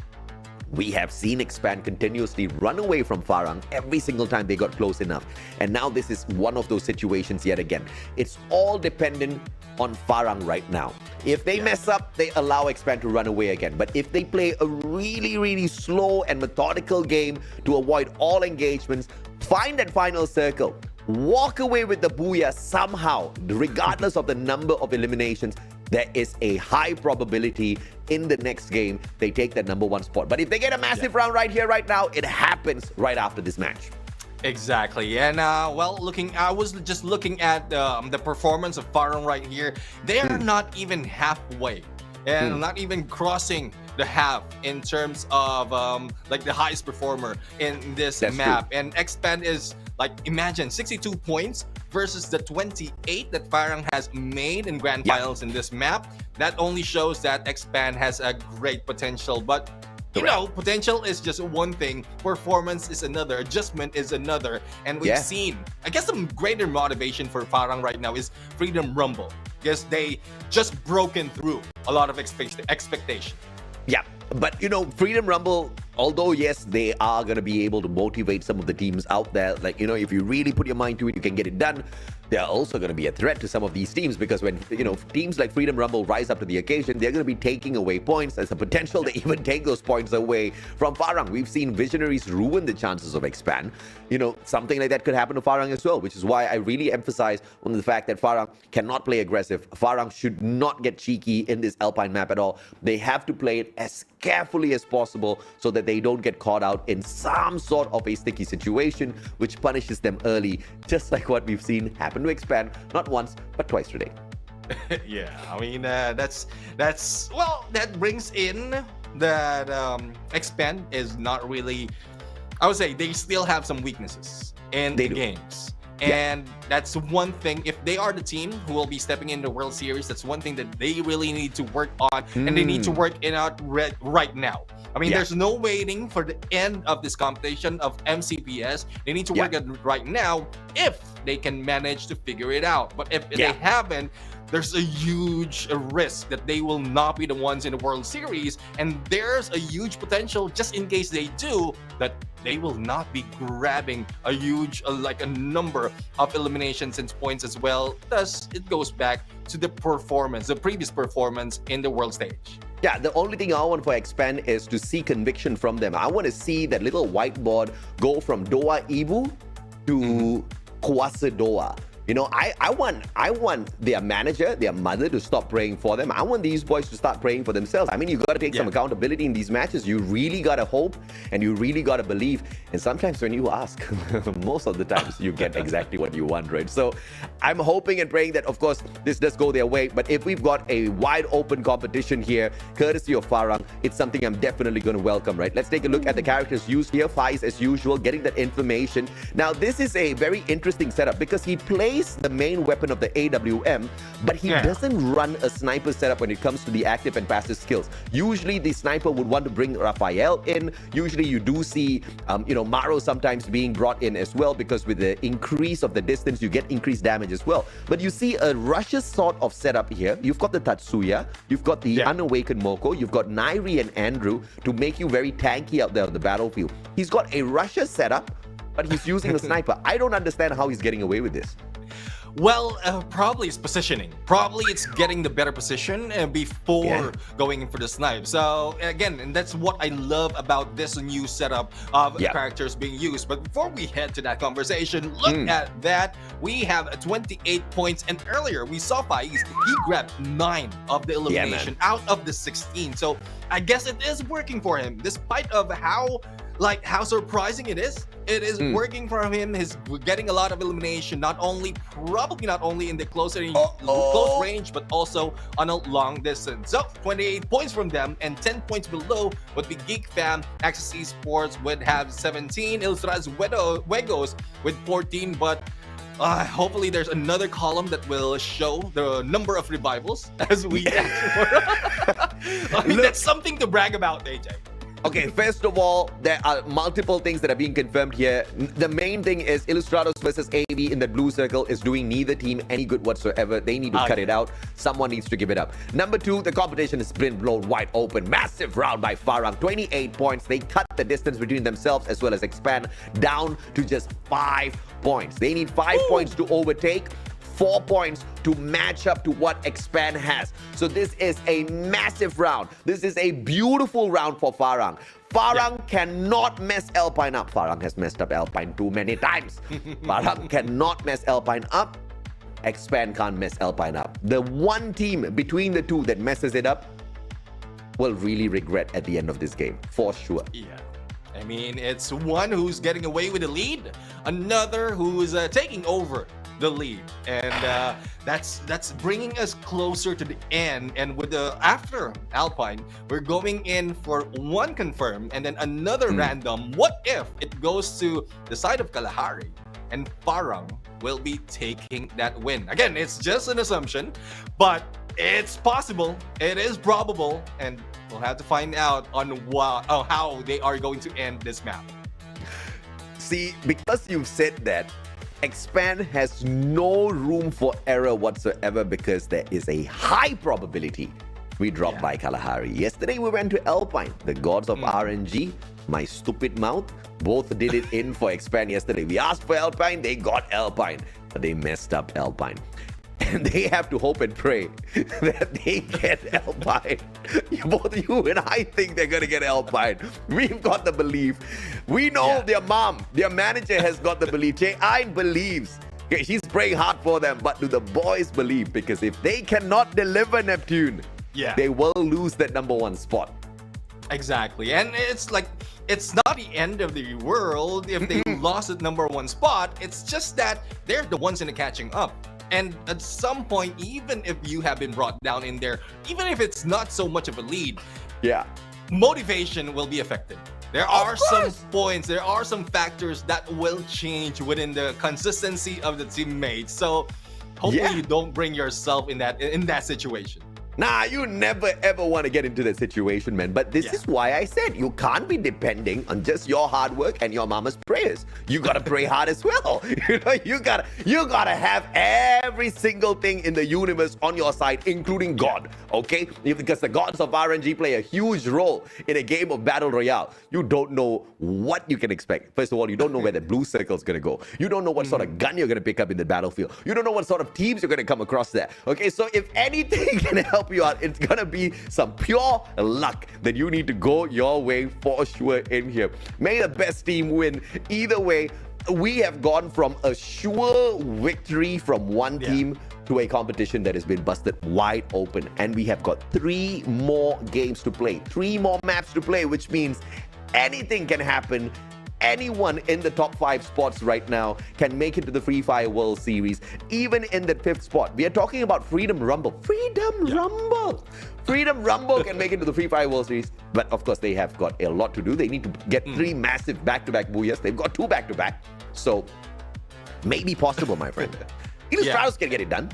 We have seen Expand continuously run away from Farang every single time they got close enough. And now this is one of those situations yet again. It's all dependent on Farang right now. If they mess up, they allow Expand to run away again. But if they play a really, really slow and methodical game to avoid all engagements, find that final circle, walk away with the booyah somehow, regardless of the number of eliminations, there is a high probability in the next game they take that number one spot. But if they get a massive round right here, right now, it happens right after this match. Exactly. And well, I was just looking at the performance of Farang right here. They are not even halfway and not even crossing the half in terms of like the highest performer in this That's map. true. And Expand is like, imagine 62 points versus the 28 that Farang has made in grand finals in this map. That only shows that Expand has a great potential. But you know, potential is just one thing, performance is another, adjustment is another. And we've seen, I guess, some greater motivation for Farang right now is Freedom Rumble, because they just broken through a lot of expectation. Yeah, but you know, Freedom Rumble, although yes, they are going to be able to motivate some of the teams out there. Like, you know, if you really put your mind to it, you can get it done. They're also going to be a threat to some of these teams, because when, you know, teams like Freedom Rumble rise up to the occasion, they're going to be taking away points. There's a potential to even take those points away from Farang. We've seen Visionaries ruin the chances of Expand. You know, something like that could happen to Farang as well, which is why I really emphasize on the fact that Farang cannot play aggressive. Farang should not get cheeky in this Alpine map at all. They have to play it as carefully as possible so that they don't get caught out in some sort of a sticky situation, which punishes them early, just like what we've seen happen to Expand, not once, but twice today. Yeah, I mean, that's well, that brings in that Expand is not really, I would say they still have some weaknesses in the games. And that's one thing, if they are the team who will be stepping in the World Series, that's one thing that they really need to work on, and they need to work it out right now. I mean, there's no waiting for the end of this competition of MCPS. They need to work it right now if they can manage to figure it out. But if they haven't, there's a huge risk that they will not be the ones in the World Series, and there's a huge potential, just in case they do, that they will not be grabbing a huge like a number of eliminations and points as well. Thus, it goes back to the performance, the previous performance in the world stage. Yeah, the only thing I want for Expand is to see conviction from them. I want to see that little whiteboard go from Doa Ibu to Kuasa Doa. You know, I want their manager, their mother, to stop praying for them. I want these boys to start praying for themselves. I mean, you got to take some accountability in these matches. You really got to hope, and you really got to believe. And sometimes when you ask, most of the times you get exactly what you want, right? So I'm hoping and praying that, of course, this does go their way. But if we've got a wide open competition here, courtesy of Farang, it's something I'm definitely going to welcome, right? Let's take a look at the characters used here. Faiz, as usual, getting that information. Now, this is a very interesting setup because he plays the main weapon of the AWM, but he doesn't run a sniper setup when it comes to the active and passive skills. Usually the sniper would want to bring Raphael in. Usually you do see you know, Maro sometimes being brought in as well, because with the increase of the distance you get increased damage as well. But you see a Russia sort of setup here. You've got the Tatsuya, you've got the unawakened Moko, you've got Nairi and Andrew to make you very tanky out there on the battlefield. He's got a Russia setup, but he's using a sniper. I don't understand how he's getting away with this. Well, probably it's positioning. Probably it's getting the better position before going in for the snipe. So again, and that's what I love about this new setup of characters being used. But before we head to that conversation, look at that. We have 28 points, and earlier we saw Faiz. He grabbed 9 of the elimination out of the 16. So I guess it is working for him, despite of how surprising it is. It is working for him. He's getting a lot of elimination, probably not only in the close range, but also on a long distance. So 28 points from them, and 10 points below would be Geek Fam. Access Esports would have 17. Illustrados Wegos with 14, but hopefully there's another column that will show the number of revivals as we ask for. I mean, that's something to brag about, AJ. Okay, first of all, there are multiple things that are being confirmed here. The main thing is Illustrados versus AB in the blue circle is doing neither team any good whatsoever. They need to cut it out. Someone needs to give it up. Number 2, the competition is been blown wide open. Massive round by Farang. 28 points. They cut the distance between themselves as well as Expand down to just 5 points. They need 5 points to overtake, 4 points to match up to what Expand has. So this is a massive round. This is a beautiful round for Farang. Farang cannot mess Alpine up. Farang has messed up Alpine too many times. Farang cannot mess Alpine up. Expand can't mess Alpine up. The one team between the two that messes it up will really regret at the end of this game, for sure. Yeah. I mean, it's one who's getting away with the lead, another who's taking over the lead, and that's bringing us closer to the end. And with the after Alpine, we're going in for one confirmed and then another random. What if it goes to the side of Kalahari and Farang will be taking that win? Again, it's just an assumption, but it's possible, it is probable, and we'll have to find out on how they are going to end this map. See, because you've said that, Expand has no room for error whatsoever because there is a high probability we drop by Kalahari. Yesterday we went to Alpine, the gods of RNG, my stupid mouth, both did it in for Expand yesterday. We asked for Alpine, they got Alpine, but they messed up Alpine. And they have to hope and pray that they get Alpine. Both you and I think they're going to get Alpine. We've got the belief. We know their mom, their manager has got the belief. Jae believes. Okay, she's praying hard for them. But do the boys believe? Because if they cannot deliver Neptune, they will lose that #1 spot. Exactly. And it's like, it's not the end of the world if they lost at #1 spot. It's just that they're the ones in the catching up. And at some point, even if you have been brought down in there, even if it's not so much of a lead, motivation will be affected. There are some points, there are some factors that will change within the consistency of the teammates. So hopefully you don't bring yourself in that situation. Nah, you never ever want to get into that situation, man. But this is why I said you can't be depending on just your hard work and your mama's prayers. You gotta pray hard as well. You gotta have every single thing in the universe on your side, including God. Okay? Because the gods of RNG play a huge role in a game of battle royale. You don't know what you can expect. First of all, you don't know where the blue circle is gonna go. You don't know what sort of gun you're gonna pick up in the battlefield. You don't know what sort of teams you're gonna come across there. Okay, so if anything can help you out, it's gonna be some pure luck that you need to go your way for sure in here. May the best team win. Either way, we have gone from a sure victory from one team to a competition that has been busted wide open, and we have got 3 more games to play, 3 more maps to play, which means anything can happen. Anyone in the top 5 spots right now can make it to the Free Fire World Series, even in the 5th spot. We are talking about Freedom Rumble. Rumble! Freedom Rumble can make it to the Free Fire World Series, but of course they have got a lot to do. They need to get 3 massive back-to-back booyahs. They've got 2 back-to-back, so maybe possible, my friend. Even Strauss can get it done.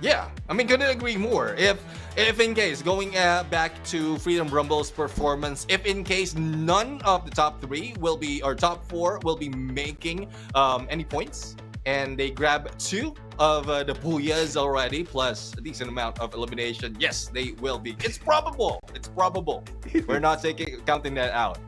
Yeah, I mean, couldn't agree more. If in case, going back to Freedom Rumble's performance, if in case none of the top 3 will be, or top 4 will be making any points, and they grab 2 of the booyahs already, plus a decent amount of elimination, yes, they will be. It's probable. It's probable. We're not counting that out.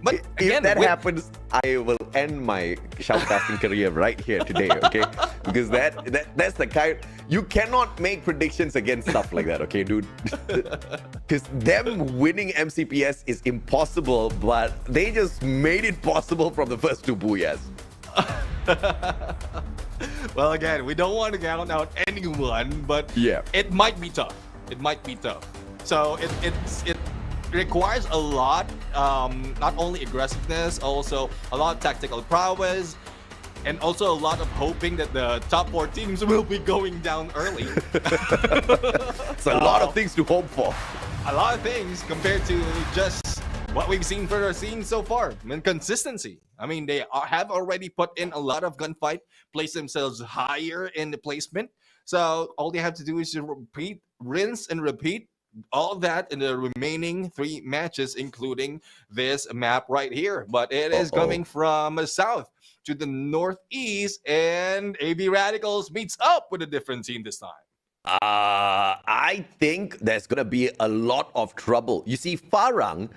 But again, if that happens, I will end my shoutcasting career right here today, okay? Because that's the kind, you cannot make predictions against stuff like that, okay, dude? Because them winning MCPS is impossible, but they just made it possible from the first 2 booyahs. Well, again, we don't want to count out anyone, but it might be tough. It might be tough. So it requires a lot, not only aggressiveness, also a lot of tactical prowess, and also a lot of hoping that the top 4 teams will be going down early. It's a lot of things to hope for. A lot of things compared to just what we've seen for our team so far. I mean, consistency. I mean, they have already put in a lot of gunfight, place themselves higher in the placement. So all they have to do is to repeat, rinse and repeat all of that in the remaining 3 matches, including this map right here. But it is coming from south to the northeast, and AB Radicals meets up with a different team this time. I think there's going to be a lot of trouble. You see, Farang,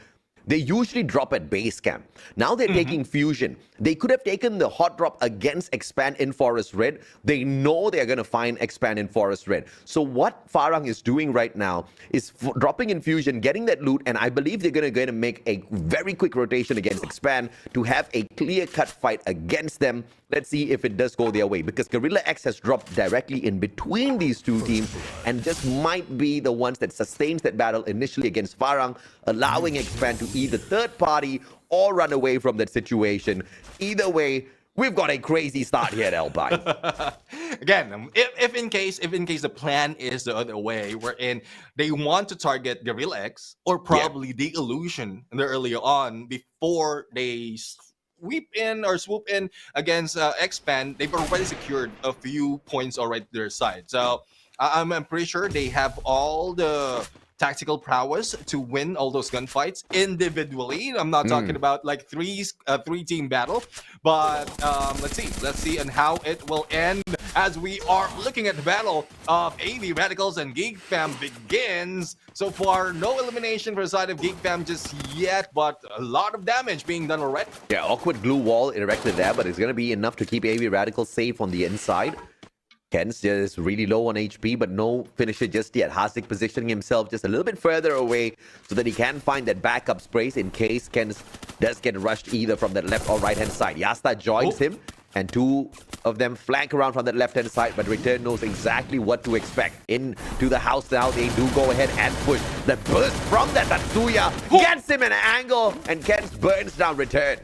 they usually drop at base camp. Now they're taking Fusion. They could have taken the hot drop against Expand in Forest Red. They know they're going to find Expand in Forest Red. So what Farang is doing right now is dropping in Fusion, getting that loot, and I believe they're going to make a very quick rotation against Expand to have a clear-cut fight against them. Let's see if it does go their way, because Gorilla X has dropped directly in between these 2 teams and just might be the ones that sustains that battle initially against Farang, allowing Expand to either third party or run away from that situation. Either way, we've got a crazy start here at Alpine. Again, if in case the plan is the other way, wherein they want to target Gorilla X or probably the Illusion earlier on before they swoop in against X-Pan, they've already secured a few points already to their side. So I'm pretty sure they have all the tactical prowess to win all those gunfights individually. I'm not talking about like three team battle, but let's see and how it will end as we are looking at the battle of AV Radicals and Geek Fam begins. So far, no elimination for the side of Geek Fam just yet, but a lot of damage being done already. Yeah, awkward glue wall erected there, but it's going to be enough to keep AV Radicals safe on the inside. Ken's just really low on HP, but no finisher just yet. Hasik positioning himself just a little bit further away so that he can find that backup sprays in case Ken does get rushed either from the left or right-hand side. Yasta joins him, and two of them flank around from that left-hand side, but Return knows exactly what to expect. Into the house now, they do go ahead and push. The burst from that Tatsuya gets him an angle, and Ken burns down Return.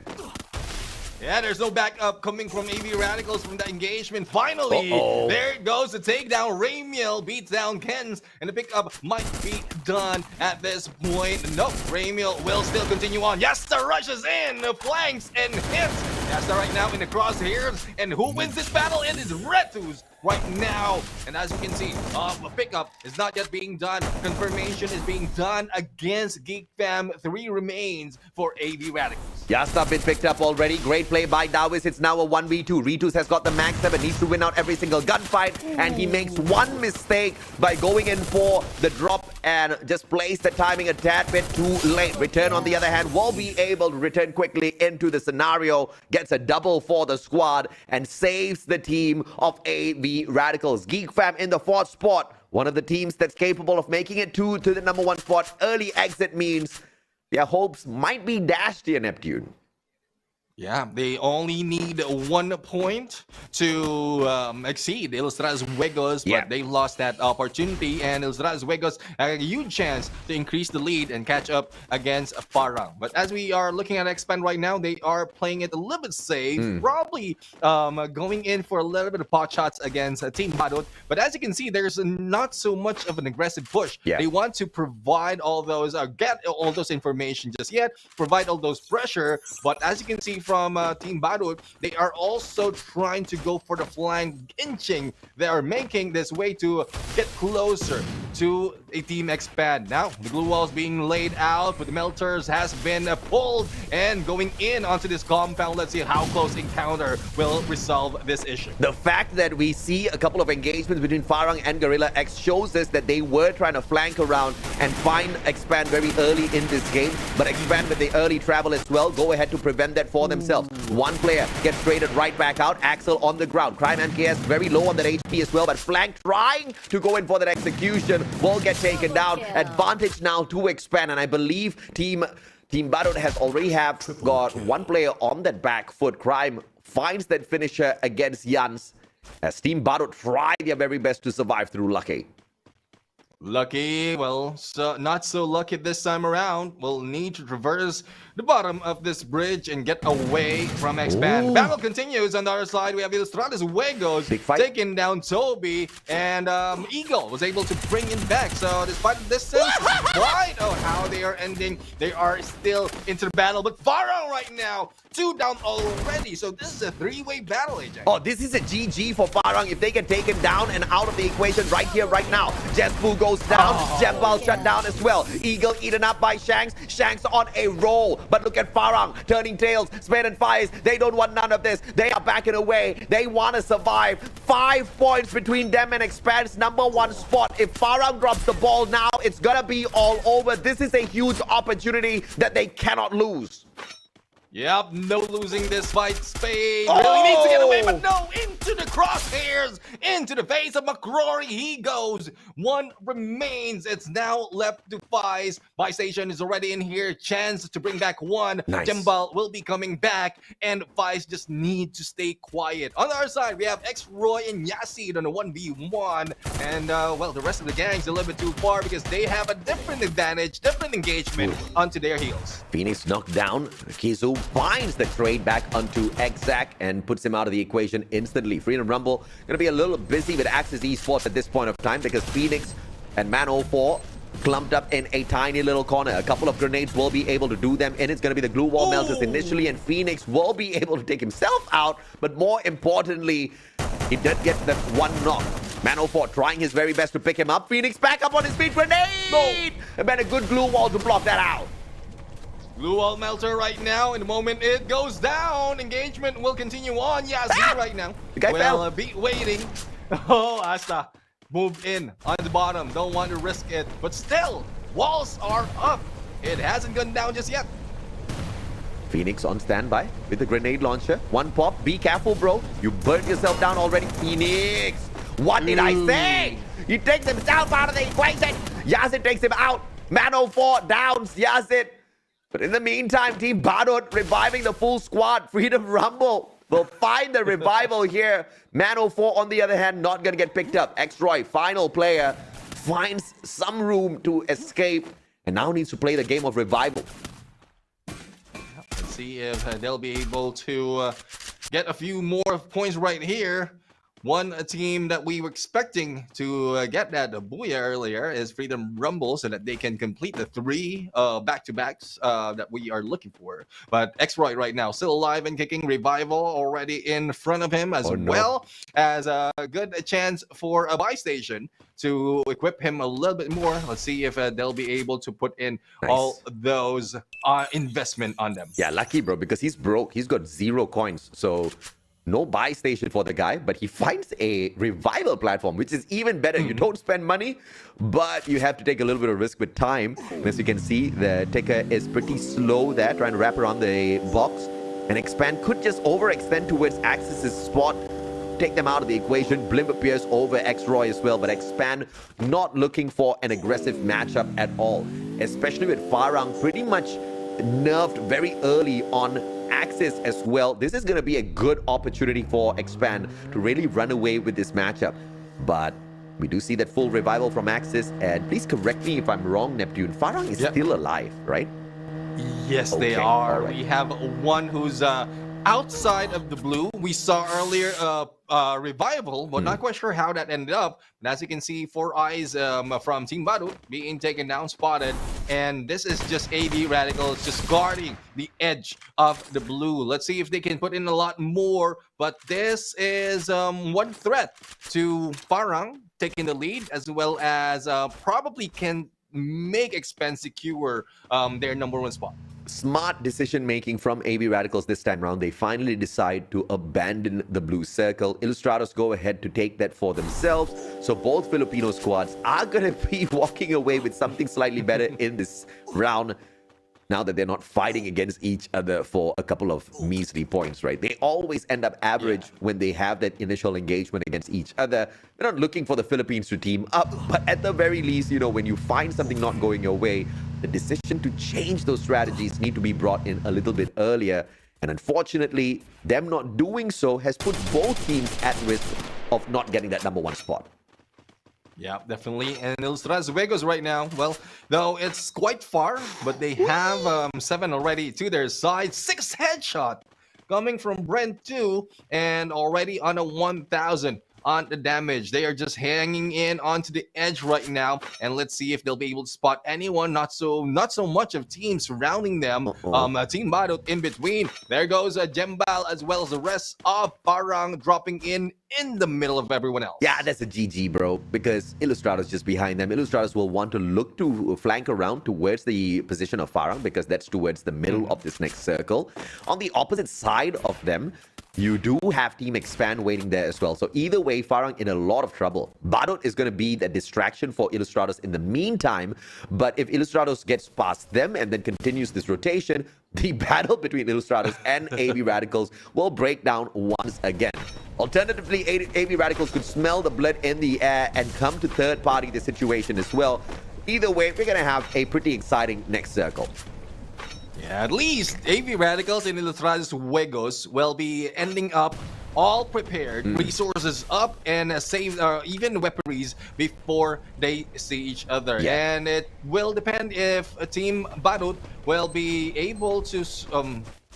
Yeah, there's no backup coming from AV Radicals from that engagement. Finally, there it goes. The takedown. Ramiel beats down Kens, and the pickup might be done at this point. No, Ramiel will still continue on. Yasta rushes in, flanks, and hits. Yasta right now in the crosshairs, and who wins this battle? It is Retus right now. And as you can see, a pickup is not yet being done. Confirmation is being done against Geek Fam. 3 remains for AV Radicals. Yasta been picked up already. Great play by Dawis. It's now a 1v2. Ritus has got the max 7, needs to win out every single gunfight, and he makes one mistake by going in for the drop and just plays the timing a tad bit too late. Return, on the other hand, will be able to return quickly into the scenario, gets a double for the squad, and saves the team of AV Radicals. Geek Fam in the 4th spot, one of the teams that's capable of making it to the number 1 spot. Early exit means their hopes might be dashed here, Neptune. Yeah, they only need 1 point to exceed Ilustradas Juegos, but they lost that opportunity, and Ilustradas Juegos had a huge chance to increase the lead and catch up against Farang. But as we are looking at Expand right now, they are playing it a little bit safe, probably going in for a little bit of pot shots against Team Badut. But as you can see, there's not so much of an aggressive push. They want to provide all those, get all those information just yet, provide all those pressure, but as you can see from Team Badut, they are also trying to go for the flank, inching. They are making this way to get closer to a Team Expand. Now, the glue wall is being laid out, but the melters has been pulled and going in onto this compound. Let's see how close encounter will resolve this issue. The fact that we see a couple of engagements between Farang and Gorilla X shows us that they were trying to flank around and find Expand very early in this game, but Expand with the early travel as well, go ahead to prevent that for themselves. One player gets traded right back out. Axel on the ground. Crime MKS very low on that HP as well, but Flank trying to go in for that execution will get taken down. Advantage now to Expand, and I believe Team Badut has already got 1 player on that back foot. Crime finds that finisher against Jans as Team Badut try their very best to survive through Lucky. Lucky, well, not so lucky this time around. We'll need to traverse the bottom of this bridge and get away from Expand. Battle continues on the other side. We have Ilustradas Juegos taking down Toby, and Eagle was able to bring him back. So despite the distance, despite how they are ending, they are still into the battle. But Farang right now, 2 down already. So this is a 3-way battle, AJ. Oh, this is a GG for Farang if they get taken down and out of the equation right here, right now. Jespu goes down. Jembal shut down as well. Eagle eaten up by Shanks. Shanks on a roll. But look at Farang turning tails. Spade and Fires. They don't want none of this. They are backing away. They want to survive. 5 points between them and Expand's number 1 spot. If Farang drops the ball now, it's going to be all over. This is a huge opportunity that they cannot lose. Yep, no losing this fight. Spade really needs to get away, but no, in into the crosshairs, into the face of McCrory. He goes. One remains. It's now left to Fies. Buy station is already in here. Chance to bring back one. Nice. Jembal will be coming back, and Fies just need to stay quiet. On our side, we have X-Roy and Yasid on a 1v1, and well, the rest of the gang's a little bit too far because they have a different advantage, different engagement onto their heels. Phoenix knocked down. Kizu finds the trade back onto Exac and puts him out of the equation instantly. Freedom Rumble gonna be a little busy with Axis Esports at this point of time because Phoenix and Man04 clumped up in a tiny little corner. A couple of grenades will be able to do them in. It's going to be the glue wall melters initially, and Phoenix will be able to take himself out, but more importantly, he did get that one knock. Man04 trying his very best to pick him up. Phoenix back up on his feet. Grenade! And then a good glue wall to block that out. Glue wall melter right now. In the moment it goes down, engagement will continue on. Yeah, see right now. The guy fell. Be waiting. Oh, Asta. Move in on the bottom. Don't want to risk it. But still, walls are up. It hasn't gone down just yet. Phoenix on standby with the grenade launcher. One pop. Be careful, bro. You burned yourself down already. Phoenix. What did I say? He takes himself out of the equation. Yazid takes him out. Man04 downs Yazid. But in the meantime, Team Badut reviving the full squad. Freedom Rumble will find the revival here. Man04, on the other hand, not going to get picked up. X-Roy, final player, finds some room to escape and now needs to play the game of revival. Let's see if they'll be able to get a few more points right here. One team that we were expecting to get that booyah earlier is Freedom Rumble so that they can complete the 3 back-to-backs that we are looking for. But X-Roy right now still alive and kicking. Revival already in front of him as well as a good chance for a buy station to equip him a little bit more. Let's see if they'll be able to put in all those investment on them. Yeah, lucky, bro, because he's broke. He's got 0 coins. So no buy station for the guy, but he finds a revival platform, which is even better. You don't spend money, but you have to take a little bit of risk with time. And as you can see, the ticker is pretty slow there, trying to wrap around the box. And Expand could just overextend towards Axis's spot, take them out of the equation. Blimp appears over X-Roy as well, but Expand not looking for an aggressive matchup at all, especially with Farang pretty much nerfed very early on Axis as well. This is going to be a good opportunity for Expand to really run away with this matchup. But we do see that full revival from Axis. And please correct me if I'm wrong, Neptune. Farang is still alive, right? Yes, they are. Right. We have one who's outside of the blue. We saw earlier revival, but not quite sure how that ended up. But as you can see, 4 eyes from Team Badut being taken down, spotted, and this is just AD Radicals just guarding the edge of the blue. Let's see if they can put in a lot more, but this is one threat to Farang taking the lead, as well as probably can make Expand secure their #1 spot. Smart decision making from AB Radicals this time around. They finally decide to abandon the blue circle. Illustrados go ahead to take that for themselves. So both Filipino squads are going to be walking away with something slightly better in this round, now that they're not fighting against each other for a couple of measly points, right? They always end up average when they have that initial engagement against each other. They're not looking for the Philippines to team up, but at the very least, you know, when you find something not going your way, the decision to change those strategies need to be brought in a little bit earlier. And unfortunately, them not doing so has put both teams at risk of not getting that #1 spot. Yeah, definitely. And Illustrados Vegas right now, well, though it's quite far, but they have 7 already to their side. 6 headshot coming from Brent 2, and already on a 1,000 on the damage. They are just hanging in onto the edge right now, and let's see if they'll be able to spot anyone. Not so much of team surrounding them. Team Badut in between. There goes Jembal, as well as the rest of Farang dropping in the middle of everyone else. Yeah, that's a GG, bro, because Illustrados just behind them. Illustrados will want to look to flank around towards the position of Farang, because that's towards the middle of this next circle. On the opposite side of them, you do have Team Expand waiting there as well. So either way, Farang in a lot of trouble. Badut is going to be the distraction for Illustrados in the meantime. But if Illustrados gets past them and then continues this rotation, the battle between Illustrados and AV Radicals will break down once again. Alternatively, AV Radicals could smell the blood in the air and come to third party the situation as well. Either way, we're going to have a pretty exciting next circle. Yeah, at least AV Radicals and Ilustrados Juegos will be ending up all prepared, resources up, and save even weaponries before they see each other. Yeah. And it will depend if a team Barut will be able to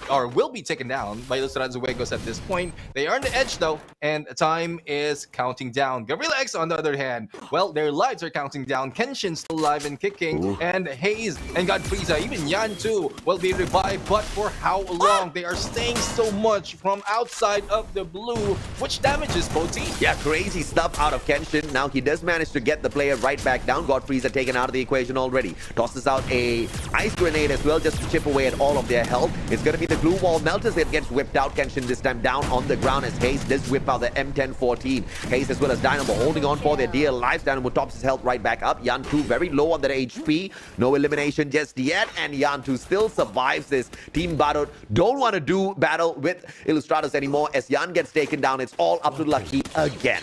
or will be taken down by Ilustrados Juegos at this point. They are on the edge though, and time is counting down. Guerrilla X, on the other hand, well, their lives are counting down. Kenshin's still alive and kicking, and Hayes and Godfriza, even Yan too, will be revived. But for how long? They are staying so much from outside of the blue, which damages both teams. Yeah, crazy stuff out of Kenshin. Now he does manage to get the player right back down. Godfriza taken out of the equation already. Tosses out a ice grenade as well just to chip away at all of their health. It's going to be the glue wall melters that gets whipped out. Kenshin this time down on the ground as Hayes does whip out the M1014. Hayes as well as Dynamo holding on for their dear lives. Dynamo tops his health right back up. Yan2 very low on their HP. No elimination just yet. And Yan2 still survives this. Team Barut don't want to do battle with Ilustrados anymore. As Yan gets taken down, it's all up to Lucky again.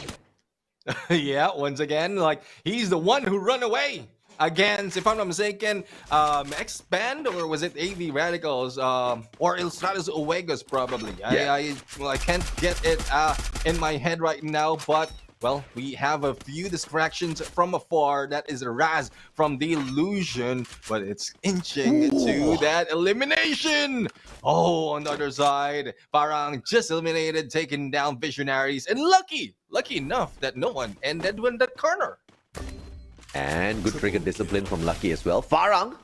Yeah, once again, like he's the one who run away against, if I'm not mistaken, Expand, or was it AV Radicals, or Ilustrados Juegos probably. Yeah. I can't get it in my head right now, but well, we have a few distractions from afar. That is Raz from the Illusion, but it's inching to that elimination. Oh, on the other side, Parang just eliminated, taking down Visionaries, and lucky enough that no one ended in that corner. And good trigger discipline from Lucky as well. Farang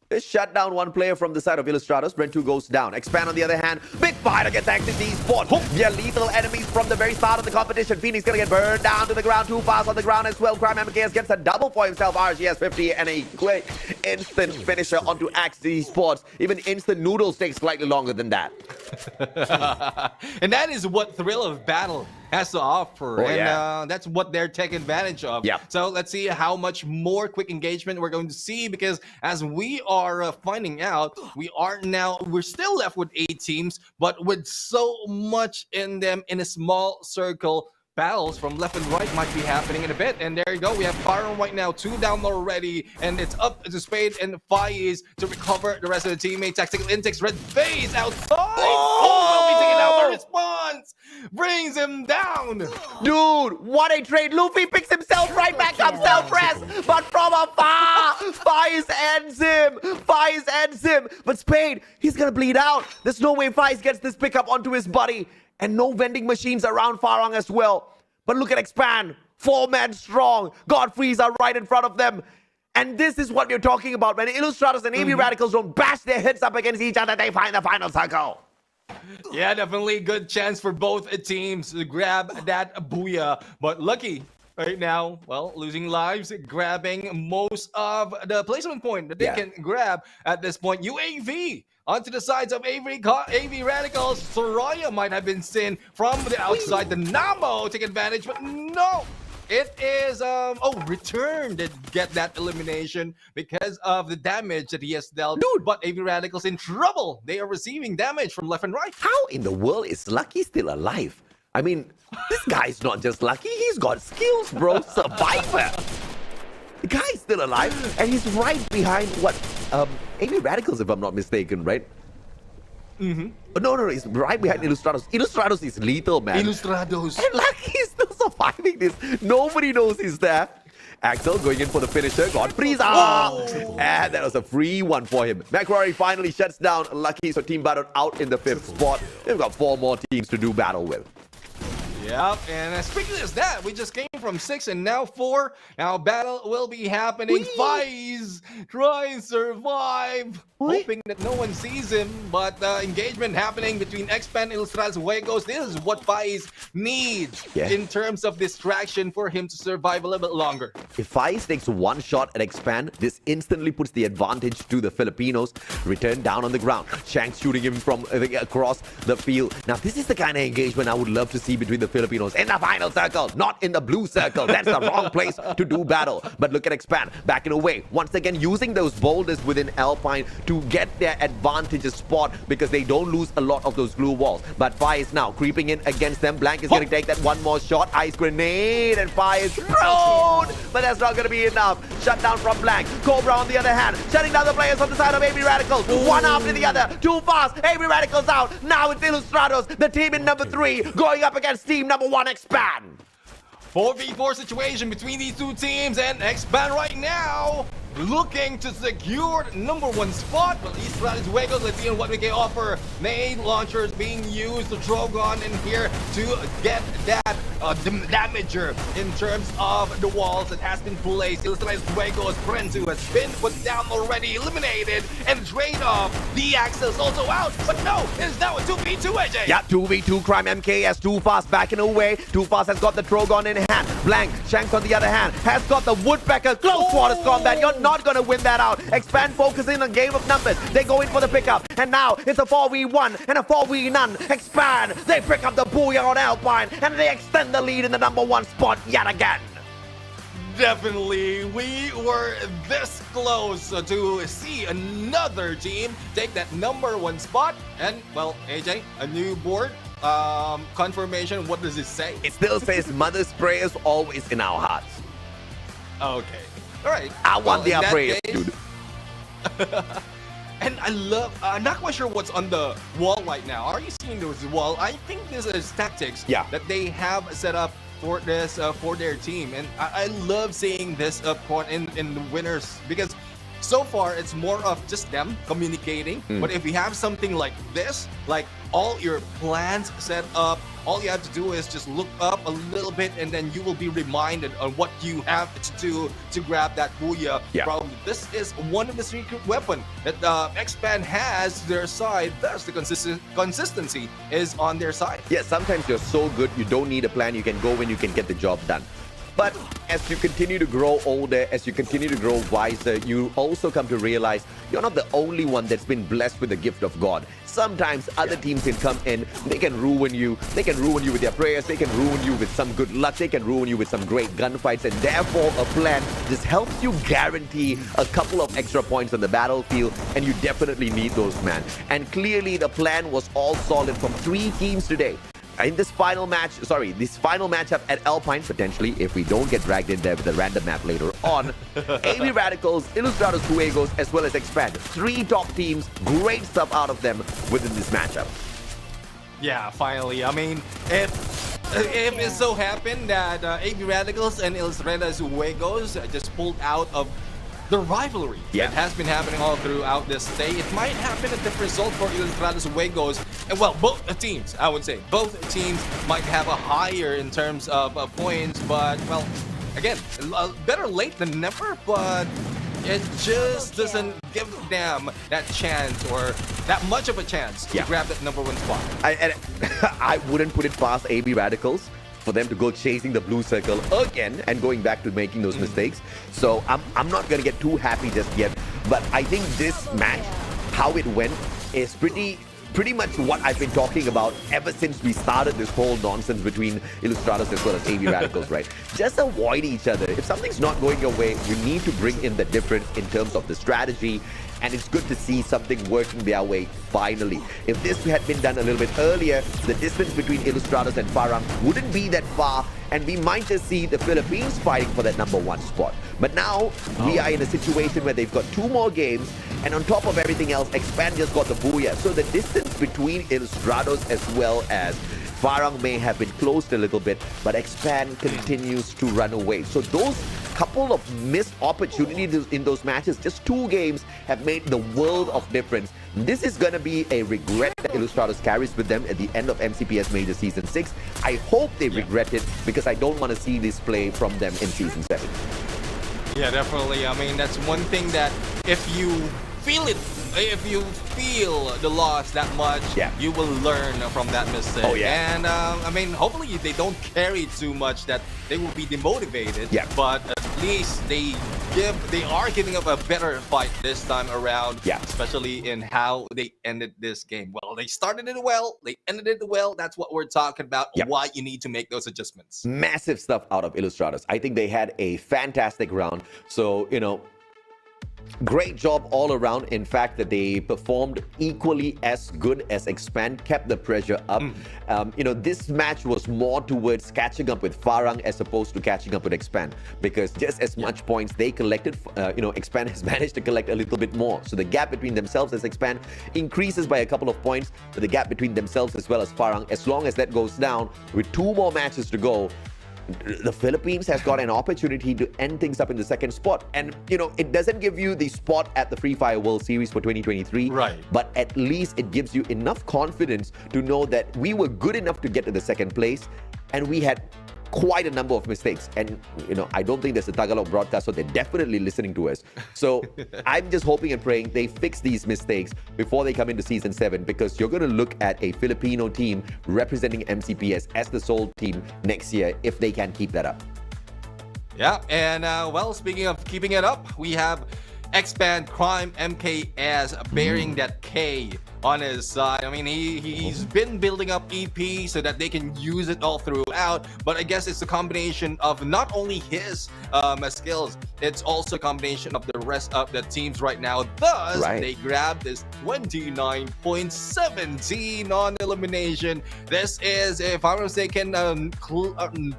is shut down one player from the side of Ilustrados. Brent 2 goes down. Expand on the other hand. Big fight against Active Esports. Yeah, lethal enemies from the very start of the competition. Phoenix gonna get burned down to the ground. Too fast on the ground as well. Crime MKS gets a double for himself. RGS 50 and a quick instant finisher onto Active Esports. Even instant noodles takes slightly longer than that. And that is what Thrill of Battle has to offer. Oh, and yeah. that's what they're taking advantage of. Yeah. So let's see how much more quick engagement we're going to see, because as we are finding out, we're still left with 8 teams, but with so much in them in a small circle. Battles from left and right might be happening in a bit. And there you go. We have Byron right now, 2 down already. And it's up to Spade and Faiz to recover the rest of the teammates. Tactical intakes, Red Phase outside. Oh, will be taking out the response. Brings him down. Dude, what a trade. Luffy picks himself right back up, self-press. But from afar, Faiz ends him. But Spade, he's going to bleed out. There's no way Faiz gets this pickup onto his buddy. And no vending machines around Farang as well. But look at Expand. 4 men strong. Godfreys are right in front of them. And this is what we're talking about. When Ilustrados and AV Radicals don't bash their heads up against each other, they find the final circle. Yeah, definitely good chance for both teams to grab that booyah. But Lucky right now, well, losing lives, grabbing most of the placement point that they can grab at this point. UAV onto the sides of AV Radicals. Soraya might have been seen from the outside. The Namo take advantage, but no. It is, Return did get that elimination because of the damage that he has dealt. Dude. But AV Radicals in trouble. They are receiving damage from left and right. How in the world is Lucky still alive? I mean, this guy's not just lucky. He's got skills, bro. Survivor. The guy's still alive, and he's right behind AV Radicals, if I'm not mistaken, right? No, he's right behind Ilustrados. Ilustrados is lethal, man. Ilustrados. And Lucky is still surviving this. Nobody knows he's there. Axel going in for the finisher. Godfrey's and that was a free one for him. McQuarrie finally shuts down Lucky, so Team Battle out in the 5th spot. They've got 4 more teams to do battle with. Yep, and speaking of that, we just came from 6 and now 4. Now battle will be happening. Faiz try and survive, hoping that no one sees him. But engagement happening between Expand and Ilustrados Juegos. This is what Faiz needs in terms of distraction for him to survive a little bit longer. If Faiz takes one shot at Expand, this instantly puts the advantage to the Filipinos. Return down on the ground. Shanks shooting him from across the field. Now, this is the kind of engagement I would love to see between the Filipinos in the final circle, not in the blue circle. That's the wrong place to do battle. But look at Expand, backing away. Once again, using those boulders within Alpine to get their advantageous spot because they don't lose a lot of those glue walls. But Fire is now creeping in against them. Blank is going to take that one more shot. Ice grenade, and Fire is thrown. But that's not going to be enough. Shut down from Blank. Cobra on the other hand, shutting down the players on the side of AB Radicals. One after the other. Too fast. AB Radicals out. Now it's Illustrados, the team in number 3, going up against team number 1, Expand. 4v4 situation between these two teams, and Expand right now looking to secure number 1 spot. But Illustrados Wegos, let's see what we can offer. Nade launchers being used, the Drogon in here to get that damager in terms of the walls that has been placed. Illustrados Wegos, Prenzu has been put down already, eliminated, and trade off. The Axis also out, but no, it's now a 2v2, AJ. Yeah, 2v2 Crime MKS. Too Fast backing away. Too Fast has got the Trogon in hand. Blank, Shanks on the other hand, has got the Woodpecker. Close quarters combat. You're not going to win that out. Expand focusing on game of numbers. They go in for the pickup. And now it's a 4v1 and a 4v none. Expand. They pick up the booyah on Alpine. And they extend the lead in the number 1 spot yet again. Definitely, we were this close to see another team take that number 1 spot. And, well, AJ, a new board confirmation. What does it say? It still says mother's prayers always in our hearts. Okay. All right. I want their prayers, case, dude. And I love, I'm not quite sure what's on the wall right now. Are you seeing those wall? I think this is tactics that they have set up for this, for their team. And I love seeing this in the winners, because so far it's more of just them communicating. But if you have something like this, like all your plans set up, all you have to do is just look up a little bit, and then you will be reminded on what you have to do to grab that booyah. Probably this is one of the secret weapon that Expand has their side. Thus, the consistency is on their side. Yeah, sometimes you're so good, you don't need a plan. You can go when you can get the job done. But as you continue to grow older, as you continue to grow wiser, you also come to realize you're not the only one that's been blessed with the gift of God. Sometimes other teams can come in, they can ruin you. They can ruin you with their prayers. They can ruin you with some good luck. They can ruin you with some great gunfights. And therefore, a plan just helps you guarantee a couple of extra points on the battlefield. And you definitely need those, man. And clearly, the plan was all solid from 3 teams today. In this final matchup at Alpine, potentially, if we don't get dragged in there with a random map later on, AB Radicals, Illustrados Fuegos, as well as Expand. 3 top teams, great stuff out of them within this matchup. Yeah, finally. I mean, if it so happened that AB Radicals and Illustrados Fuegos just pulled out of the rivalry that has been happening all throughout this day, it might have been a different result for Illustrados Fuegos. And well, both teams, I would say, both teams might have a higher in terms of points, but well, again, better late than never, but it just doesn't give them that chance, or that much of a chance, to grab that number 1 spot. I wouldn't put it past AB Radicals for them to go chasing the blue circle again and going back to making those mistakes. So I'm not going to get too happy just yet. But I think this match, how it went, is pretty much what I've been talking about ever since we started this whole nonsense between Illustrados as well as AB Radicals, right? Just avoid each other. If something's not going your way, you need to bring in the difference in terms of the strategy. And it's good to see something working their way finally. If this had been done a little bit earlier, the distance between Illustrados and Farang wouldn't be that far, and we might just see the Philippines fighting for that number 1 spot. But now we are in a situation where they've got 2 more games, and on top of everything else, Expand just got the booyah. So the distance between Illustrados as well as Farang may have been closed a little bit, but Expand continues to run away. So those couple of missed opportunities in those matches, just 2 games, have made the world of difference. This is going to be a regret that Illustrados carries with them at the end of MCPS Majors Season 6. I hope they regret it, because I don't want to see this play from them in Season 7. Yeah, definitely. I mean, that's one thing that if you feel the loss that much, you will learn from that mistake. And I mean, hopefully they don't carry too much that they will be demotivated. But at least they they are giving up a better fight this time around, Yeah. especially in how they ended this game. Well, they started it well, they ended it well. That's what we're talking about. Yeah. Why you need to make those adjustments. Massive stuff out of Illustratus. I think they had a fantastic round. So, great job all around. In fact, that they performed equally as good as Expand, kept the pressure up. This match was more towards catching up with Farang as opposed to catching up with Expand, because just as much points they collected, Expand has managed to collect a little bit more. So the gap between themselves as Expand increases by a couple of points, but the gap between themselves as well as Farang, as long as that goes down with 2 more matches to go, the Philippines has got an opportunity to end things up in the second spot. And, it doesn't give you the spot at the Free Fire World Series for 2023. Right. But at least it gives you enough confidence to know that we were good enough to get to the second place. And we had quite a number of mistakes. And, I don't think there's a Tagalog broadcast, so they're definitely listening to us. So I'm just hoping and praying they fix these mistakes before they come into Season 7, because you're going to look at a Filipino team representing MCPS as the sole team next year if they can keep that up. Yeah, and speaking of keeping it up, we have Expand Crime MKS bearing that K on his side. I mean, he's been building up EP so that they can use it all throughout, but I guess it's a combination of not only his skills, it's also a combination of the rest of the teams right now. Thus, they grabbed this 29.17 on elimination. This is, if I'm not mistaken,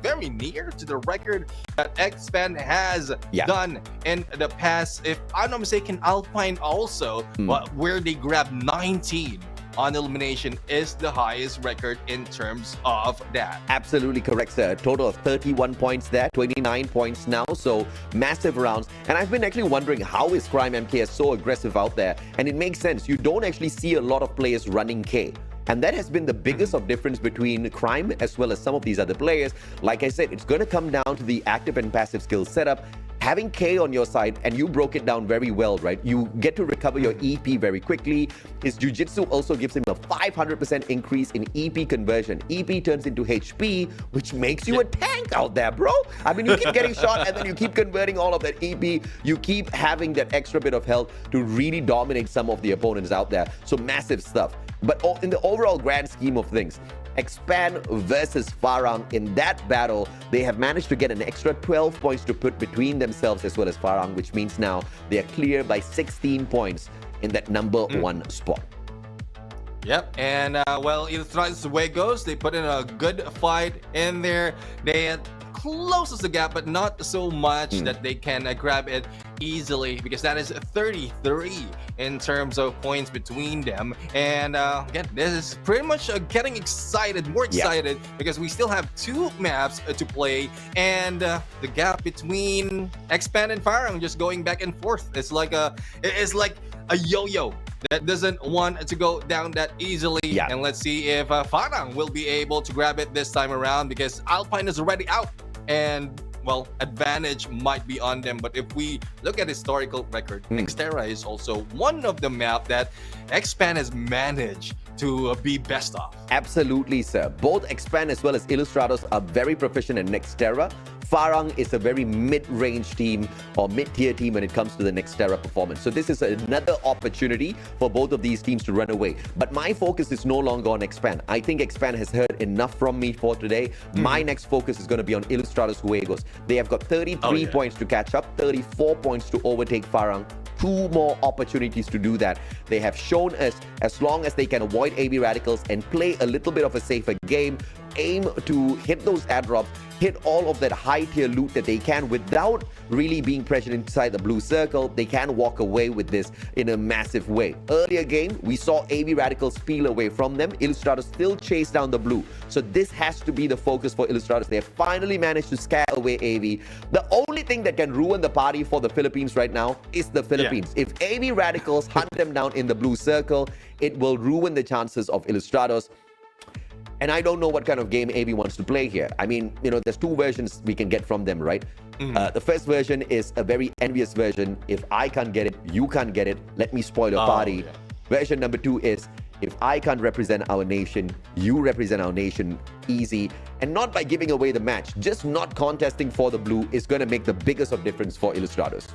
very near to the record that Expand has done in the past. If I'm not mistaken, Alpine also, where they grabbed 19 on elimination, is the highest record in terms of that. Absolutely correct, sir. A total of 31 points there, 29 points now, so massive rounds. And I've been actually wondering, how is Crime MKS so aggressive out there? And it makes sense. You don't actually see a lot of players running K. And that has been the biggest of difference between Crime as well as some of these other players. Like I said, it's going to come down to the active and passive skill setup. Having K on your side, and you broke it down very well, right? You get to recover your EP very quickly. His Jiu-Jitsu also gives him a 500% increase in EP conversion. EP turns into HP, which makes you a tank out there, bro. I mean, you keep getting shot and then you keep converting all of that EP. You keep having that extra bit of health to really dominate some of the opponents out there. So massive stuff. But in the overall grand scheme of things, Expand versus Farang, in that battle, they have managed to get an extra 12 points to put between themselves as well as Farang, which means now they are clear by 16 points in that number 1 spot. Yep, and Illustratus, the way it goes, they put in a good fight in there. They closes the gap, but not so much that they can grab it easily, because that is 33 in terms of points between them. And again, this is pretty much getting more excited, because we still have 2 maps to play, and the gap between Expand and Farang just going back and forth. It's like a yo-yo that doesn't want to go down that easily. And let's see if Farang will be able to grab it this time around, because Alpine is already out, and advantage might be on them. But if we look at historical record, Xterra is also one of the map that Expand has managed to be best of. Absolutely, sir. Both Expand as well as Illustratus are very proficient in Nexterra. Farang is a very mid-range team or mid-tier team when it comes to the Nexterra performance. So this is another opportunity for both of these teams to run away. But my focus is no longer on Expand. I think Expand has heard enough from me for today. My next focus is going to be on Illustratus Juegos. They have got 33 points to catch up, 34 points to overtake Farang. 2 more opportunities to do that. They have shown us, as long as they can avoid AB radicals and play a little bit of a safer game, aim to hit those airdrops, hit all of that high tier loot that they can without really being pressured inside the blue circle, they can walk away with this in a massive way. Earlier game, we saw AB radicals peel away from them. Illustratus still chased down the blue. So this has to be the focus for Illustratus. They have finally managed to scare away AB. The only thing that can ruin the party for the Philippines right now is the Philippines. If AB radicals hunt them down in the blue circle, it will ruin the chances of Illustratus. And I don't know what kind of game AB wants to play here. I mean, there's 2 versions we can get from them, right? The first version is a very envious version. If I can't get it, you can't get it. Let me spoil your party. Version number 2 is, if I can't represent our nation, you represent our nation easy. And not by giving away the match, just not contesting for the blue is going to make the biggest of difference for Ilustrados.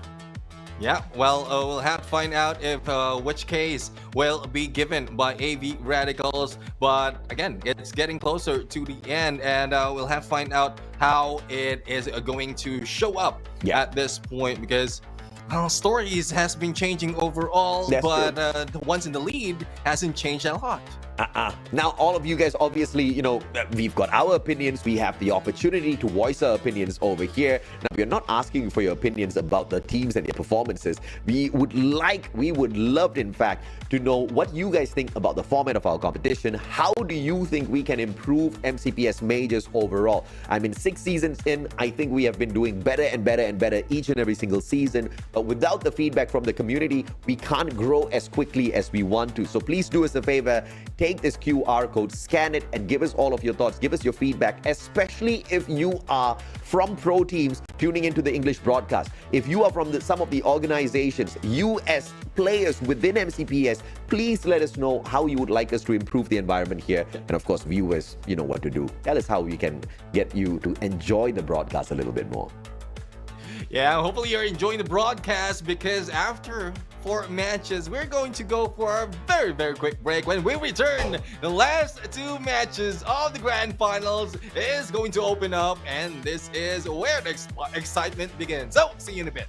Yeah, well, we'll have to find out if which case will be given by AV Radicals. But again, it's getting closer to the end, and we'll have to find out how it is going to show up at this point, because stories has been changing overall, but the ones in the lead hasn't changed a lot. Now, all of you guys, obviously, we've got our opinions. We have the opportunity to voice our opinions over here. Now, we're not asking for your opinions about the teams and their performances. We would love, in fact, to know what you guys think about the format of our competition. How do you think we can improve MCPS Majors overall? I mean, 6 seasons in, I think we have been doing better and better and better each and every single season. But without the feedback from the community, we can't grow as quickly as we want to. So please do us a favor. Take this QR code, scan it, and give us all of your thoughts. Give us your feedback, especially if you are from pro teams tuning into the English broadcast. If you are from some of the organizations, you as players within MCPS, please let us know how you would like us to improve the environment here. And of course, viewers, you know what to do. Tell us how we can get you to enjoy the broadcast a little bit more. Yeah, hopefully you're enjoying the broadcast, because after 4 matches, we're going to go for a very, very quick break. When we return, the last 2 matches of the grand finals is going to open up, and this is where the excitement begins. So, see you in a bit.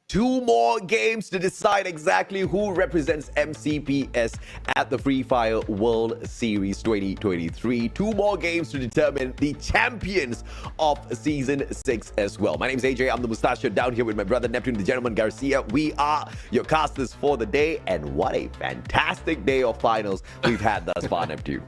2 more games to decide exactly who represents MCPS at the Free Fire World Series 2023. 2 more games to determine the champions of Season 6 as well. My name is AJ. I'm the Mustachio down here with my brother Neptune, the Gentleman Garcia. We are your casters for the day, and what a fantastic day of finals we've had thus far, Neptune.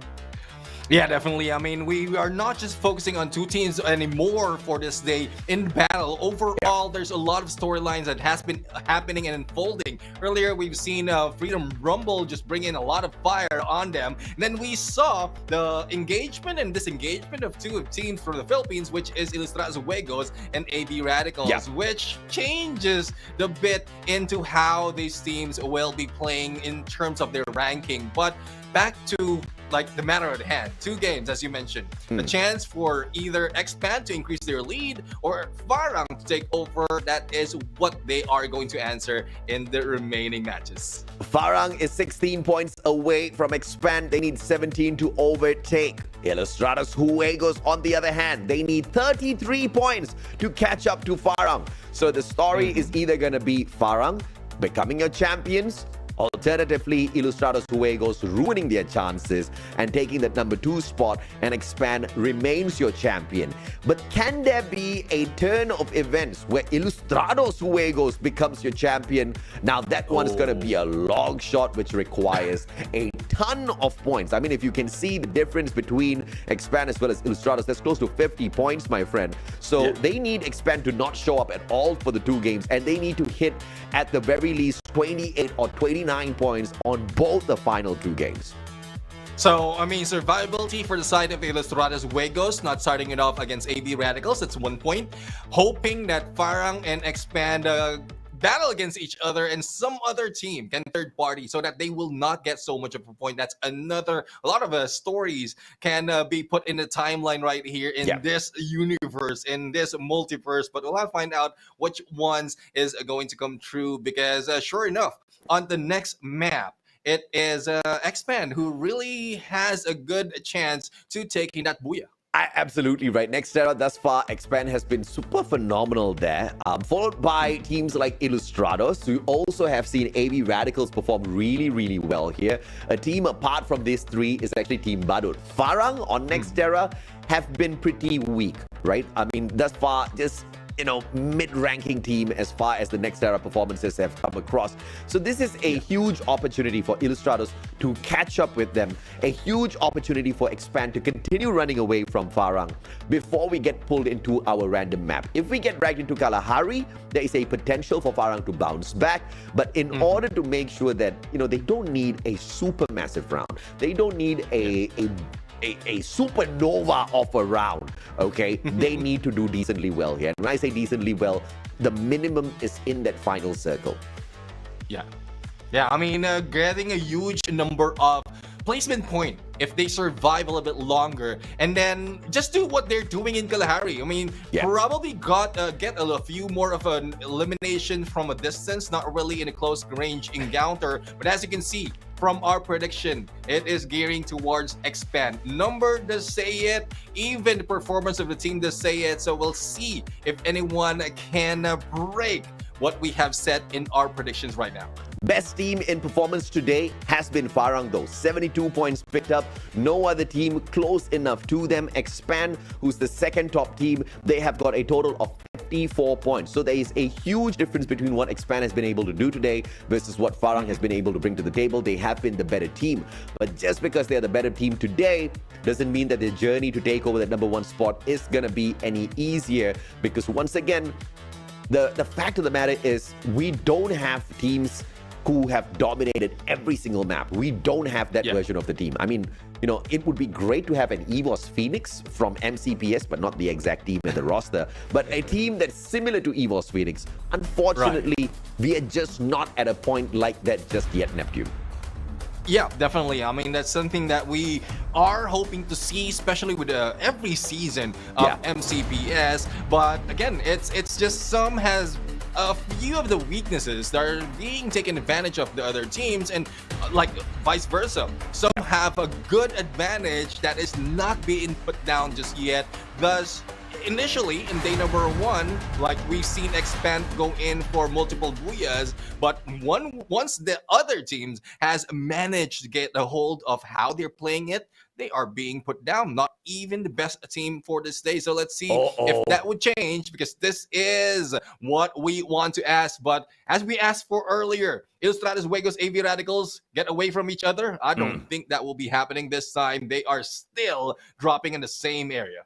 Yeah, definitely. I mean, we are not just focusing on two teams anymore for this day in battle. Overall, there's a lot of storylines that has been happening and unfolding. Earlier, we've seen Freedom Rumble just bring in a lot of fire on them. And then we saw the engagement and disengagement of two teams from the Philippines, which is Ilustrados Juegos and AB Radicals, which changes the bit into how these teams will be playing in terms of their ranking. But back to the matter at hand, 2 games as you mentioned, a chance for either Expand to increase their lead or Farang to take over. That is what they are going to answer in the remaining matches. Farang is 16 points away from Expand. They need 17 to overtake. Ilustrados Juegos, on the other hand, they need 33 points to catch up to Farang. So the story is either going to be Farang becoming your champions, alternatively, Ilustrados Juegos ruining their chances and taking that number 2 spot, and Expand remains your champion. But can there be a turn of events where Ilustrados Juegos becomes your champion? Now that one is going to be a long shot, which requires a ton of points. I mean, if you can see the difference between Expand as well as Ilustrados, that's close to 50 points, my friend. So they need Expand to not show up at all for the 2 games, and they need to hit at the very least 28 or 29 points on both the final 2 games. So, I mean, survivability for the side of Ilustrados Juegos, not starting it off against AB Radicals, that's 1 point. Hoping that Farang and Expand battle against each other and some other team can third party so that they will not get so much of a point. That's a lot of stories can be put in the timeline right here in this universe, in this multiverse, but we'll have to find out which ones is going to come true, because sure enough, on the next map, it is Expand who really has a good chance to taking that booyah. Absolutely right. Next era thus far, Expand has been super phenomenal there, followed by teams like Ilustrados. We also have seen AB Radicals perform really, really well here. A team apart from these 3 is actually Team Badut. Farang on Next Era have been pretty weak, right? I mean, thus far, just mid-ranking team as far as the Next Era performances have come across. So this is a huge opportunity for Ilustrados to catch up with them, a huge opportunity for Expand to continue running away from Farang before we get pulled into our random map. If we get dragged into Kalahari, there is a potential for Farang to bounce back, but in order to make sure that, they don't need a super massive round, they don't need a supernova of a round, okay? They need to do decently well here. And when I say decently well, the minimum is in that final circle. Yeah, I mean, getting a huge number of placement point if they survive a little bit longer, and then just do what they're doing in Kalahari. I mean, probably get a few more of an elimination from a distance, not really in a close range encounter. But as you can see from our prediction, it is gearing towards Expand. Number does say it, even the performance of the team does say it. So we'll see if anyone can break what we have set in our predictions right now. Best team in performance today has been Farang though. 72 points picked up. No other team close enough to them. Expand, who's the second top team, they have got a total of 54 points. So there is a huge difference between what Expand has been able to do today versus what Farang has been able to bring to the table. They have been the better team. But just because they're the better team today doesn't mean that their journey to take over that number 1 spot is going to be any easier, because once again, the fact of the matter is we don't have teams who have dominated every single map. We don't have that version of the team. I mean, it would be great to have an EVOS Phoenix from MCPS, but not the exact team in the roster, but a team that's similar to EVOS Phoenix. Unfortunately, we are just not at a point like that just yet, Neptune. Yeah, definitely. I mean, that's something that we are hoping to see, especially with every season of MCPS. But again, it's just some has a few of the weaknesses that are being taken advantage of the other teams, and like vice versa. Some have a good advantage that is not being put down just yet. Thus, initially in day number 1, like we've seen Expand go in for multiple booyahs, but once the other teams has managed to get a hold of how they're playing it, they are being put down. Not even the best team for this day. So let's see if that would change, because this is what we want to ask. But as we asked for earlier, Ilustrados Juegos AV Radicals get away from each other. I don't think that will be happening this time. They are still dropping in the same area.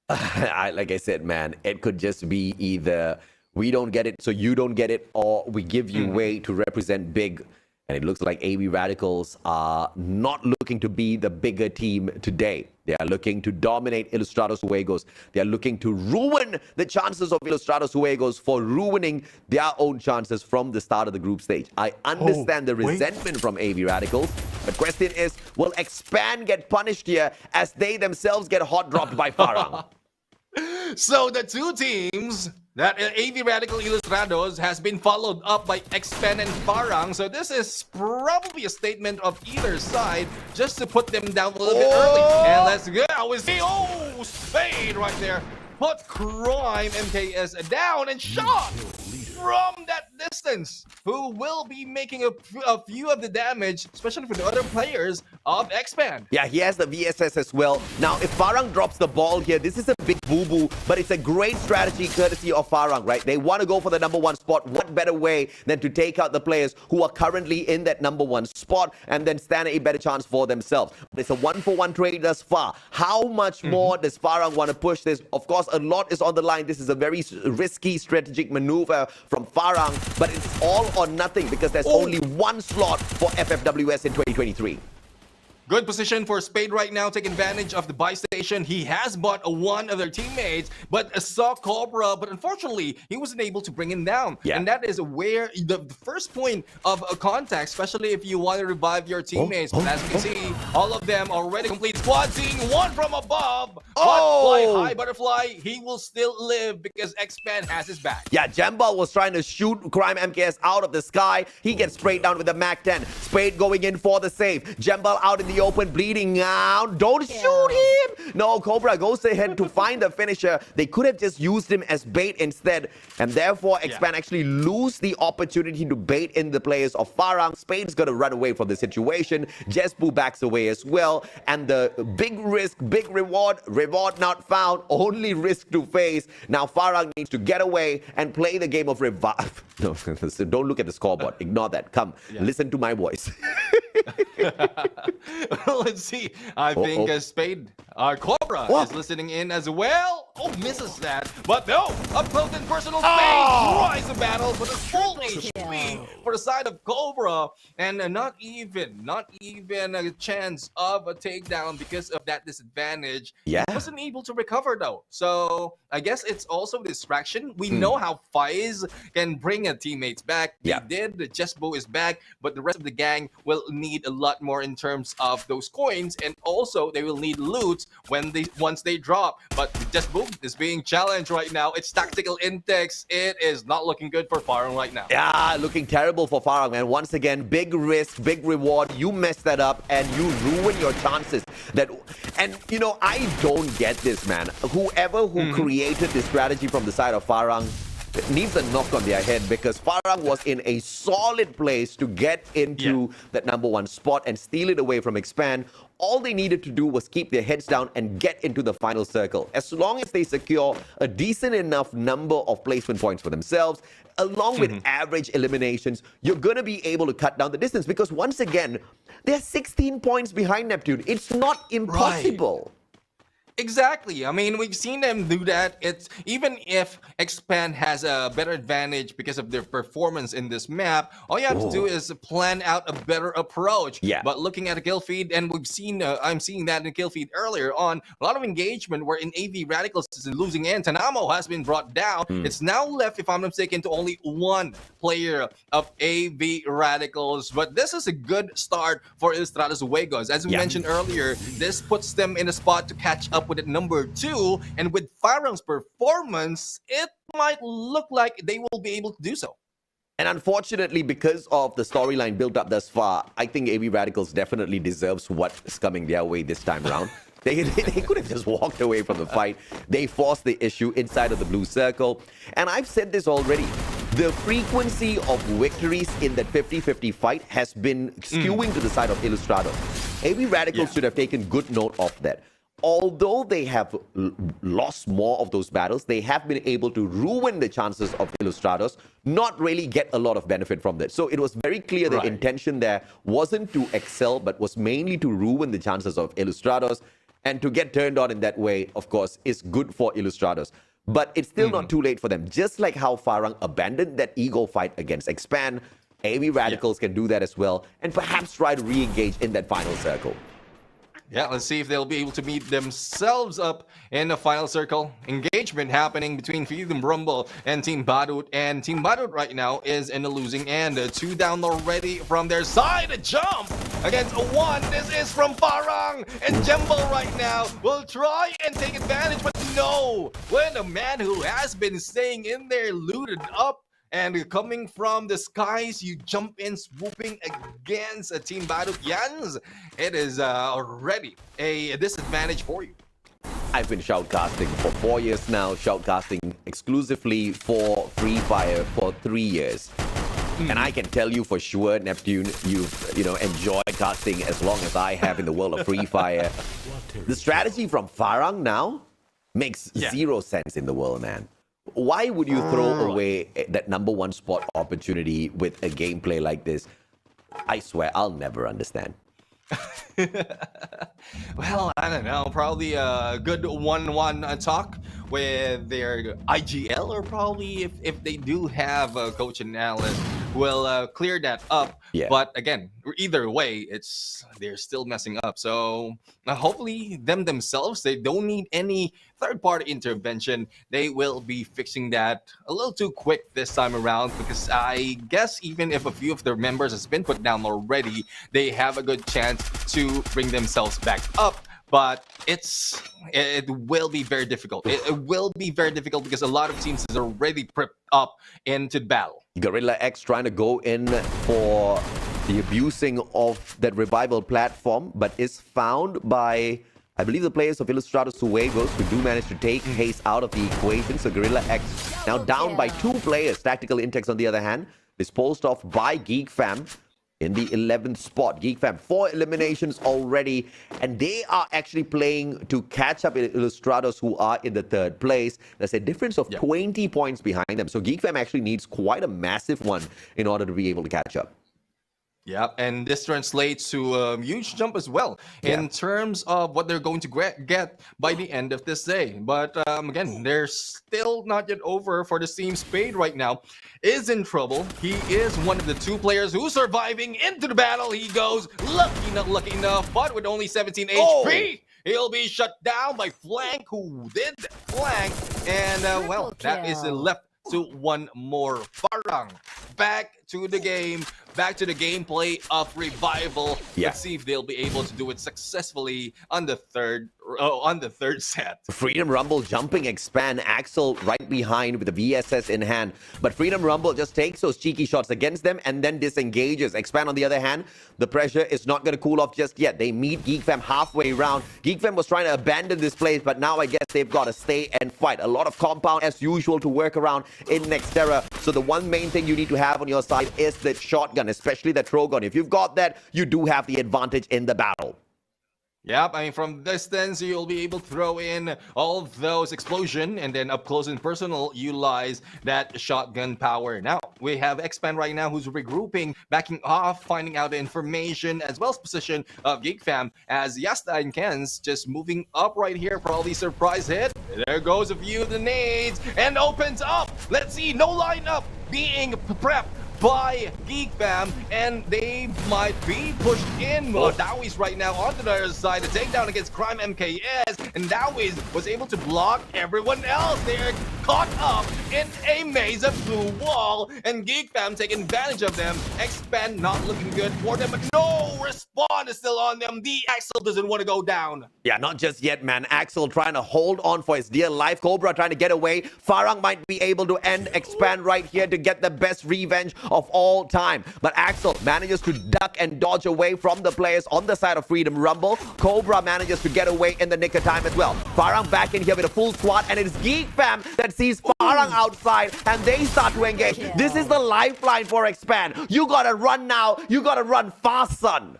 Like I said, man, it could just be either we don't get it, so you don't get it, or we give you way to represent big. And it looks like AV Radicals are not looking to be the bigger team today. They are looking to dominate Ilustrados Juegos. They are looking to ruin the chances of Ilustrados Juegos for ruining their own chances from the start of the group stage. I understand the resentment from AV Radicals. The question is, will Expand get punished here as they themselves get hot dropped by Farang? So the two teams, that AV Radical Ilustrados has been followed up by Expand and Farang. So this is probably a statement of either side just to put them down a little bit early. And let's go. We see, Spade right there. Put Crime MKS down and shot from that distance, who will be making a few of the damage, especially for the other players of Expand. Yeah, he has the VSS as well. Now, if Farang drops the ball here, this is a big boo-boo, but it's a great strategy courtesy of Farang, right? They want to go for the number 1 spot. What better way than to take out the players who are currently in that number 1 spot and then stand a better chance for themselves. It's a 1-for-1 trade thus far. How much more does Farang want to push this? Of course, a lot is on the line. This is a very risky strategic maneuver from Farang, but it's all or nothing because there's only 1 slot for FFWS in 2023. Good position for Spade right now, taking advantage of the buy station. He has bought one of their teammates, but saw Cobra, but unfortunately, he wasn't able to bring him down. Yeah. And that is where the first point of contact, especially if you want to revive your teammates. But as you can see, all of them already complete squad, seeing one from above. But fly high, butterfly, he will still live because Expand has his back. Yeah, Jambal was trying to shoot Crime MKS out of the sky. He gets sprayed down with the MAC-10. Spade going in for the save. Jambal out in the open, bleeding out. Don't shoot him. No, Cobra goes ahead to find the finisher. They could have just used him as bait instead, and therefore Expand actually lose the opportunity to bait in the players of Farang. Spade's gonna run away from the situation. Jesbu backs away as well, and the big risk, big reward not found, only risk to face. Now Farang needs to get away and play the game of revive. No, don't look at the scoreboard. Ignore that. Come, listen to my voice. Let's see. I think Spade, Cobra, is listening in as well. Misses that. But no, up close and personal, Spade tries the battle for the full HP for the side of Cobra. And not even a chance of a takedown because of that disadvantage. Yeah. He wasn't able to recover though. So I guess it's also a distraction. We know how Faiz can bring a teammates back. They did. The Jesbo is back, but the rest of the gang will need a lot more in terms of those coins, and also they will need loot once they drop. But Jesbo is being challenged right now. It's tactical index. It is not looking good for Farang right now. Yeah, looking terrible for Farang, man. Once again, big risk, big reward. You mess that up and you ruin your chances. And you know, I don't get this, man. Whoever created this strategy from the side of Farang needs a knock on their head, because Farang was in a solid place to get into that number 1 spot and steal it away from Expand. All they needed to do was keep their heads down and get into the final circle. As long as they secure a decent enough number of placement points for themselves, along with average eliminations, you're going to be able to cut down the distance, because once again, they're 16 points behind Neptune. It's not impossible. Right. Exactly. I mean, we've seen them do that. It's even if Expand has a better advantage because of their performance in this map, all you have to do is plan out a better approach. Yeah. But looking at the kill feed, and we've seen, I'm seeing that in the kill feed earlier on, a lot of engagement where in AV Radicals is losing in. Tanamo has been brought down. It's now left, if I'm not mistaken, to only 1 player of AV Radicals. But this is a good start for Ilustrados Juegos. As we mentioned earlier, this puts them in a spot to catch up with it number 2, and with Farang's performance, it might look like they will be able to do so. And unfortunately, because of the storyline built up thus far, I think AV Radicals definitely deserves what is coming their way this time around. They could have just walked away from the fight. They forced the issue inside of the blue circle. And I've said this already. The frequency of victories in that 50-50 fight has been skewing to the side of Ilustrados. AV Radicals should have taken good note of that. Although they have lost more of those battles, they have been able to ruin the chances of Ilustrados, not really get a lot of benefit from that. So it was very clear the intention there wasn't to excel, but was mainly to ruin the chances of Ilustrados. And to get turned on in that way, of course, is good for Ilustrados. But it's still not too late for them. Just like how Farang abandoned that ego fight against Expand, AV Radicals can do that as well, and perhaps try to re-engage in that final circle. Yeah, let's see if they'll be able to meet themselves up in the final circle. Engagement happening between Freedom Rumble and Team Badut. And Team Badut right now is in the losing end. 2 down already from their side. A jump against a 1. This is from Farang. And Jembo right now will try and take advantage. But no, when a man who has been staying in there looted up and coming from the skies, you jump in, swooping against a Team Badut Yans. It is already a disadvantage for you. I've been shoutcasting for 4 years now, shoutcasting exclusively for Free Fire for 3 years. And I can tell you for sure, Neptune, you've enjoyed casting as long as I have in the world of Free Fire. The strategy from Farang now makes zero sense in the world, man. Why would you throw away that #1 spot opportunity with a gameplay like this? I swear, I'll never understand. Well, I don't know. Probably a good 1-1 talk with their IGL, or probably if they do have a coach and analyst, will clear that up. Yeah. But again, either way, they're still messing up. So hopefully themselves, they don't need any third-party intervention. They will be fixing that a little too quick this time around, because I guess even if a few of their members has been put down already, they have a good chance to bring themselves back up. But it will be very difficult. It will be very difficult because a lot of teams is already prepped up into the battle. Gorilla X trying to go in for the abusing of that revival platform, but is found by, I believe, the players of Ilustrados Suegos, who do manage to take Haze out of the equation. So Gorilla X now down by 2 players. Tactical Intex, on the other hand, disposed of by Geek Fam in the 11th spot. Geek Fam, 4 eliminations already, and they are actually playing to catch up with Ilustrados, who are in the 3rd place. There's a difference of 20 points behind them. So Geek Fam actually needs quite a massive one in order to be able to catch up. Yeah, and this translates to a huge jump as well in terms of what they're going to get by the end of this day. But again, they're still not yet over for the team. Spade right now is in trouble. He is one of the 2 players who's surviving into the battle. He goes lucky, not lucky enough, but with only 17 HP. He'll be shut down by Flank, who did Flank. And, well, that is left to 1 more. Farang back to the game, back to the gameplay of Revival. Let's see if they'll be able to do it successfully on the third set. Freedom Rumble jumping Expand, Axel right behind with the VSS in hand. But Freedom Rumble just takes those cheeky shots against them and then disengages. Expand, on the other hand, the pressure is not going to cool off just yet. They meet Geek Fam halfway around. Geek Fam was trying to abandon this place, but now I guess they've got to stay and fight. A lot of compound as usual to work around in Nextera. So the one main thing you need to have on your side is that shotgun, especially that Trogon. If you've got that, you do have the advantage in the battle. Yep, I mean, from distance, you'll be able to throw in all of those explosion, and then up close and personal, utilize that shotgun power. Now, we have Expand right now who's regrouping, backing off, finding out the information, as well as position of Geek Fam, as Yasta and Ken's just moving up right here, probably surprise hit. There goes a few of the nades, and opens up. Let's see, no lineup being prepped by Geek Fam, and they might be pushed in. Dowies right now onto the other side, the takedown against Crime MKS, and Dowies was able to block everyone else. They're caught up in a maze of blue wall, and Geek Fam taking advantage of them. Expand not looking good for them, but no respawn is still on them. The Axel doesn't want to go down. Yeah, not just yet, man. Axel trying to hold on for his dear life. Cobra trying to get away. Farang might be able to end Expand right here to get the best revenge of all time. But Axel manages to duck and dodge away from the players on the side of Freedom Rumble. Cobra manages to get away in the nick of time as well. Farang back in here with a full squad, and it's Geek Fam that sees Farang outside, and they start to engage. This is the lifeline for Expand. You gotta run now. You gotta run fast, son.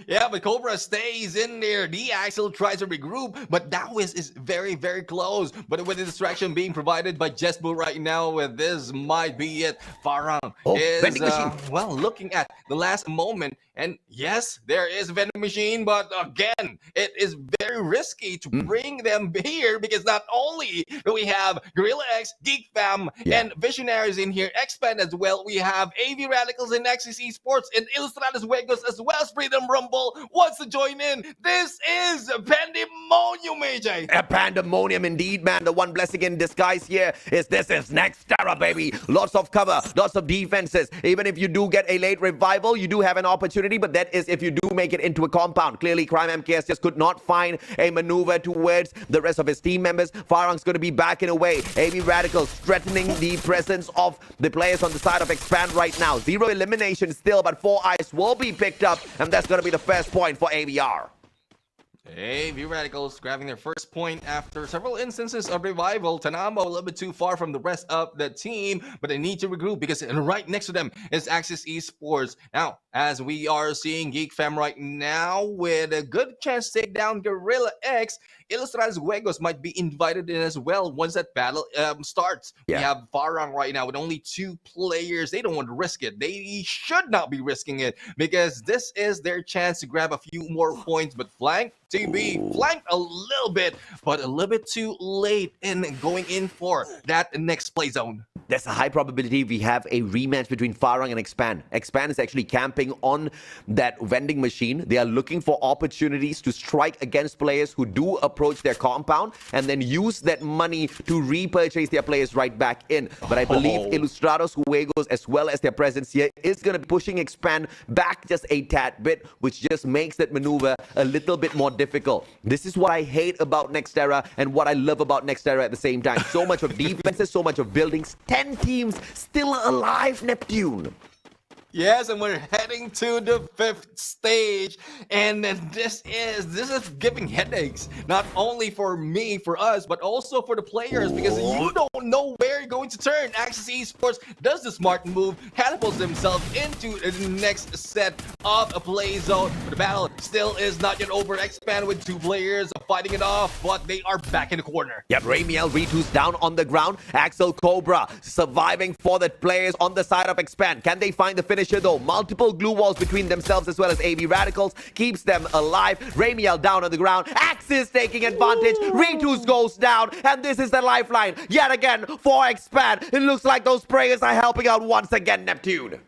Yeah, but Cobra stays in there. The Axel tries to regroup, but Daoist is very, very close. But with the distraction being provided by Jesbu right now, this might be it. Farang is, well, looking at the last moment. And yes, there is a vending machine, but again, it is very risky to bring them here because not only do we have Gorilla X, Geek Fam, and Visionaries in here, Expand as well, we have AV Radicals and XCC Sports and Ilustrados Juegos as well as Freedom Rumble wants to join in. This is Pandemonium, AJ. A pandemonium indeed, man. The one blessing in disguise here is this is Nextera, baby. Lots of cover, lots of defenses. Even if you do get a late revival, you do have an opportunity, but that is if you do make it into a compound. Clearly, Crime MKS just could not find a maneuver towards the rest of his team members. Farang's going to be backing away. AV Radicals threatening the presence of the players on the side of Expand right now. 0 elimination still, but 4 eyes will be picked up, and that's going to be the first point for AVR. AV Radicals grabbing their first point after several instances of revival. Tanamo a little bit too far from the rest of the team, but they need to regroup because right next to them is Axis Esports. Now, as we are seeing Geek Fam right now with a good chance to take down Gorilla X, Ilustrados Juegos might be invited in as well once that battle starts. We have Farang right now with only 2 players. They don't want to risk it. They should not be risking it because this is their chance to grab a few more points. But Flank TB flanked a little bit, but a little bit too late in going in for that next play zone. There's a high probability we have a rematch between Farang and Expand. Expand is actually camping on that vending machine. They are looking for opportunities to strike against players who do approach their compound and then use that money to repurchase their players right back in. But I believe Ilustrados Juegos, as well as their presence here, is going to be pushing Expand back just a tad bit, which just makes that maneuver a little bit more difficult. This is what I hate about Nextera and what I love about Nextera at the same time. So much of defenses, so much of buildings. 10 teams still alive, Neptune. Yes, and we're heading to the 5th stage, and this is giving headaches, not only for me, for us, but also for the players, because you don't know where you're going to turn. Axis Esports does the smart move, catapults themselves into the next set of a play zone. But the battle still is not yet over. Expand with 2 players fighting it off, but they are back in the corner. Yep, Ramiel Ritu's down on the ground. Axel Cobra surviving for the players on the side of Expand. Can they find the finisher though? Multiple glue walls between themselves as well as AV Radicals keeps them alive. Ramiel down on the ground. Axis taking advantage. Ritus goes down, and this is the lifeline yet again for Expand. It looks like those prayers are helping out once again, Neptune.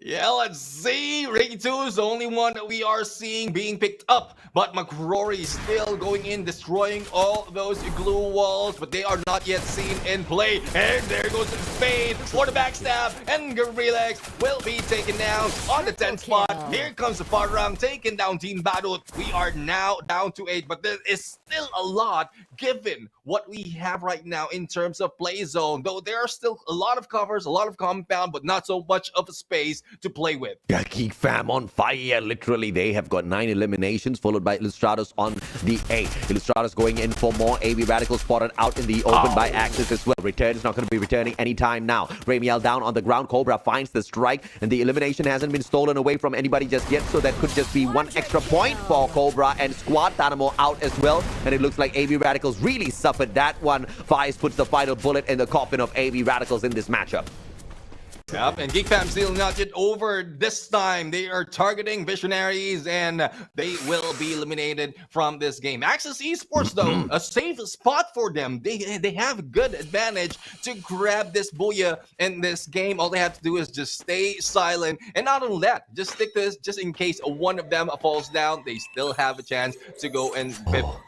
Yeah, let's see. Ritu is the only one that we are seeing being picked up, but McCrory still going in, destroying all those glue walls, but they are not yet seen in play. And there goes the fade for the backstab, and Gorilla X will be taken down on the 10th spot. Here comes the Farang taking down Team Badut. We are now down to 8, but there is still a lot given what we have right now in terms of play zone, though there are still a lot of covers, a lot of compound, but not so much of a space to play with. Yeah, Geek Fam on fire. Literally, they have got 9 eliminations, followed by Ilustrados on the 8. Ilustrados going in for more. AV Radicals spotted out in the open by Axis as well. Return is not going to be returning anytime now. Ramiel down on the ground. Cobra finds the strike, and the elimination hasn't been stolen away from anybody just yet, so that could just be 1 extra point for Cobra and Squad. Tanamo out as well, and it looks like AV Radicals really suffered that one. Faiz puts the final bullet in the coffin of AV Radicals in this matchup. Yep, and Geek Fam still not yet over. This time they are targeting Visionaries and they will be eliminated from this game. Access Esports though, a safe spot for them. They have a good advantage to grab this booyah in this game. All they have to do is just stay silent, and not only that, just stick to this just in case one of them falls down. They still have a chance to go and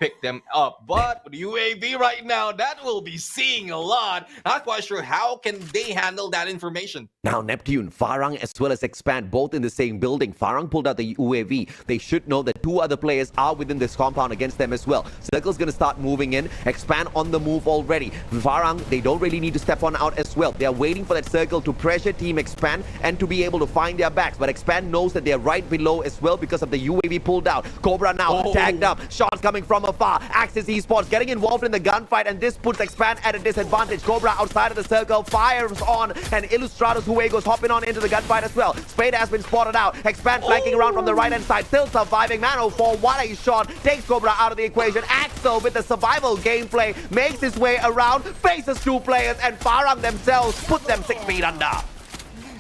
pick them up. But with UAV right now, that will be seeing a lot. Not quite sure how can they handle that information. Now, Neptune, Farang, as well as Expand, both in the same building. Farang pulled out the UAV. They should know that two other players are within this compound against them as well. Circle's going to start moving in. Expand on the move already. Farang, they don't really need to step on out as well. They are waiting for that Circle to pressure Team Expand and to be able to find their backs. But Expand knows that they're right below as well because of the UAV pulled out. Cobra now tagged up. Shots coming from afar. Axis Esports getting involved in the gunfight, and this puts Expand at a disadvantage. Cobra outside of the circle fires on, and Illustratus Huegos hopping on into the gunfight as well. Spade has been spotted out. Expand flanking around from the right hand side, still surviving. Man04, what a shot, takes Cobra out of the equation. Axel with the survival gameplay makes his way around, faces two players, and Farang themselves put them 6 feet under.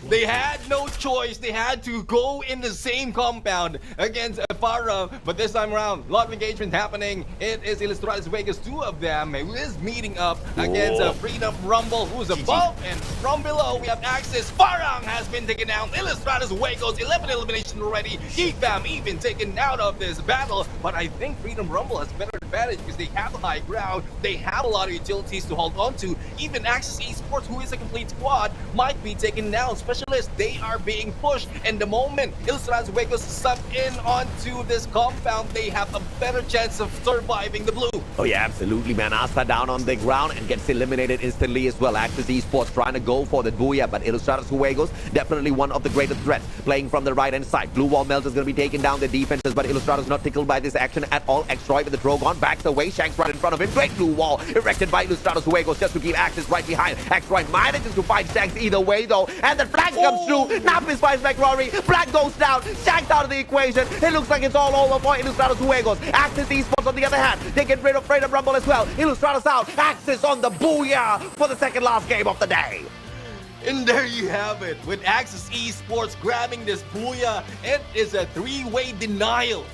They had no choice. They had to go in the same compound against Farah. But this time around, a lot of engagement happening. It is Illustratus Vegas, two of them, who is meeting up against Freedom Rumble, who's above. And from below, we have Axis. Farang has been taken down. Illustratus Vegas, 11 elimination already. Geek Fam even taken out of this battle. But I think Freedom Rumble has better advantage because they have the high ground. They have a lot of utilities to hold on to. Even Axis Esports, who is a complete squad, might be taken down. Specialists, they are being pushed. And the moment Illustratus Vegas sub in onto this compound, they have a better chance of surviving the blue. Oh yeah, absolutely, man. Asta down on the ground and gets eliminated instantly as well. Axis Esports trying to go for the booyah, but Illustratus Huegos definitely one of the greatest threats. Playing from the right hand side. Blue Wall Melt is going to be taking down the defenses, but Illustratus not tickled by this action at all. Xtroy with the Drogon backs away. Shanks right in front of him. Great blue wall erected by Illustratus Huegos just to keep Axis right behind. Xtroy manages to find Shanks either way though, and the flag comes through. Napis finds McRory. Flag goes down. Shanks out of the equation. It looks like it's all over for Illustratus Huegos. Axis Esports on the other hand, they get rid of Freedom Rumble as well. Illustratus out. Axis on the booyah for the second last game of the day. And there you have it. With Axis Esports grabbing this booyah, it is a three-way denial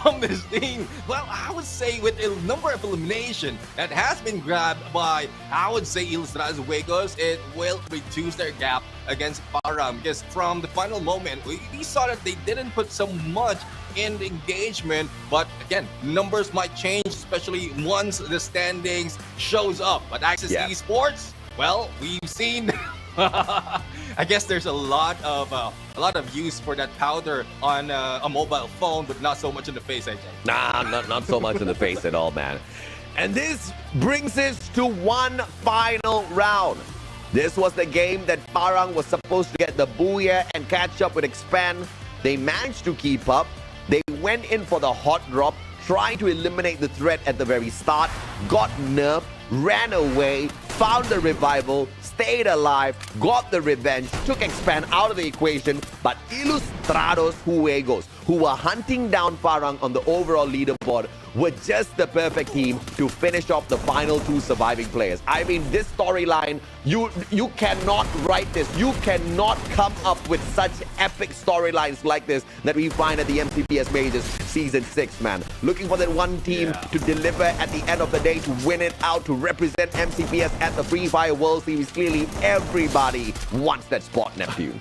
from this team. Well, I would say with a number of elimination that has been grabbed by, I would say, Illustratus Huegos, it will reduce their gap against Param, because from the final moment, we saw that they didn't put so much in the engagement, but again, numbers might change, especially once the standings shows up. But Axis Esports, well, we've seen I guess there's a lot of use for that powder on a mobile phone, but not so much in the face, I think. Nah, not so much in the face at all, man. And this brings us to one final round. This was the game that Farang was supposed to get the booyah and catch up with Expand. They managed to keep up. They went in for the hot drop, trying to eliminate the threat at the very start, got nerfed, ran away, found the revival, stayed alive, got the revenge, took Expand out of the equation, but Illustrados Huegos, who were hunting down Farang on the overall leaderboard, were just the perfect team to finish off the final two surviving players. I mean, this storyline, you cannot write this. You cannot come up with such epic storylines like this that we find at the MCPS Majors Season 6, man. Looking for that one team to deliver at the end of the day, to win it out, to represent MCPS at the Free Fire World Series. Clearly, everybody wants that spot, Neptune.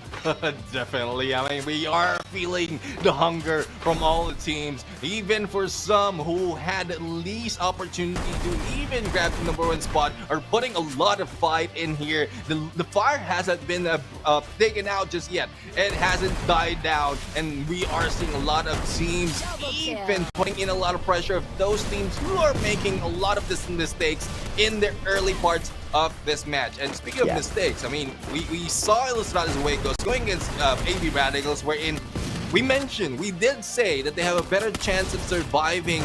Definitely. I mean, we are feeling the hunger from all the teams, even for some who had least opportunity to even grab the #1 spot, are putting a lot of fight in here. The fire hasn't been taken out just yet. It hasn't died down, and we are seeing a lot of teams even putting in a lot of pressure of those teams who are making a lot of these mistakes in the early parts of this match. And speaking of mistakes, I mean, we saw Illustratus Huegos going against AB Radicals, wherein we did say that they have a better chance of surviving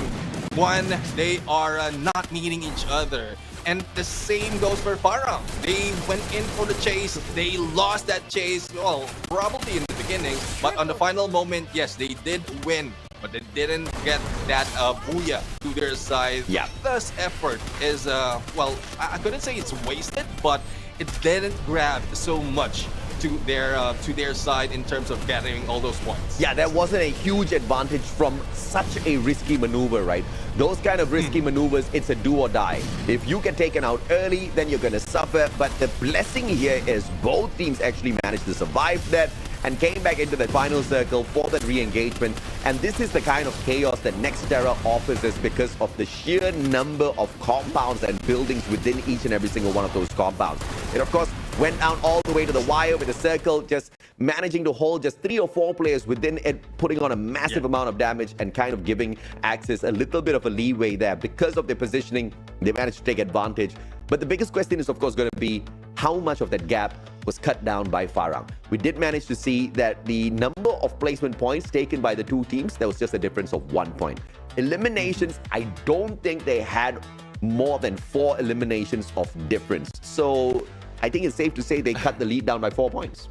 when they are not meeting each other. And the same goes for Farah. They went in for the chase. They lost that chase, well, probably in the beginning. But on the final moment, yes, they did win. But they didn't get that booyah to their side. Yeah. This effort is, well, I couldn't say it's wasted, but it didn't grab so much to their side in terms of gathering all those points. Yeah, there wasn't a huge advantage from such a risky maneuver, right? Those kind of risky maneuvers, it's a do or die. If you get taken out early, then you're going to suffer. But the blessing here is both teams actually managed to survive that and came back into the final circle for that re-engagement. And this is the kind of chaos that Nextera offers us because of the sheer number of compounds and buildings within each and every single one of those compounds. It, of course, went down all the way to the wire with the circle, just managing to hold just 3 or 4 players within it, putting on a massive amount of damage and kind of giving Axis a little bit of a leeway there. Because of their positioning, they managed to take advantage. But the biggest question is, of course, going to be how much of that gap was cut down by Farang. We did manage to see that the number of placement points taken by the two teams, there was just a difference of 1 point. Eliminations, I don't think they had more than 4 eliminations of difference. So I think it's safe to say they cut the lead down by 4 points.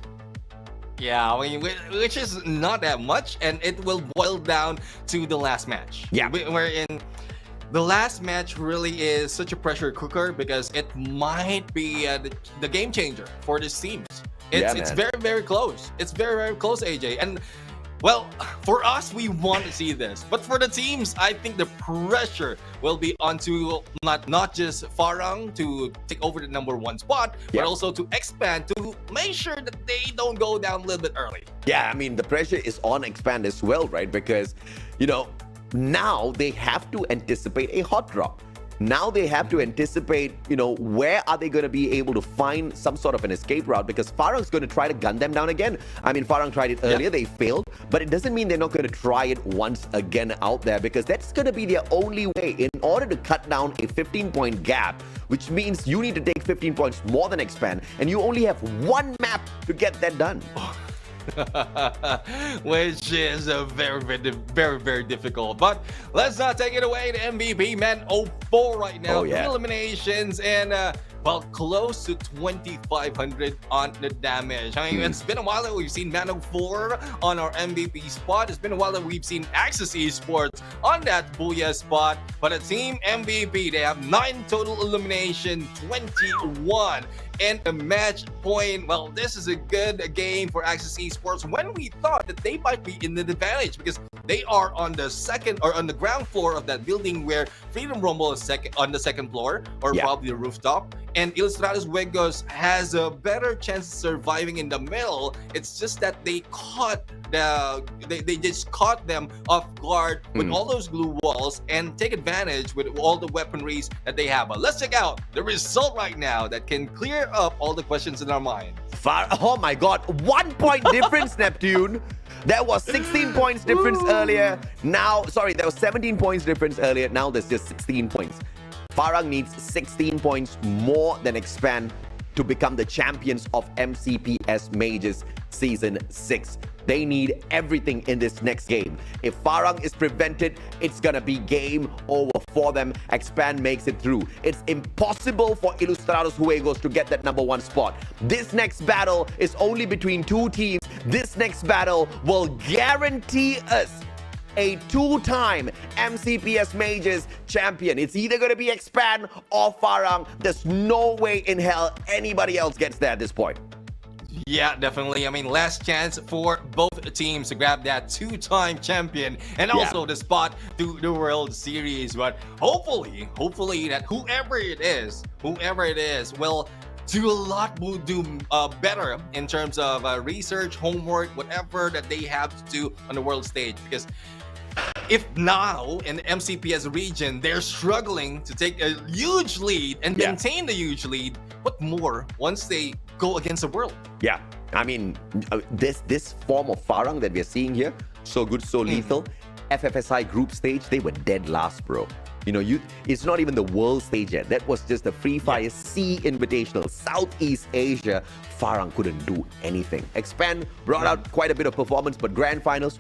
Yeah, I mean, which is not that much, and it will boil down to the last match. Yeah. Wherein the last match really is such a pressure cooker because it might be the game changer for these teams. It's very, very close. It's very, very close, AJ. And, well, for us, we want to see this. But for the teams, I think the pressure will be onto not just Farang to take over the number 1 spot, but also to expand to make sure that they don't go down a little bit early. Yeah, I mean, the pressure is on expand as well, right? Because, you know, now they have to anticipate a hot drop. Now they have to anticipate, you know, where are they going to be able to find some sort of an escape route, because Farang's going to try to gun them down again. I mean, Farang tried it earlier, they failed, but it doesn't mean they're not going to try it once again out there, because that's going to be their only way in order to cut down a 15-point gap, which means you need to take 15 points more than expand, and you only have 1 map to get that done. Which is a very, very, very difficult. But let's not take it away. The MVP man 04 right now. 3 eliminations and well, close to 2,500 on the damage. I mean, it's been a while that we've seen Man 04 on our MVP spot. It's been a while that we've seen Axis Esports on that Booyah spot. But a team MVP, they have 9 total elimination, 21. And a match point. Well, this is a good game for Axis Esports when we thought that they might be in the advantage because they are on the second or on the ground floor of that building where Freedom Rumble is on the second floor or probably the rooftop. And Ilustrados Juegos has a better chance of surviving in the middle. It's just that they just caught them off guard with all those glue walls and take advantage with all the weaponries that they have. But let's check out the result right now that can clear up all the questions in our mind. Oh my god, 1 point difference, Neptune. There was 16 points difference earlier. Now, sorry, there was 17 points difference earlier. Now there's just 16 points. Farang needs 16 points more than Expand to become the champions of MCPS Majors Season 6. They need everything in this next game. If Farang is prevented, it's gonna be game over for them. Expand makes it through. It's impossible for Ilustrados Juegos to get that number 1 spot. This next battle is only between 2 teams. This next battle will guarantee us a 2-time MCPS Majors champion. It's either going to be Expand or Farang. There's no way in hell anybody else gets there at this point. Yeah, definitely. I mean, last chance for both teams to grab that 2-time champion and also the spot to the World Series. But hopefully that whoever it is will do a lot, will do better in terms of research, homework, whatever that they have to do on the world stage. Because if now in the MCPS region, they're struggling to take a huge lead and maintain the huge lead, what more once they go against the world? Yeah. I mean, this form of Farang that we're seeing here, so good, so lethal. FFSI group stage, they were dead last, bro. You know, it's not even the world stage yet. That was just the Free Fire C Invitational. Southeast Asia, Farang couldn't do anything. Expand brought out quite a bit of performance, but grand finals,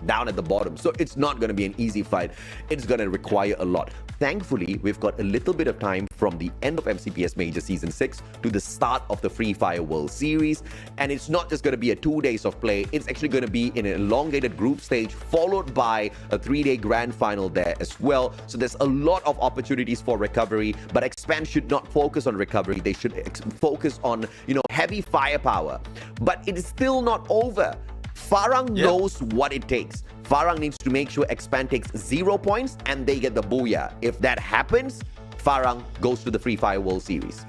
down at the bottom. So it's not going to be an easy fight. It's going to require a lot. Thankfully, we've got a little bit of time from the end of MCPS Major Season 6 to the start of the Free Fire World Series. And it's not just going to be a 2 days of play. It's actually going to be in an elongated group stage, followed by a 3-day grand final there as well. So there's a lot of opportunities for recovery, but Expand should not focus on recovery. They should focus on, heavy firepower. But it is still not over. Farang knows what it takes. Farang needs to make sure Expand takes 0 points and they get the booyah. If that happens, Farang goes to the Free Fire World Series.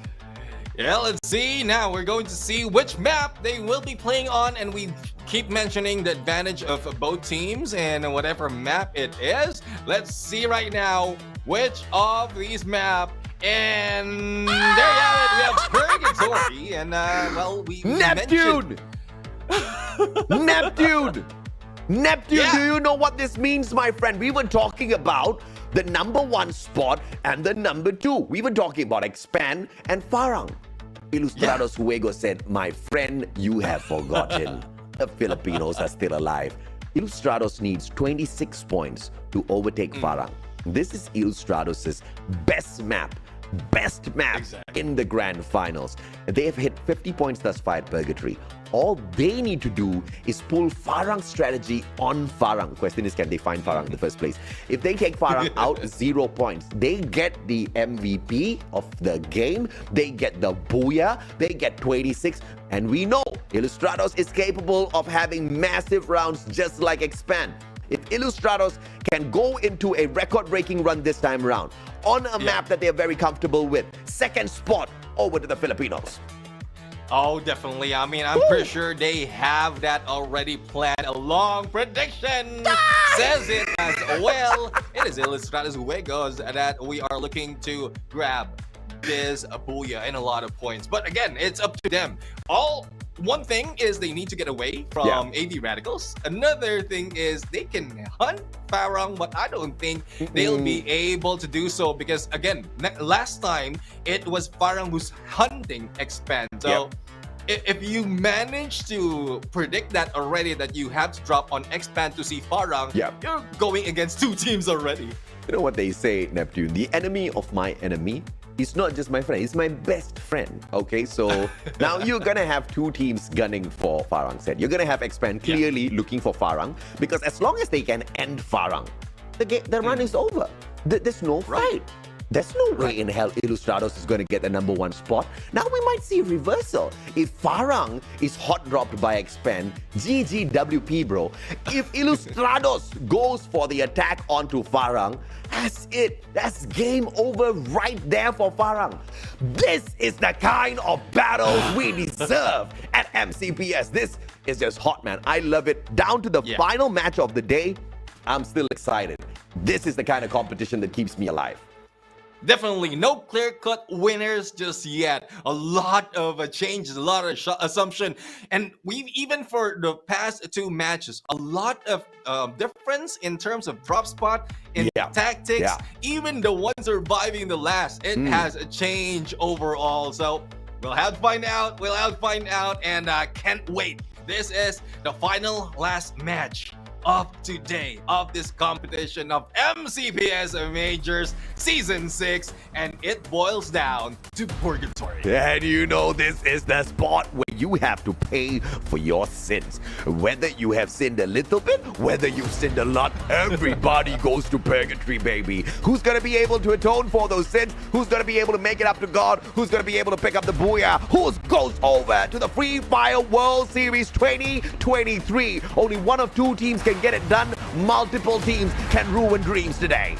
Yeah, let's see. Now we're going to see which map they will be playing on, and we keep mentioning the advantage of both teams and whatever map it is. Let's see right now which of these map. And there you have it. We have Purgatory, and we Neptune. Neptune. Neptune, do you know what this means, my friend? We were talking about the number 1 spot and the number 2. We were talking about Expand and Farang. Ilustrados Huego said, my friend, you have forgotten. The Filipinos are still alive. Ilustrados needs 26 points to overtake Farang. This is Ilustrados' best map in the grand finals. They have hit 50 points thus far at Purgatory. All they need to do is pull Farang's strategy on Farang. Question is, can they find Farang in the first place? If they take Farang out 0 points, they get the MVP of the game. They get the booyah. They get 26. And we know Ilustrados is capable of having massive rounds just like Expand. If Ilustrados can go into a record-breaking run this time around on a map that they're very comfortable with, second spot over to the Filipinos. Oh, definitely. I mean, I'm pretty sure they have that already planned. A long prediction says it as well. It is Ilustrados Huegos that we are looking to grab this booyah and a lot of points. But again, it's up to them. One thing is they need to get away from AV Radicals. Another thing is they can hunt Farang, but I don't think they'll be able to do so because, again, last time it was Farang who's hunting Expand. So if you manage to predict that already, that you have to drop on Expand to see Farang, you're going against 2 teams already. You know what they say, Neptune? The enemy of my enemy is not just my friend, he's my best friend. Okay, so now you're gonna have 2 teams gunning for Farang's head. You're gonna have Expand clearly looking for Farang, because as long as they can end Farang, the run is over. There's no fight. There's no way in hell Ilustrados is going to get the number 1 spot. Now we might see a reversal. If Farang is hot dropped by Expand, GGWP, bro. If Ilustrados goes for the attack onto Farang, that's it. That's game over right there for Farang. This is the kind of battles we deserve at MCPS. This is just hot, man. I love it. Down to the final match of the day, I'm still excited. This is the kind of competition that keeps me alive. Definitely no clear-cut winners just yet. A lot of changes, a lot of assumption, and we've even for the past 2 matches, a lot of difference in terms of drop spot, in tactics. Even the one surviving the last, it has a change overall. So we'll have to find out. And I can't wait. This is the final last match of today, of this competition of MCPS Majors Season 6, and it boils down to Purgatory. And you know this is the spot where you have to pay for your sins. Whether you have sinned a little bit, whether you've sinned a lot, everybody goes to Purgatory, baby. Who's gonna be able to atone for those sins? Who's gonna be able to make it up to God? Who's gonna be able to pick up the booyah? Who goes over to the Free Fire World Series 2023? Only one of 2 teams can get it done. Multiple teams can ruin dreams today.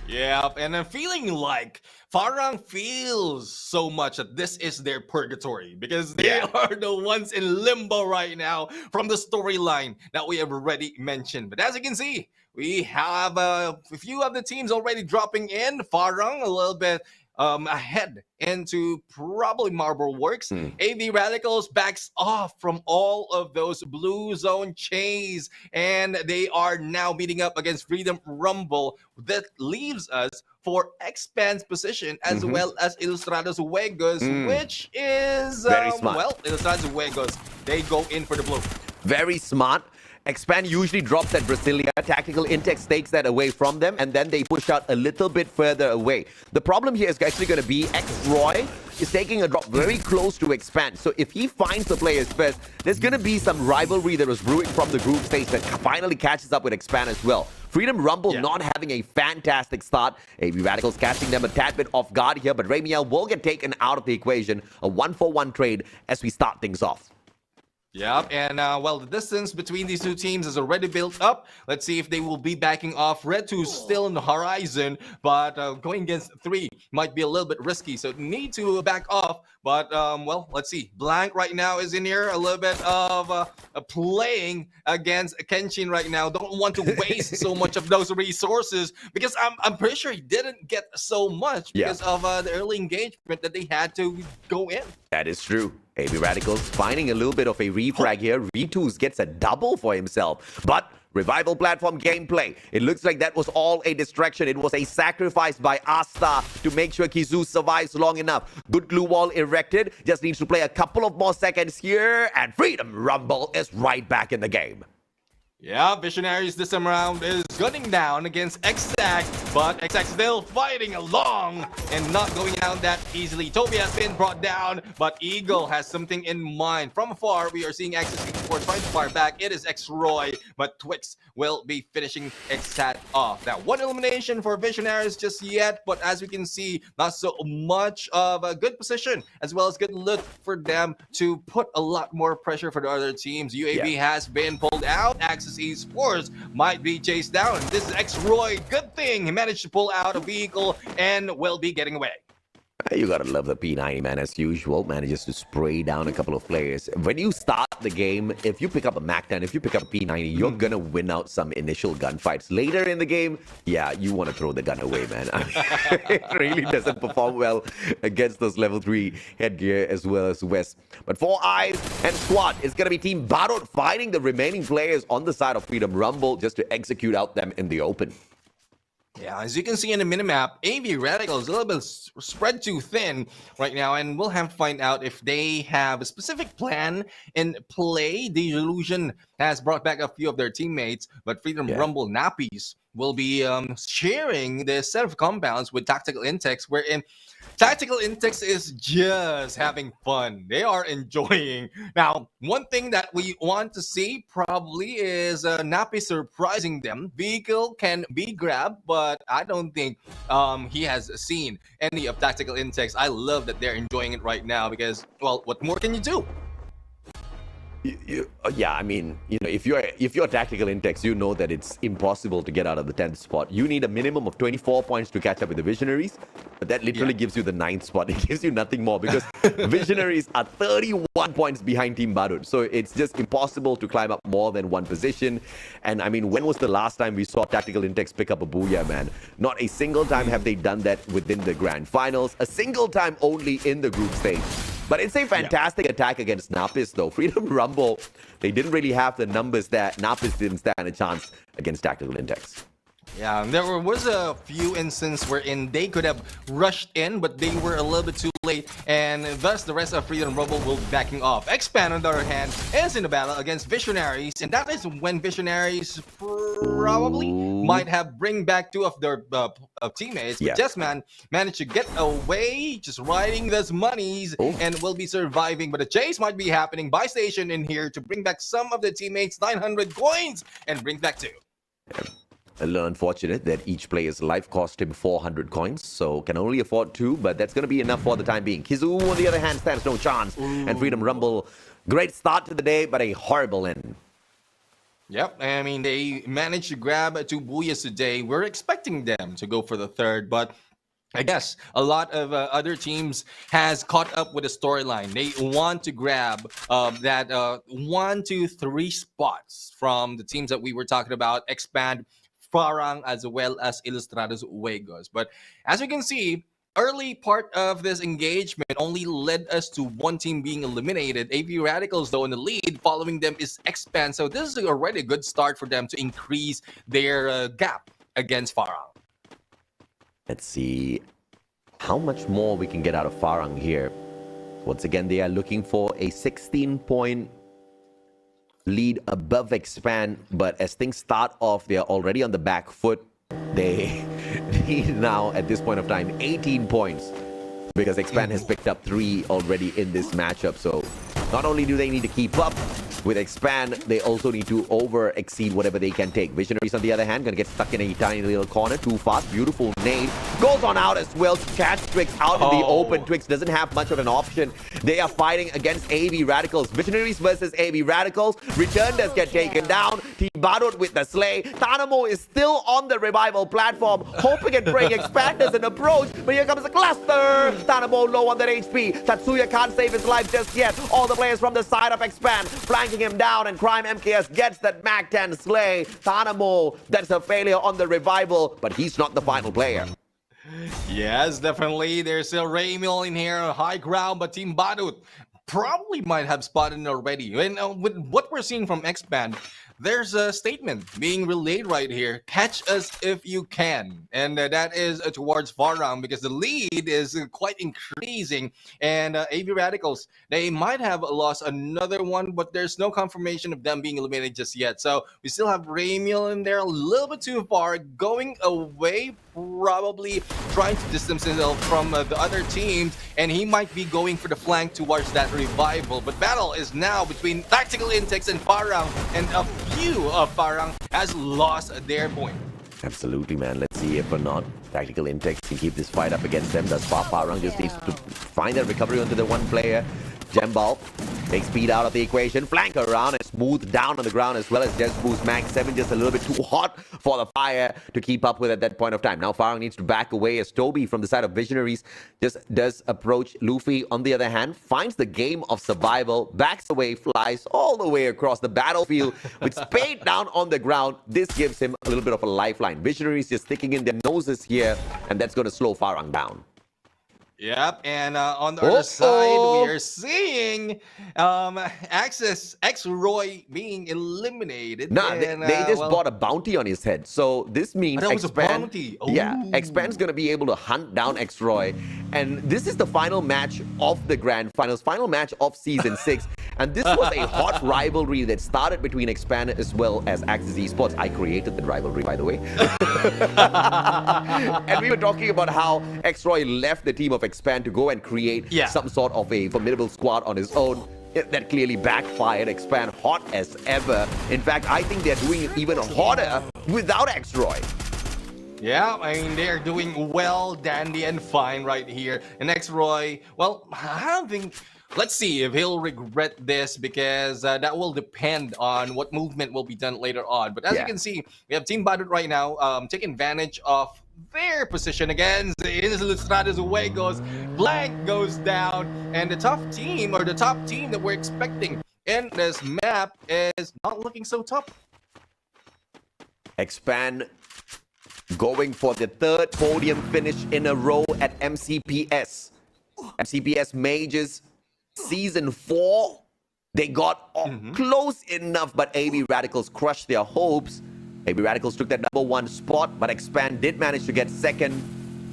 Yeah, and I'm feeling like Farang feels so much that this is their purgatory because they are the ones in limbo right now from the storyline that we have already mentioned. But as you can see, we have a few of the teams already dropping in. Farang a little bit ahead into probably Marble Works. AV Radicals backs off from all of those blue zone chains, and they are now meeting up against Freedom Rumble. That leaves us for Expand's position as well as Ilustrados Huegos, which is very smart. Well, Ilustrados Huegos, they go in for the blue. Very smart. Expand usually drops at Brasilia. Tactical Intex takes that away from them, and then they push out a little bit further away. The problem here is actually going to be X-Roy is taking a drop very close to Expand. So if he finds the players first, there's going to be some rivalry that was brewing from the group stage that finally catches up with Expand as well. Freedom Rumble not having a fantastic start. AB Radicals catching them a tad bit off guard here, but Ramiel will get taken out of the equation. A 1-for-1 trade as we start things off. Yep, and well, the distance between these two teams is already built up. Let's see if they will be backing off. Red 2 still on the horizon, but going against 3 might be a little bit risky, so need to back off. But, well, let's see. Blank right now is in here. A little bit of playing against Kenshin right now. Don't want to waste so much of those resources because I'm pretty sure he didn't get so much because of the early engagement that they had to go in. That is true. AB Radicals finding a little bit of a refrag here. V2s gets a double for himself. But Revival platform gameplay. It looks like that was all a distraction. It was a sacrifice by Asta to make sure Kizu survives long enough. Good glue wall erected. Just needs to play a couple of more seconds here. And Freedom Rumble is right back in the game. Yeah, Visionaries this time around is gunning down against Exact, but Exact still fighting along and not going down that easily. Toby has been brought down, but Eagle has something in mind. From afar, we are seeing Axis 64 trying to fire back. It is X-Roy, but Twix will be finishing Exact off. Now, one elimination for Visionaries just yet, but as we can see, not so much of a good position, as well as good look for them to put a lot more pressure for the other teams. UAV has been pulled out. Axis Esports might be chased down. This is X-Roy. Good thing he managed to pull out a vehicle and will be getting away. You gotta love the P90, man, as usual. Manages to spray down a couple of players. When you start the game, if you pick up a MAC-10, if you pick up a P90, you're gonna win out some initial gunfights. Later in the game, yeah, you want to throw the gun away, man. I mean, it really doesn't perform well against those level 3 headgear as well as West. But 4Eyes and Squad is gonna be Team Barot fighting the remaining players on the side of Freedom Rumble just to execute out them in the open. Yeah, as you can see in the minimap, AV Radical is a little bit spread too thin right now, and we'll have to find out if they have a specific plan in play. The Illusion has brought back a few of their teammates, but Freedom Rumble Nappies will be sharing the set of compounds with Tactical Intex, wherein Tactical Intex is just having fun. They are enjoying. Now, one thing that we want to see probably is Nappy surprising them. Vehicle can be grabbed, but I don't think he has seen any of Tactical Intex. I love that they're enjoying it right now because, well, what more can you do? Yeah, I mean, you know, if you're Tactical Intex, you know that it's impossible to get out of the 10th spot. You need a minimum of 24 points to catch up with the Visionaries, but that literally gives you the 9th spot. It gives you nothing more because Visionaries are 31 points behind Team Barut. So it's just impossible to climb up more than one position. And I mean, when was the last time we saw Tactical Intex pick up a Booyah, man? Not a single time have they done that within the grand finals. A single time only in the group stage. But it's a fantastic attack against Napis, though. Freedom Rumble, they didn't really have the numbers that Napis didn't stand a chance against Tactical Intex. Yeah, there was a few instances wherein they could have rushed in, but they were a little bit too late, and thus the rest of Freedom Rumble will be backing off. Expand, on the other hand, is in the battle against Visionaries, and that is when Visionaries probably might have bring back 2 of their teammates. But Jessman managed to get away, just riding those monies, and will be surviving. But a chase might be happening by station in here to bring back some of the teammates, 900 coins, and bring back 2. A little unfortunate that each player's life cost him 400 coins, so can only afford 2, but that's going to be enough for the time being. Kizu, on the other hand, stands no chance. And Freedom Rumble, great start to the day, but a horrible end. Yep, I mean, they managed to grab 2 Booyahs today. We're expecting them to go for the 3rd, but I guess a lot of other teams has caught up with the storyline. They want to grab that 1, 2, 3 spots from the teams that we were talking about, Expand, Farang, as well as Ilustrados Uegos. But as you can see, early part of this engagement only led us to one team being eliminated. AV Radicals, though, in the lead. Following them is Expand. So this is already a good start for them to increase their gap against Farang. Let's see how much more we can get out of Farang here. Once again, they are looking for a 16-point lead above Expand, but as things start off, they are already on the back foot. They need now, at this point of time, 18 points because Expand has picked up 3 already in this matchup. So not only do they need to keep up, with Expand, they also need to exceed whatever they can take. Visionaries, on the other hand, gonna get stuck in a tiny little corner. Too fast. Beautiful nade. Goes on out as well to catch Twix out in the open. Twix doesn't have much of an option. They are fighting against AV Radicals. Visionaries versus AV Radicals. Return does get taken down. Team Badut with the slay. Tanamo is still on the revival platform, hoping and praying Expand doesn't approach, but here comes a cluster. Tanamo low on that HP. Tatsuya can't save his life just yet. All the players from the side of Expand flanking him down, and Crime MKS gets that Mag 10 slay. Tanamo, that's a failure on the revival, but he's not the final player. Yes, definitely. There's still Raymil in here on high ground, but Team Badut probably might have spotted it already. And with what we're seeing from Expand, there's a statement being relayed right here. Catch us if you can. And that is towards Farang, because the lead is quite increasing. And AV Radicals, they might have lost another one, but there's no confirmation of them being eliminated just yet. So we still have Raymil in there, a little bit too far, going away, probably trying to distance himself from the other teams, and he might be going for the flank towards that revival. But battle is now between Tactical Intex and Farang, and a few of Farang has lost their point. Absolutely, man. Let's see if or not Tactical Intex can keep this fight up against them. Thus far, Farang just needs to find that recovery onto the one player. Gemball takes speed out of the equation, flank around and smooth down on the ground, as well as just boost Mag 7 just a little bit too hot for the fire to keep up with at that point of time. Now Farang needs to back away as Toby from the side of Visionaries just does approach. Luffy, on the other hand, finds the game of survival, backs away, flies all the way across the battlefield with Spade down on the ground. This gives him a little bit of a lifeline. Visionaries just sticking in their noses here, and that's going to slow Farang down. Yep, and on the other side, we are seeing Axis X-Roy being eliminated. Nah, and, they just bought a bounty on his head. So this means that was a bounty. Yeah, Expand's going to be able to hunt down X-Roy. And this is the final match of the Grand Finals, final match of Season 6. And this was a hot rivalry that started between Expand as well as Axis Esports. I created the rivalry, by the way. And we were talking about how X-Roy left the team of Expand to go and create some sort of a formidable squad on his own. That clearly backfired. Expand hot as ever. In fact, I think they're doing it even hotter without X-Roy. Yeah, I mean, they're doing well, dandy, and fine right here. And X-Roy, well, I don't think... Let's see if he'll regret this, because that will depend on what movement will be done later on. But as you can see, we have Team Badut right now taking advantage of their position again. Illustratus away goes, Blank goes down, and the tough team, or the top team that we're expecting in this map, is not looking so tough. Expand going for the third podium finish in a row at MCPS. MCPS Majors Season 4. They got close enough, but AV Radicals crushed their hopes. AV Radicals took that #1 spot, but Expand did manage to get second,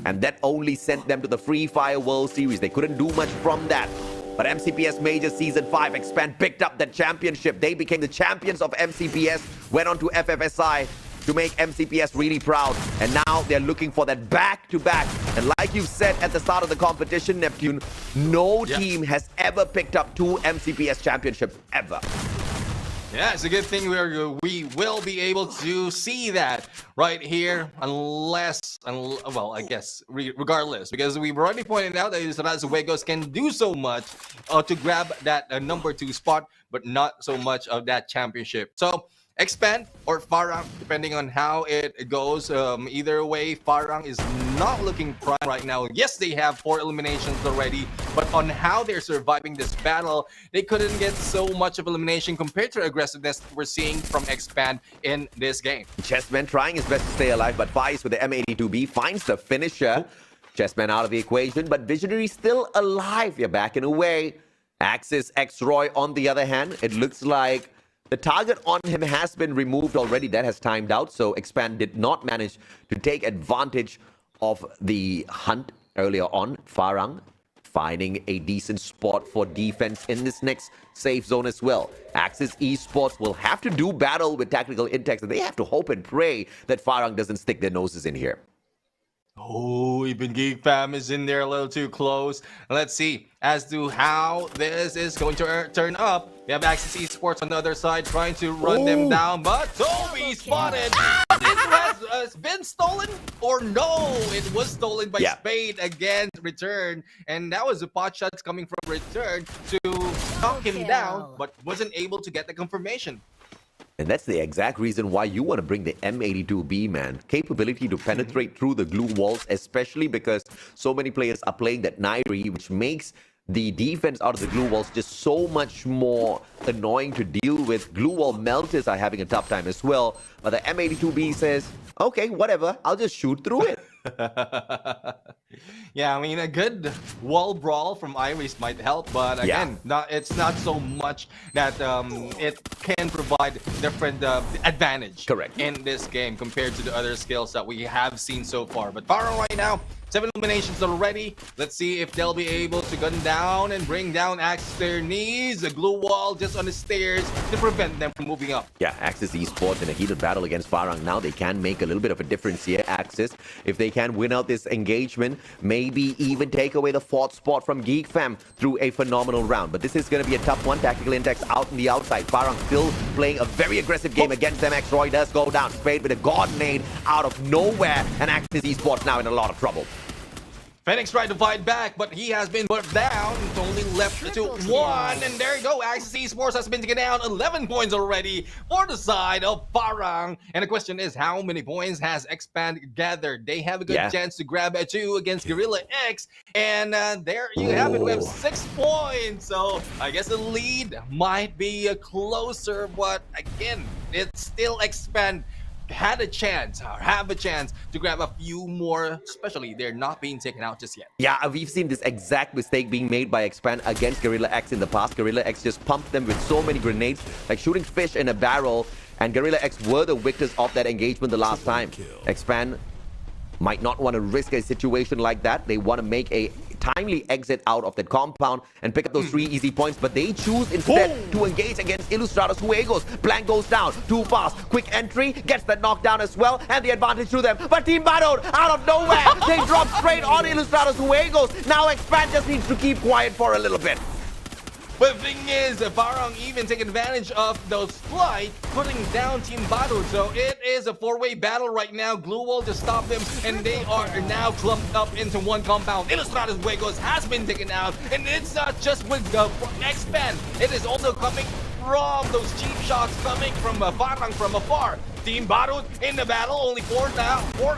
and that only sent them to the Free Fire World Series. They couldn't do much from that. But MCPS Majors Season 5, Expand picked up that championship. They became the champions of MCPS, went on to FFSI to make MCPS really proud. And now they're looking for that back-to-back. And like you said at the start of the competition, Neptune, no team has ever picked up 2 MCPS championships, ever. Yeah, it's a good thing we will be able to see that right here, unless, well, I guess, regardless, because we've already pointed out that Razuegos can do so much to grab that #2 spot, but not so much of that championship. So, Expand or Farang, depending on how it goes. Either way, Farang is not looking prime right now. Yes, they have 4 eliminations already, but on how they're surviving this battle, they couldn't get so much of elimination compared to aggressiveness we're seeing from Expand in this game. Chessman trying his best to stay alive, but Faiz with the M82B finds the finisher. Chessman out of the equation, but Visionary still alive. You're backing away. Axis X-Roy on the other hand, it looks like the target on him has been removed already. That has timed out, so Expand did not manage to take advantage of the hunt earlier on. Farang finding a decent spot for defense in this next safe zone as well. Axis Esports will have to do battle with Tactical Intex, and they have to hope and pray that Farang doesn't stick their noses in here. Oh, even Geek Fam is in there a little too close. Let's see as to how this is going to turn up. We have Axis Esports on the other side trying to run them down, but Toby spotted. But it has been stolen, or no, it was stolen by Spade against Return, and that was a pot shots coming from Return to knock him down, but wasn't able to get the confirmation. And that's the exact reason why you want to bring the M82B, man. Capability to penetrate through the glue walls, especially because so many players are playing that Nairi, which makes the defense out of the glue walls just so much more annoying to deal with. Glue wall melters are having a tough time as well. But the M82B says, okay, whatever, I'll just shoot through it. Yeah, I mean, a good wall brawl from Iris might help, but again, it's not so much that it can provide different advantage in this game compared to the other skills that we have seen so far. But Farah right now, 7 eliminations already. Let's see if they'll be able to gun down and bring down Axis to their knees. A glue wall just on the stairs to prevent them from moving up. Yeah, Axis Esports in a heated battle against Farang. Now they can make a little bit of a difference here, Axis. If they can win out this engagement, maybe even take away the 4th spot from Geek Fam through a phenomenal round. But this is going to be a tough one. Tactical Index out on the outside. Farang still playing a very aggressive game against them. X-Roy does go down. Spade with a God nade out of nowhere. And Axis Esports now in a lot of trouble. Phoenix tried to fight back, but he has been put down. It's only left to 1, and there you go. Axis Esports has been taken down 11 points already for the side of Farang. And the question is, how many points has Expand gathered? They have a good chance to grab a 2 against Gorilla X, and there you have it. We have 6 points, so I guess the lead might be closer, but again, it's still Expand have a chance to grab a few more, especially they're not being taken out just yet. Yeah, we've seen this exact mistake being made by Expand against Gorilla X in the past. Gorilla X just pumped them with so many grenades, like shooting fish in a barrel, and Gorilla X were the victors of that engagement the last time. Expand might not want to risk a situation like that. They want to make a timely exit out of that compound and pick up those 3 easy points, but they choose instead to engage against Illustrados Juegos. Blank goes down too fast. Quick entry gets that knockdown as well, and the advantage to them. But Team Barod, out of nowhere, they drop straight on Illustrados Juegos. Now Expand just needs to keep quiet for a little bit. But the thing is, Farang even take advantage of those flight, putting down Team Badu. So it is a 4-way battle right now. Glue wall to stop them, and they are now clumped up into one compound. Illustrados Juegos has been taken out, and it's not just with the Expand. It is also coming from those cheap shots coming from Farang from afar. Team Barut in the battle, only 4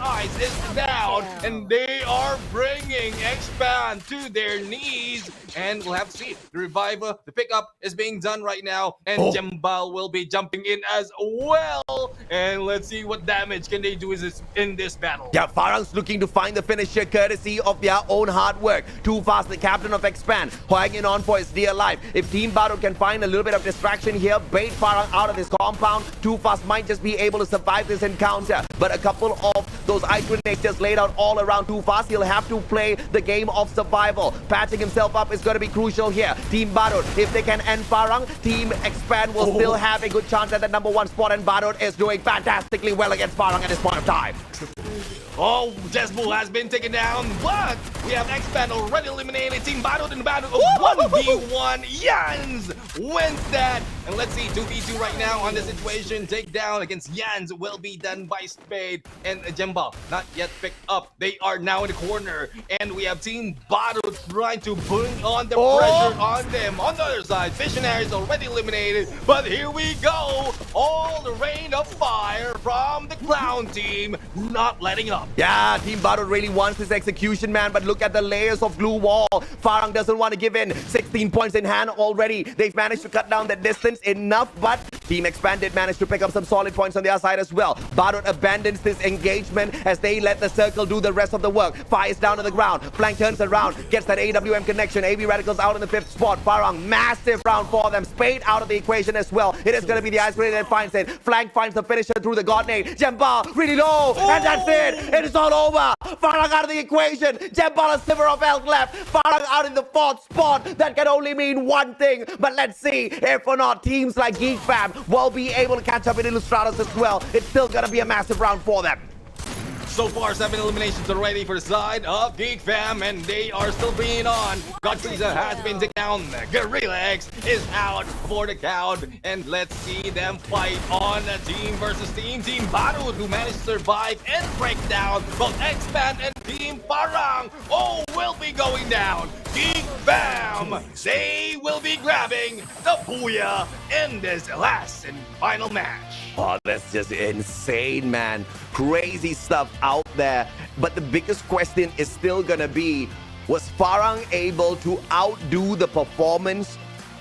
eyes is down, and they are bringing Expand to their knees, and we'll have to see. The reviver, the pickup is being done right now, and Jembal will be jumping in as well, and let's see what damage can they do in this battle. Yeah, Farang's looking to find the finisher courtesy of their own hard work. Too fast, the captain of Expand, hanging on for his dear life. If Team Barut can find a little bit of distraction here, bait Farang out of this compound, Too Fast might just be able to survive this encounter, but a couple of those ice grenades just laid out all around Too Fast. He'll have to play the game of survival. Patching himself up is going to be crucial here. Team Barut, if they can end Farang, Team Expand will still have a good chance at the #1 spot, and Barut is doing fantastically well against Farang at this point of time. Oh, Jesbull has been taken down, but we have Expand already eliminated. Team Barut in the battle of 1v1. Jans wins that. And let's see, 2v2 right now on the situation. Takedown against Jans will be done by Spade and Jemba. Not yet picked up. They are now in the corner. And we have Team Barut trying to bring on the pressure on them. On the other side, Visionary is already eliminated. But here we go. All the rain of fire from the Clown team, not letting up. Yeah, Team Barut really wants this execution, man, but look at the layers of glue wall. Farang doesn't want to give in. 16 points in hand already. They've managed to cut down the distance enough, but Team Expand did manage to pick up some solid points on their side as well. Barut abandons this engagement as they let the circle do the rest of the work. Fires down to the ground. Flank turns around, gets that AWM connection. AB Radicals out in the 5th spot. Farang, massive round for them. Spade out of the equation as well. It is going to be the ice grenade that finds it. Flank finds the finisher through the God nade. Jemba really low, and that's it. It is all over. Farang out of the equation. Jembal a sliver of health left. Farang out in the 4th spot. That can only mean one thing. But let's see if or not teams like Geek Fam will be able to catch up with Illustrados as well. It's still going to be a massive round for them. So far, 7 eliminations already for the side of Geek Fam, and they are still bringing on. Godzilla has been taken down. Gorilla X is out for the count, and let's see them fight on a team versus team. Team Barud, who managed to survive and break down. Both Expand and Team Parang, will be going down. Geek Fam, they will be grabbing the Booyah in this last and final match. Oh, that's just insane, man. Crazy stuff out there. But the biggest question is still gonna be, was Farang able to outdo the performance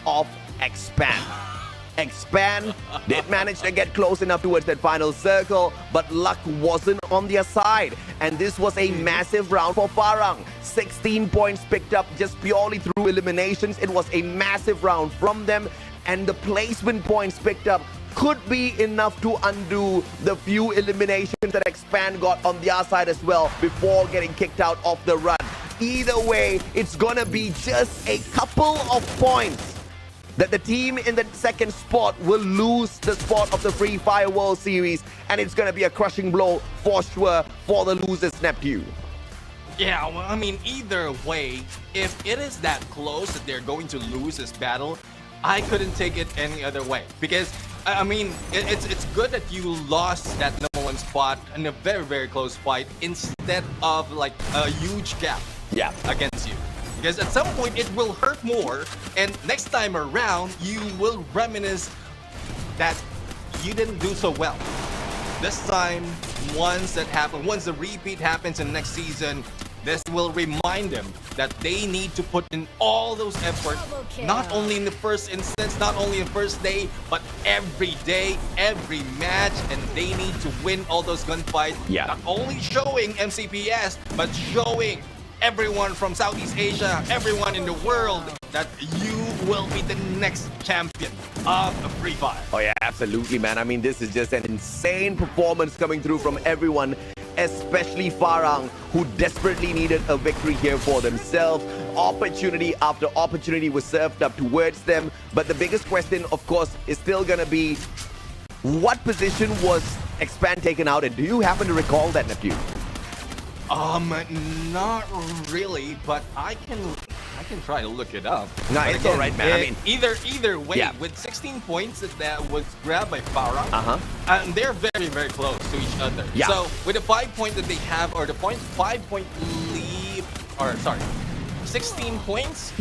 of Expand? Expand did manage to get close enough towards that final circle, but luck wasn't on their side. And this was a massive round for Farang. 16 points picked up just purely through eliminations. It was a massive round from them, and the placement points picked up could be enough to undo the few eliminations that Expand got on their side as well before getting kicked out of the run. Either way, it's gonna be just a couple of points that the team in the second spot will lose the spot of the Free Fire World Series, and it's gonna be a crushing blow for sure for the losers, Neptune. Yeah, well, I mean, either way, if it is that close that they're going to lose this battle, I couldn't take it any other way. Because, I mean, it's good that you lost that #1 spot in a very, very close fight instead of like a huge gap against you. Because at some point it will hurt more, and next time around you will reminisce that you didn't do so well. This time, once the repeat happens in the next season, this will remind them that they need to put in all those efforts, not only in the first instance, not only in the first day, but every day, every match, and they need to win all those gunfights. Not only showing MCPS, but showing everyone from Southeast Asia, everyone in the world, that you will be the next champion of Free Fire. Oh yeah, absolutely, man. I mean, this is just an insane performance coming through from everyone, especially Farang, who desperately needed a victory here for themselves. Opportunity after opportunity was served up towards them. But the biggest question, of course, is still gonna be, what position was Expand taken out in? Do you happen to recall that, Neptune? Not really, but I can try to look it up. No, but it's again, alright, man. I mean, either way, with 16 points that was grabbed by Farang, and they're very, very close to each other. So with the 5 point that they have, or the 5 point lead, or sorry, 16 points.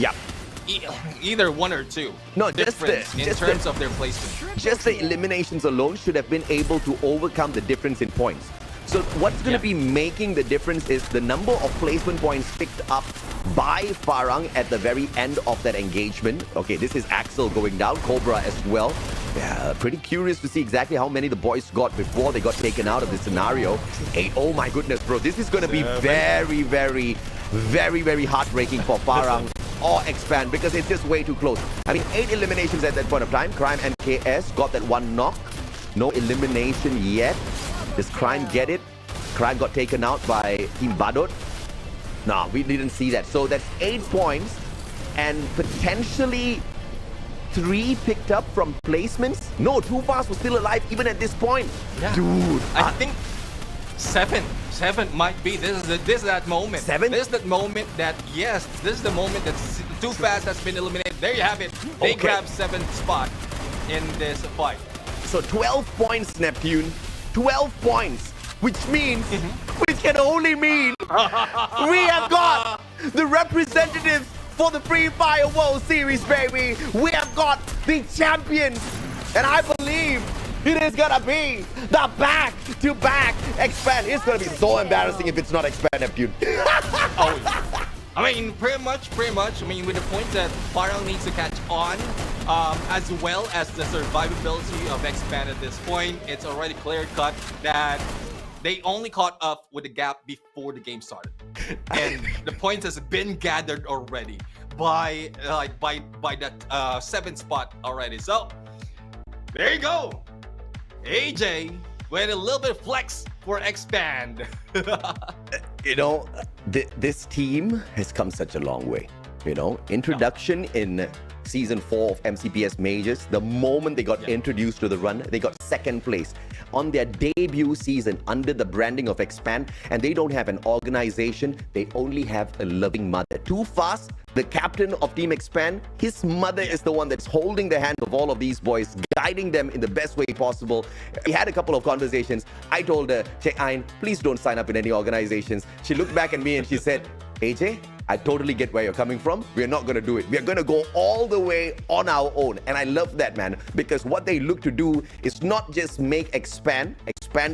Either one or two. No, difference in terms of their placement. Just the eliminations alone should have been able to overcome the difference in points. So what's going to be making the difference is the number of placement points picked up by Farang at the very end of that engagement. Okay, this is Axel going down, Cobra as well. Yeah, pretty curious to see exactly how many the boys got before they got taken out of this scenario. 8. Oh my goodness, bro. This is going to be very, very, very, very heartbreaking for Farang or Expand, because it's just way too close. I mean, 8 eliminations at that point of time. Crime and KS got that one knock. No elimination yet. Does Crime get it? Crime got taken out by Team Badot. No, we didn't see that. So that's 8 points, and potentially 3 picked up from placements. No, Too Fast was still alive even at this point. Dude, I think 7 might be. This is that moment. 7? This is that moment that, yes, this is the moment that Too Fast has been eliminated. There you have it. They grabbed 7th spot in this fight. So 12 points, Neptune. 12 points, which means, which can only mean, we have got the representatives for the Free Fire World Series, baby. We have got the champions, and I believe it is gonna be the back-to-back Expand. It's gonna be so embarrassing if it's not Expand, Neptune. I mean, pretty much. I mean, with the point that Farang needs to catch on, as well as the survivability of Expand at this point, it's already clear-cut that they only caught up with the gap before the game started, and the points has been gathered already by that 7th spot already. So there you go, AJ with a little bit of flex for Expand. You know, this team has come such a long way. Introduction in season 4 of MCPS Majors. The moment they got introduced to the run, they got second place on their debut season under the branding of Expand, and they don't have an organization. They only have a loving mother. Too fast, the captain of Team Expand, his mother is the one that's holding the hand of all of these boys, guiding them in the best way possible. We had a couple of conversations. I told her, Che Ain, please don't sign up in any organizations. She looked back at me and she said, AJ, I totally get where you're coming from. We're not going to do it. We're going to go all the way on our own. And I love that, man, because what they look to do is not just expand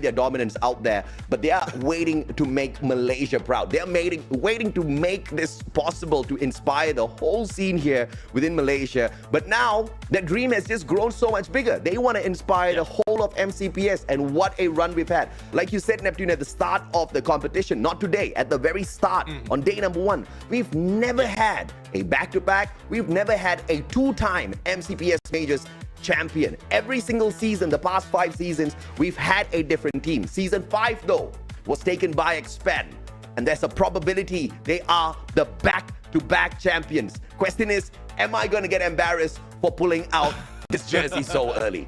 their dominance out there, but they are waiting to make Malaysia proud. They're waiting to make this possible, to inspire the whole scene here within Malaysia. But now that dream has just grown so much bigger. They want to inspire the whole of MCPS, and what a run we've had. Like you said, Neptune, at the start of the competition, not today, at the very start, on day number 1, we've never had a back-to-back. We've never had a 2-time MCPS Majors champion. Every single season, the past 5 seasons, we've had a different team. Season 5, though, was taken by Expand, and there's a probability they are the back-to-back champions. Question is, am I going to get embarrassed for pulling out this jersey so early?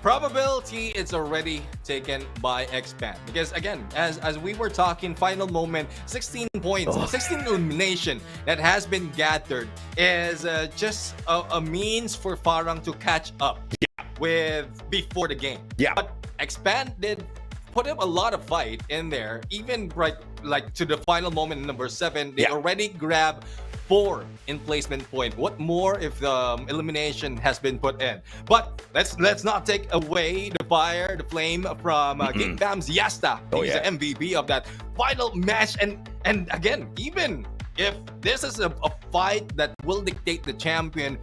Probability is already taken by Expand, because again, as we were talking, final moment, 16 points, 16 elimination that has been gathered is just a means for Farang to catch up with before the game. But Expand did put up a lot of fight in there, even like to the final moment, number 7, they already grabbed 4 in placement point. What more if the elimination has been put in? But let's not take away the fire, the flame from Geek Fam's Yasta. He's the MVP of that final match. And again, even if this is a fight that will dictate the champion,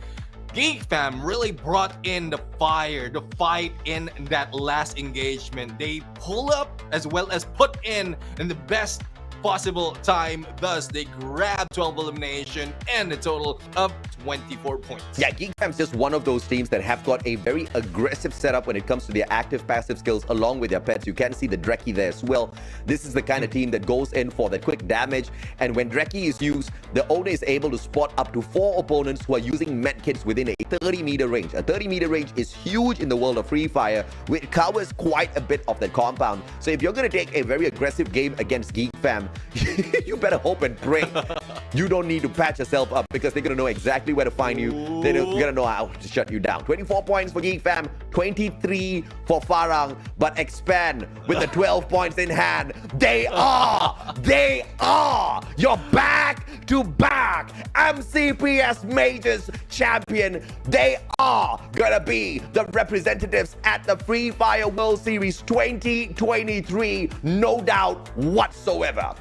Geek Fam really brought in the fire, the fight in that last engagement. They pull up as well as put in the best possible time. Thus, they grab 12 elimination and a total of 24 points. Yeah, Geek Fam's just one of those teams that have got a very aggressive setup when it comes to their active passive skills along with their pets. You can see the Dreki there as well. This is the kind of team that goes in for the quick damage, and when Dreki is used, the owner is able to spot up to 4 opponents who are using medkits within a 30-meter range. A 30-meter range is huge in the world of Free Fire. It covers quite a bit of that compound. So if you're going to take a very aggressive game against Geek Fam, you better hope and pray you don't need to patch yourself up, because they're going to know exactly where to find you. They're going to know how to shut you down. 24 points for Geek Fam, 23 for Farang, but Expand with the 12 points in hand. They are your back-to-back MCPS Majors champion. They are going to be the representatives at the Free Fire World Series 2023, no doubt whatsoever.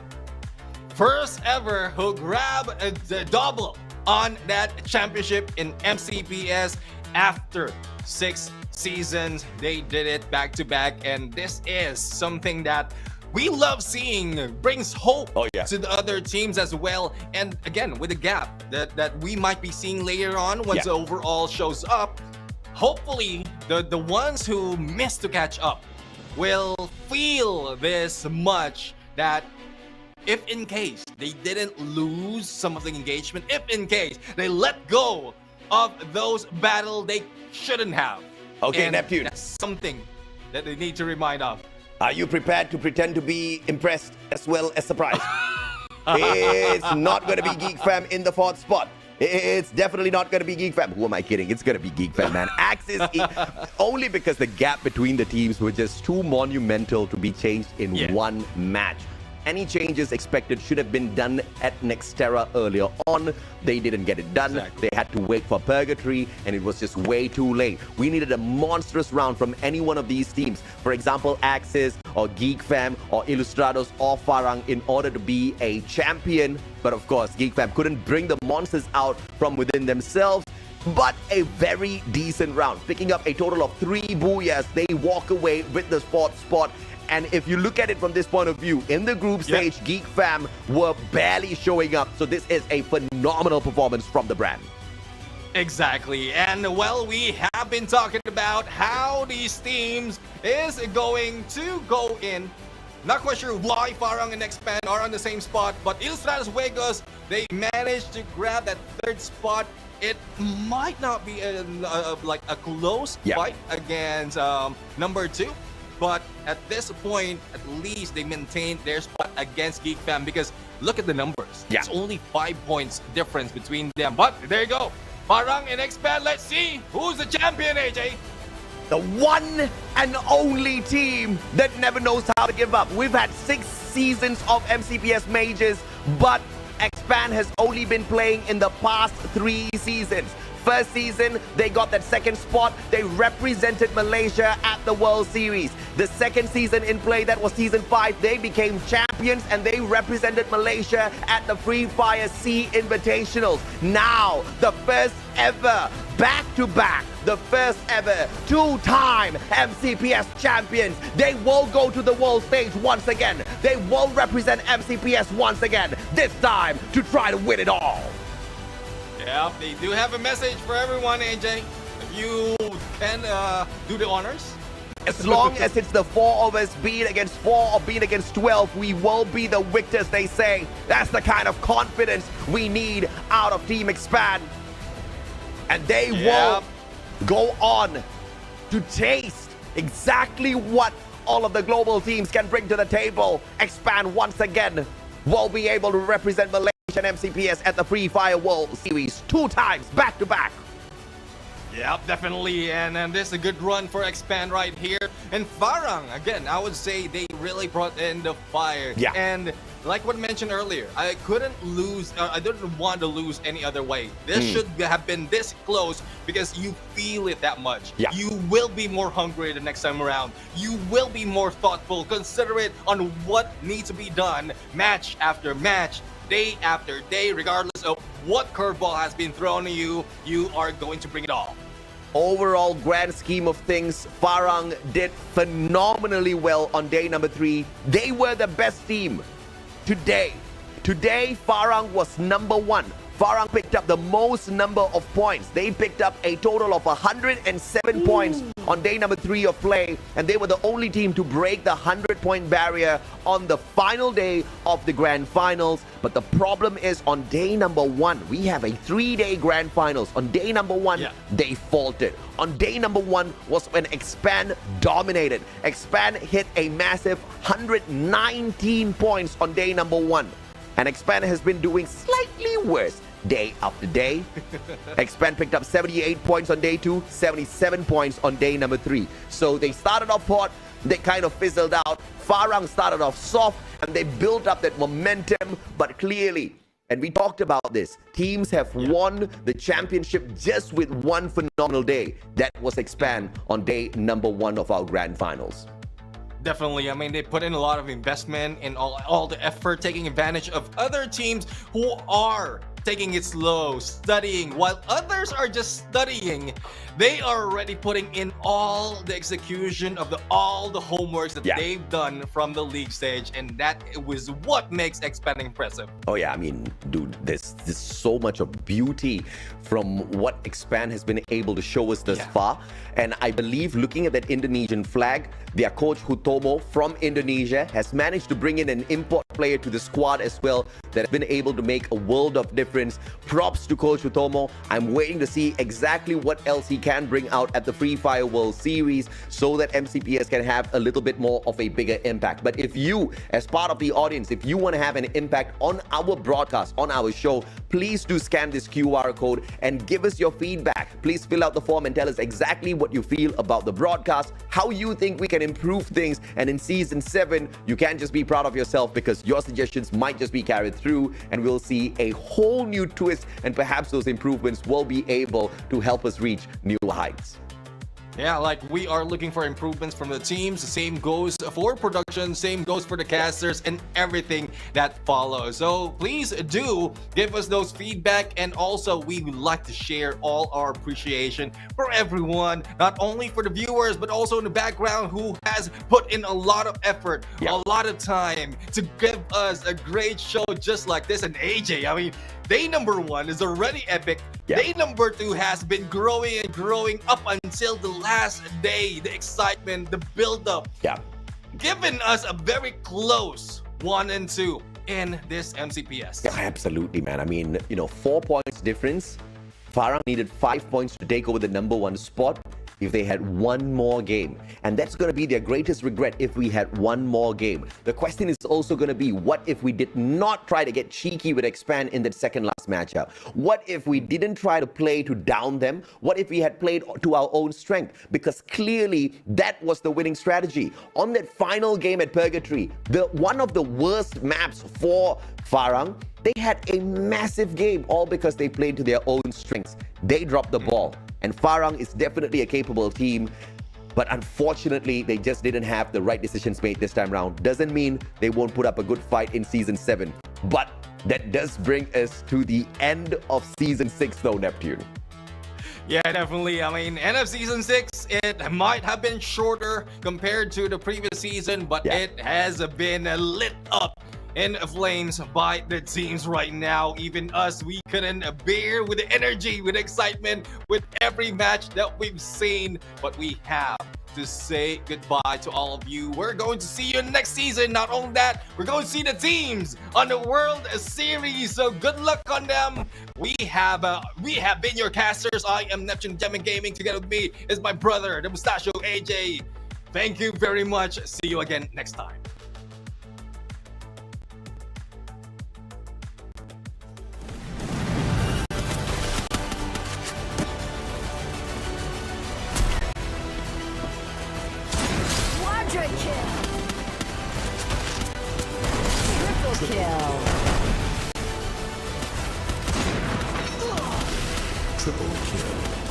First ever who grab the double on that championship in MCPS after 6 seasons. They did it back to back, and this is something that we love seeing. Brings hope to the other teams as well. And again, with the gap that we might be seeing later on once the overall shows up, hopefully the ones who miss to catch up will feel this much, that if in case they didn't lose some of the engagement, if in case they let go of those battles they shouldn't have. Okay, and Neptune, that's something that they need to remind of. Are you prepared to pretend to be impressed as well as surprised? It's not going to be Geek Fam in the 4th spot. It's definitely not going to be Geek Fam. Who am I kidding? It's going to be Geek Fam, man. Axis, only because the gap between the teams were just too monumental to be changed in one match. Any changes expected should have been done at Nextera earlier on. They didn't get it done. They had to wait for Purgatory, and it was just way too late. We needed a monstrous round from any one of these teams. For example, Axis or Geek Fam or Illustrados or Farang, in order to be a champion. But of course, Geek Fam couldn't bring the monsters out from within themselves. But a very decent round, picking up a total of 3 booyahs. They walk away with the 4th spot. And if you look at it from this point of view, in the group stage, Geek Fam were barely showing up. So this is a phenomenal performance from the brand. Exactly. And well, we have been talking about how these teams is going to go in Not quite sure why Farang and Expand are on the same spot, but Ilustrados Vegas, they managed to grab that third spot. It might not be like a close fight against number 2, but at this point, at least they maintained their spot against Geek Fam, because look at the numbers. It's only 5 points difference between them. But there you go. Farang and Expand, let's see who's the champion, AJ. The one and only team that never knows how to give up. We've had 6 seasons of MCPS Majors, but Expand has only been playing in the past 3 seasons. First season, they got that second spot. They represented Malaysia at the World Series. The second season in play, that was season 5, they became champions and they represented Malaysia at the Free Fire C Invitationals. Now, the first ever back-to-back, the first ever 2-time MCPS champions. They will go to the world stage once again. They will represent MCPS once again, this time to try to win it all. Yeah, they do have a message for everyone, AJ. If you can do the honors. As long as it's the 4 of us being against 4 or being against 12, we will be the victors, they say. That's the kind of confidence we need out of Team Expand. And they will go on to taste exactly what all of the global teams can bring to the table. Expand once again will be able to represent Malaysia and MCPS at the Free Fire World Series 2 times back-to-back. Yep, definitely, and this is a good run for Expand right here. And Farang, again, I would say they really brought in the fire. Yeah. And like what I mentioned earlier, I couldn't lose, I didn't want to lose any other way. This should have been this close because you feel it that much. Yeah. You will be more hungry the next time around. You will be more thoughtful, considerate on what needs to be done match after match, day after day, regardless of what curveball has been thrown at you, you are going to bring it all. Overall grand scheme of things, Farang did phenomenally well on day number 3. They were the best team today. Today, Farang was number 1. Farang picked up the most number of points. They picked up a total of 107 points on day number 3 of play, and they were the only team to break the 100-point barrier on the final day of the grand finals. But the problem is, on day number 1, we have a 3-day grand finals. On day number 1, they faltered. On day number 1 was when Expand dominated. Expand hit a massive 119 points on day number 1. And Expand has been doing slightly worse day after day. Expand picked up 78 points on day 2, 77 points on day number 3. So they started off hot, they kind of fizzled out. Farang started off soft and they built up that momentum, but clearly, and we talked about this, teams have won the championship just with one phenomenal day. That was Expand on day number 1 of our grand finals. Definitely. I mean, they put in a lot of investment in all the effort, taking advantage of other teams who are taking it slow, studying, while others are just studying. They are already putting in all the execution of all the homeworks that they've done from the league stage, and that was what makes Expand impressive. Oh yeah, I mean, dude, there's so much of beauty from what Expand has been able to show us thus far. And I believe, looking at that Indonesian flag, their coach Hutomo from Indonesia has managed to bring in an import player to the squad as well that has been able to make a world of difference. Props to Coach Hutomo. I'm waiting to see exactly what else he can bring out at the Free Fire World Series so that MCPS can have a little bit more of a bigger impact. But if you, as part of the audience, if you want to have an impact on our broadcast, on our show, please do scan this QR code and give us your feedback. Please fill out the form and tell us exactly what you feel about the broadcast, how you think we can improve things. And in season 7, you can't just be proud of yourself, because your suggestions might just be carried through and we'll see a whole new twist, and perhaps those improvements will be able to help us reach new heights. Yeah, like we are looking for improvements from the teams. The same goes for production, same goes for the casters and everything that follows. So please do give us those feedback, and also we would like to share all our appreciation for everyone, not only for the viewers but also in the background who has put in a lot of effort, a lot of time to give us a great show just like this. And AJ, I mean, day number 1 is already epic. Day number 2 has been growing and growing up until the last day. The excitement, the build-up. given us a very close 1-2 in this MCPS. Yeah, absolutely, man. I mean, 4 points difference. Farang needed 5 points to take over the number 1 spot if they had one more game. And that's going to be their greatest regret if we had one more game. The question is also going to be, what if we did not try to get cheeky with Expand in that second last matchup? What if we didn't try to play to down them? What if we had played to our own strength? Because clearly that was the winning strategy. On that final game at Purgatory, one of the worst maps for Farang, they had a massive game, all because they played to their own strengths. They dropped the ball. And Farang is definitely a capable team, but unfortunately, they just didn't have the right decisions made this time around. Doesn't mean they won't put up a good fight in Season 7. But that does bring us to the end of Season 6 though, Neptune. Yeah, definitely. I mean, end of Season 6, it might have been shorter compared to the previous season, but it has been lit up in flames by the teams right now. Even us, we couldn't bear with the energy, with excitement, with every match that we've seen. But we have to say goodbye to all of you. We're going to see you next season. Not only that, we're going to see the teams on the World Series. So good luck on them. We have been your casters. I am Neptune Gem Gaming. Together with me is my brother, the Mustachio AJ. Thank you very much. See you again next time. Triple kill.